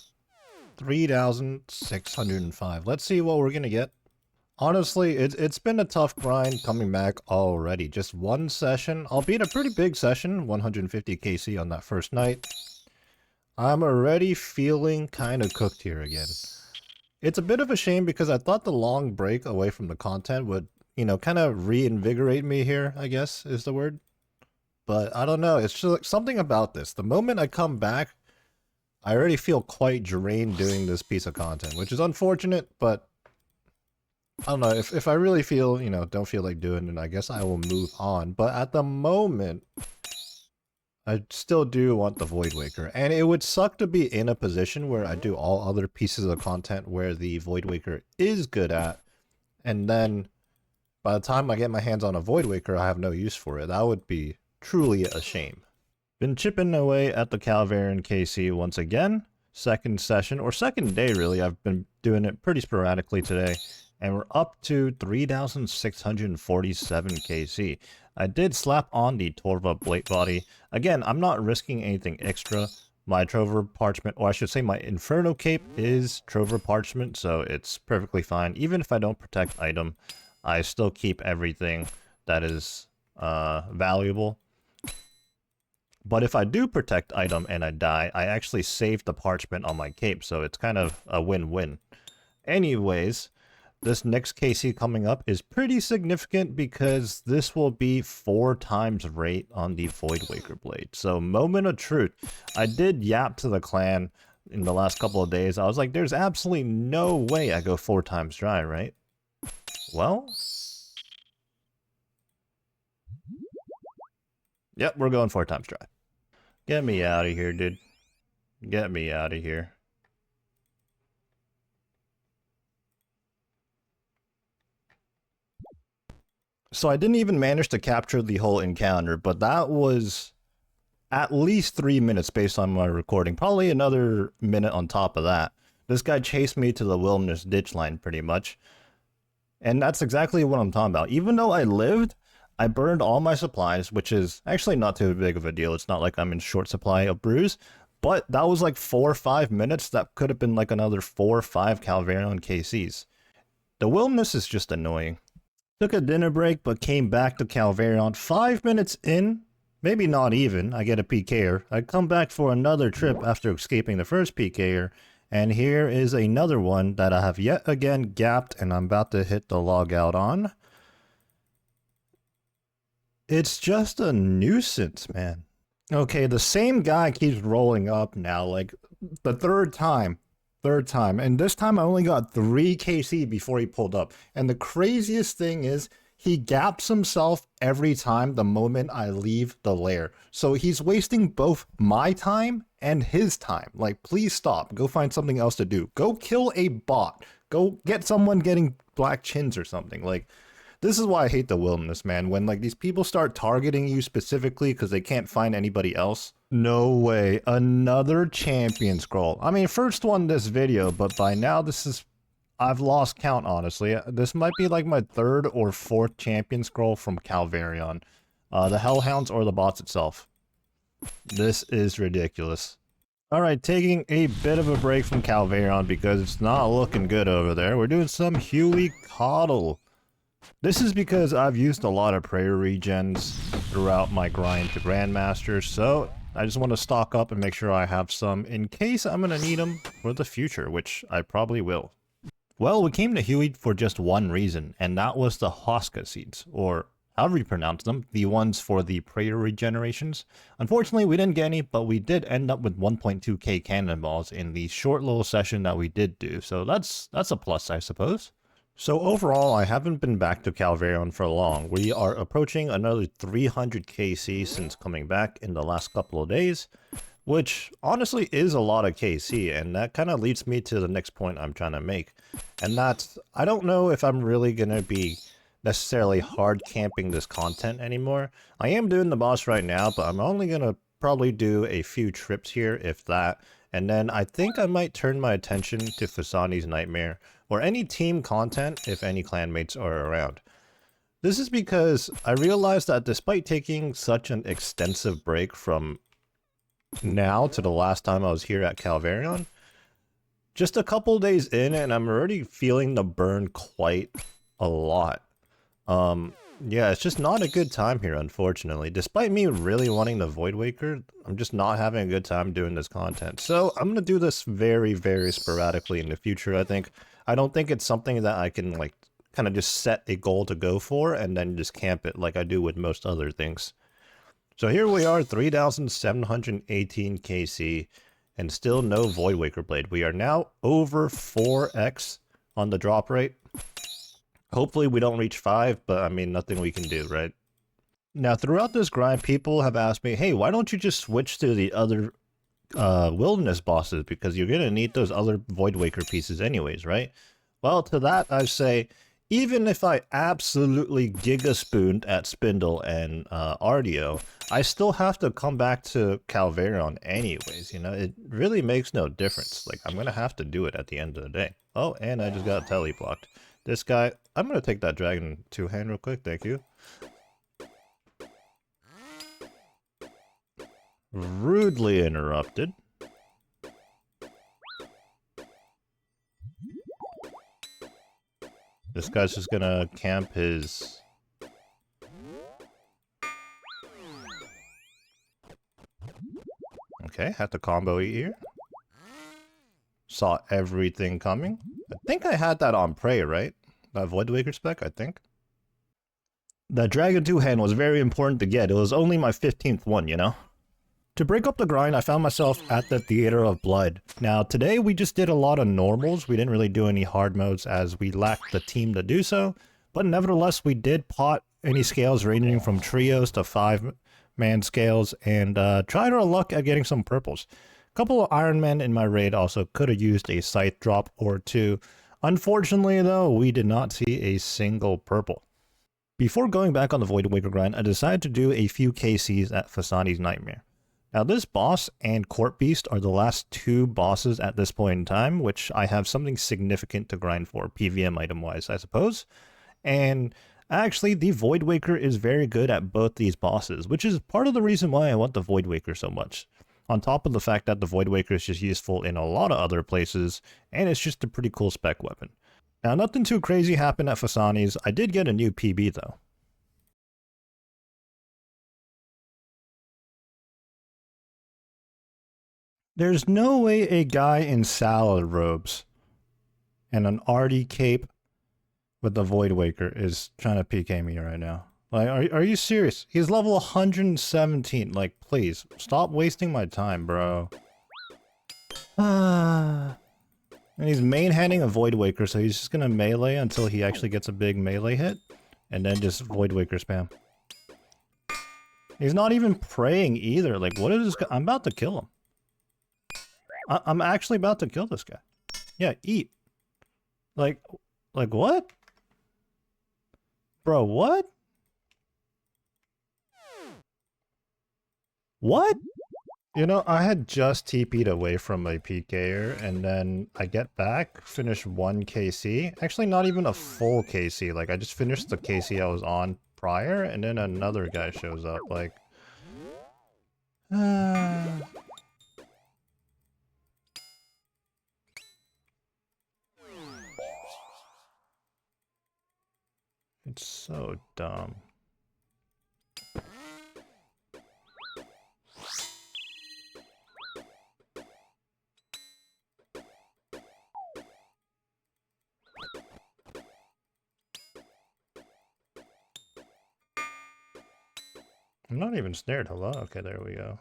3,605. Let's see what we're gonna get. Honestly, it's been a tough grind coming back already. Just one session, albeit a pretty big session, 150 KC on that first night. I'm already feeling kind of cooked here again. It's a bit of a shame because I thought the long break away from the content would, kind of reinvigorate me here, I guess is the word. But I don't know, it's just like something about this. The moment I come back, I already feel quite drained doing this piece of content, which is unfortunate, but I don't know, if I really feel, don't feel like doing it, I guess I will move on. But at the moment, I still do want the Void Waker. And it would suck to be in a position where I do all other pieces of content where the Void Waker is good at, and then by the time I get my hands on a Void Waker, I have no use for it. That would be truly a shame. Been chipping away at the Calvarion KC once again. second session, or second day really. I've been doing it pretty sporadically today, and we're up to 3,647 KC. I did slap on the Torva blade body. Again, I'm not risking anything extra. My Trover parchment, or I should say my Inferno cape is Trover parchment, so it's perfectly fine. Even if I don't protect item, I still keep everything that is valuable. But if I do protect item and I die, I actually save the parchment on my cape, so it's kind of a win-win. Anyways, this next KC coming up is pretty significant because this will be 4 times rate on the Voidwaker blade. So, moment of truth. I did yap to the clan in the last couple of days. I was like, there's absolutely no way I go 4 times dry, right? Well... Yep, we're going 4 times dry. Get me out of here, dude. Get me out of here. So I didn't even manage to capture the whole encounter, but that was at least 3 minutes based on my recording. Probably another minute on top of that. This guy chased me to the wilderness ditch line pretty much. And that's exactly what I'm talking about. Even though I lived, I burned all my supplies, which is actually not too big of a deal. It's not like I'm in short supply of brews. But that was like 4 or 5 minutes. That could have been like another 4 or 5 Calvarion KCs. The wilderness is just annoying. Took a dinner break, but came back to Calvarion 5 minutes in. Maybe not even. I get a PKer. I come back for another trip after escaping the first PKer. And here is another one that I have yet again gapped, and I'm about to hit the log out on. It's just a nuisance, man. Okay, the same guy keeps rolling up now, like the third time. And this time I only got 3 KC before he pulled up. And the craziest thing is he gaps himself every time the moment I leave the lair. So he's wasting both my time and his time. Like, please stop. Go find something else to do. Go kill a bot. Go get someone getting black chins or something. Like, this is why I hate the wilderness, man. When, like, these people start targeting you specifically because they can't find anybody else. No way. Another champion scroll. I mean, first one this video, but by now this is... I've lost count, honestly. This might be like my 3rd or 4th champion scroll from Calvarion. The Hellhounds or the bots itself. This is ridiculous. Alright, taking a bit of a break from Calvarion because it's not looking good over there. We're doing some Huey Coddle. This is because I've used a lot of prayer regens throughout my grind to Grandmaster, so I just want to stock up and make sure I have some in case I'm going to need them for the future, which I probably will. Well, we came to Huey for just one reason, and that was the Hoska seeds, or however you pronounce them, the ones for the prayer regenerations. Unfortunately, we didn't get any, but we did end up with 1.2k cannonballs in the short little session that we did do, so that's a plus, I suppose. So overall, I haven't been back to Calvarion for long. We are approaching another 300 KC since coming back in the last couple of days, which honestly is a lot of KC, and that kind of leads me to the next point I'm trying to make. And that's, I don't know if I'm really going to be necessarily hard camping this content anymore. I am doing the boss right now, but I'm only going to probably do a few trips here, if that. And then I think I might turn my attention to Fasani's Nightmare, or any team content if any clanmates are around. This is because I realized that despite taking such an extensive break from now to the last time I was here at Calvarion, just a couple days in and I'm already feeling the burn quite a lot. Yeah, it's just not a good time here, unfortunately. Despite me really wanting the Voidwaker, I'm just not having a good time doing this content. So I'm going to do this very, very sporadically in the future, I think. I don't think it's something that I can, like, kind of just set a goal to go for and then just camp it like I do with most other things. So here we are, 3,718 KC, and still no Voidwaker Blade. We are now over 4x on the drop rate. Hopefully we don't reach 5, but I mean, nothing we can do, right? Now, throughout this grind, people have asked me, hey, why don't you just switch to the other wilderness bosses, because you're going to need those other Voidwaker pieces anyways, right? Well, to that I say, even if I absolutely gigaspooned at Spindle and Ardio, I still have to come back to Calvarion anyways, you know? It really makes no difference. Like, I'm gonna have to do it at the end of the day. Oh, and I just got tele-blocked. This guy, I'm gonna take that dragon two-hand real quick, thank you. Rudely interrupted. This guy's just gonna camp his... Okay, had to combo eat here. Saw everything coming. I think I had that on prey, right? That Voidwaker spec, I think. That Dragon 2-hand was very important to get. It was only my 15th one, you know? To break up the grind, I found myself at the Theater of Blood. Now, today we just did a lot of normals. We didn't really do any hard modes as we lacked the team to do so. But nevertheless, we did pot any scales ranging from trios to 5-man scales and tried our luck at getting some purples. A couple of Ironman in my raid also could have used a scythe drop or two. Unfortunately, though, we did not see a single purple. Before going back on the Voidwaker grind, I decided to do a few KCs at Fasani's Nightmare. Now this boss and Court Beast are the last two bosses at this point in time, which I have something significant to grind for, PVM item wise, I suppose. And actually the Voidwaker is very good at both these bosses, which is part of the reason why I want the Voidwaker so much. On top of the fact that the Voidwaker is just useful in a lot of other places, and it's just a pretty cool spec weapon. Now nothing too crazy happened at Fasani's. I did get a new PB though. There's no way a guy in salad robes and an arty cape with the Voidwaker is trying to PK me right now. Like, are you serious? He's level 117. Like, please, stop wasting my time, bro. And he's main-handing a Voidwaker, so he's just gonna melee until he actually gets a big melee hit, and then just Voidwaker spam. He's not even praying either. Like, what is this guy? I'm about to kill him. I'm actually about to kill this guy. Yeah, eat. Like what? Bro, what? What? You know, I had just TP'd away from my PKer, and then I get back, finish 1 KC. Actually, not even a full KC. Like, I just finished the KC I was on prior, and then another guy shows up. Like... It's so dumb. I'm not even snared. Hello? Okay, there we go.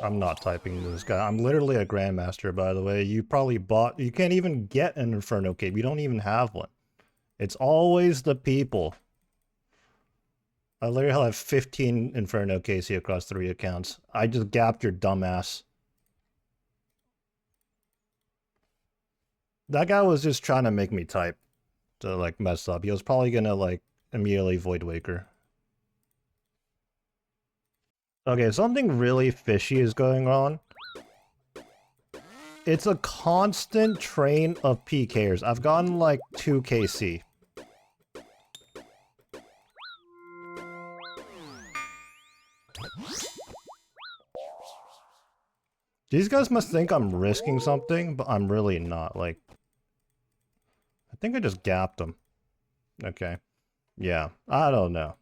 I'm not typing to this guy. I'm literally a Grandmaster, by the way. You probably bought... You can't even get an Inferno cape. You don't even have one. It's always the people. I literally have 15 Inferno KC across 3 accounts. I just gapped your dumbass. That guy was just trying to make me type. To, like, mess up. He was probably gonna, like, immediately Voidwaker. Okay, something really fishy is going on. It's a constant train of PKers. I've gotten like 2 KC. These guys must think I'm risking something, but I'm really not. Like, I think I just gapped them. Okay. Yeah, I don't know.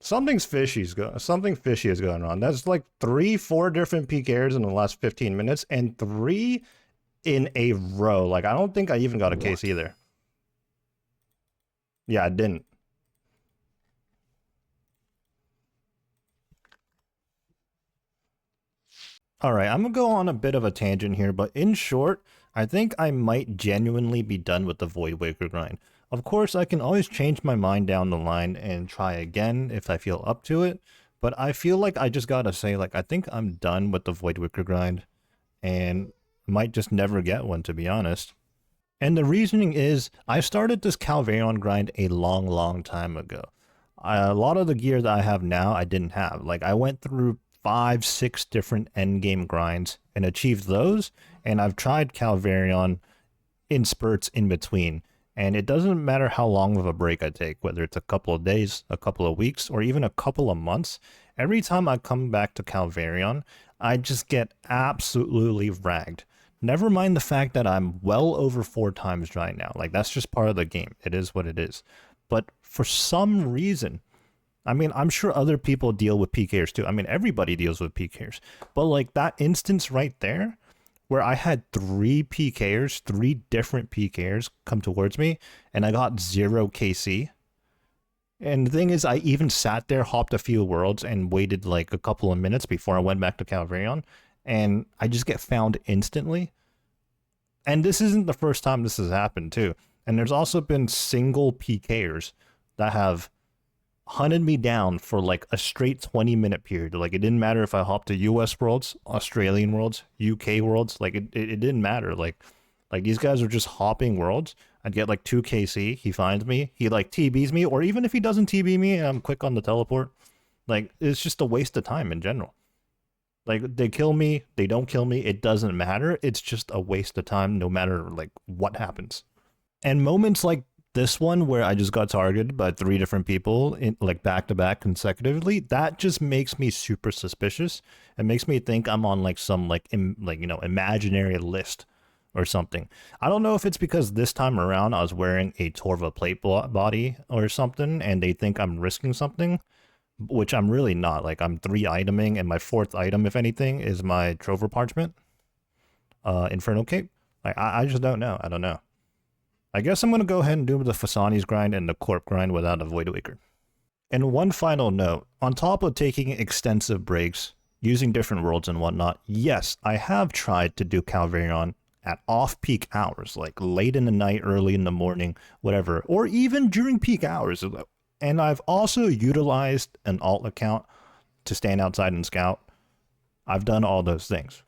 Something fishy is going on. That's like 3-4 different PKers in the last 15 minutes, and 3 in a row. Like, I don't think I even got a case either. Yeah, I didn't. Alright, I'm gonna go on a bit of a tangent here, but in short, I think I might genuinely be done with the Void Waker grind. Of course, I can always change my mind down the line and try again if I feel up to it, but I feel like I just gotta say, like, I think I'm done with the Void Waker grind, and might just never get one, to be honest. And the reasoning is, I started this Calvarion grind a long time ago. A lot of the gear that I have now, I didn't have. Like, I went through 5-6 different endgame grinds and achieved those, and I've tried Calvarion in spurts in between. And it doesn't matter how long of a break I take, whether it's a couple of days, a couple of weeks, or even a couple of months. Every time I come back to Calvarion, I just get absolutely ragged. Never mind the fact that I'm well over 4 times right now. Like, that's just part of the game. It is what it is. But for some reason, I mean, I'm sure other people deal with PKers too. I mean, everybody deals with PKers. But like that instance right there, where I had 3 PKers, 3 different PKers come towards me, and I got 0 KC. And the thing is, I even sat there, hopped a few worlds, and waited like a couple of minutes before I went back to Calvarion, and I just get found instantly. And this isn't the first time this has happened too. And there's also been single PKers that have hunted me down for like a straight 20-minute period. Like, it didn't matter if I hopped to US worlds, Australian worlds, UK worlds. Like, it didn't matter. Like these guys are just hopping worlds. I'd get like 2 KC. He finds me. He like TBs me. Or even if he doesn't TB me and I'm quick on the teleport, like, it's just a waste of time in general. Like, they kill me, they don't kill me, it doesn't matter. It's just a waste of time no matter like what happens. And moments like this one where I just got targeted by 3 different people in like back to back consecutively, that just makes me super suspicious. It makes me think I'm on like some like imaginary list or something. I don't know if it's because this time around I was wearing a Torva plate body or something and they think I'm risking something, which I'm really not. Like, I'm 3 iteming, and my 4th item, if anything, is my Trover Parchment, Inferno Cape. Like, I just don't know. I don't know. I guess I'm going to go ahead and do the Fasani's grind and the Corp grind without a Void Waker. And one final note, on top of taking extensive breaks, using different worlds and whatnot, yes, I have tried to do Calvarion at off-peak hours, like late in the night, early in the morning, whatever, or even during peak hours. And I've also utilized an alt account to stand outside and scout. I've done all those things.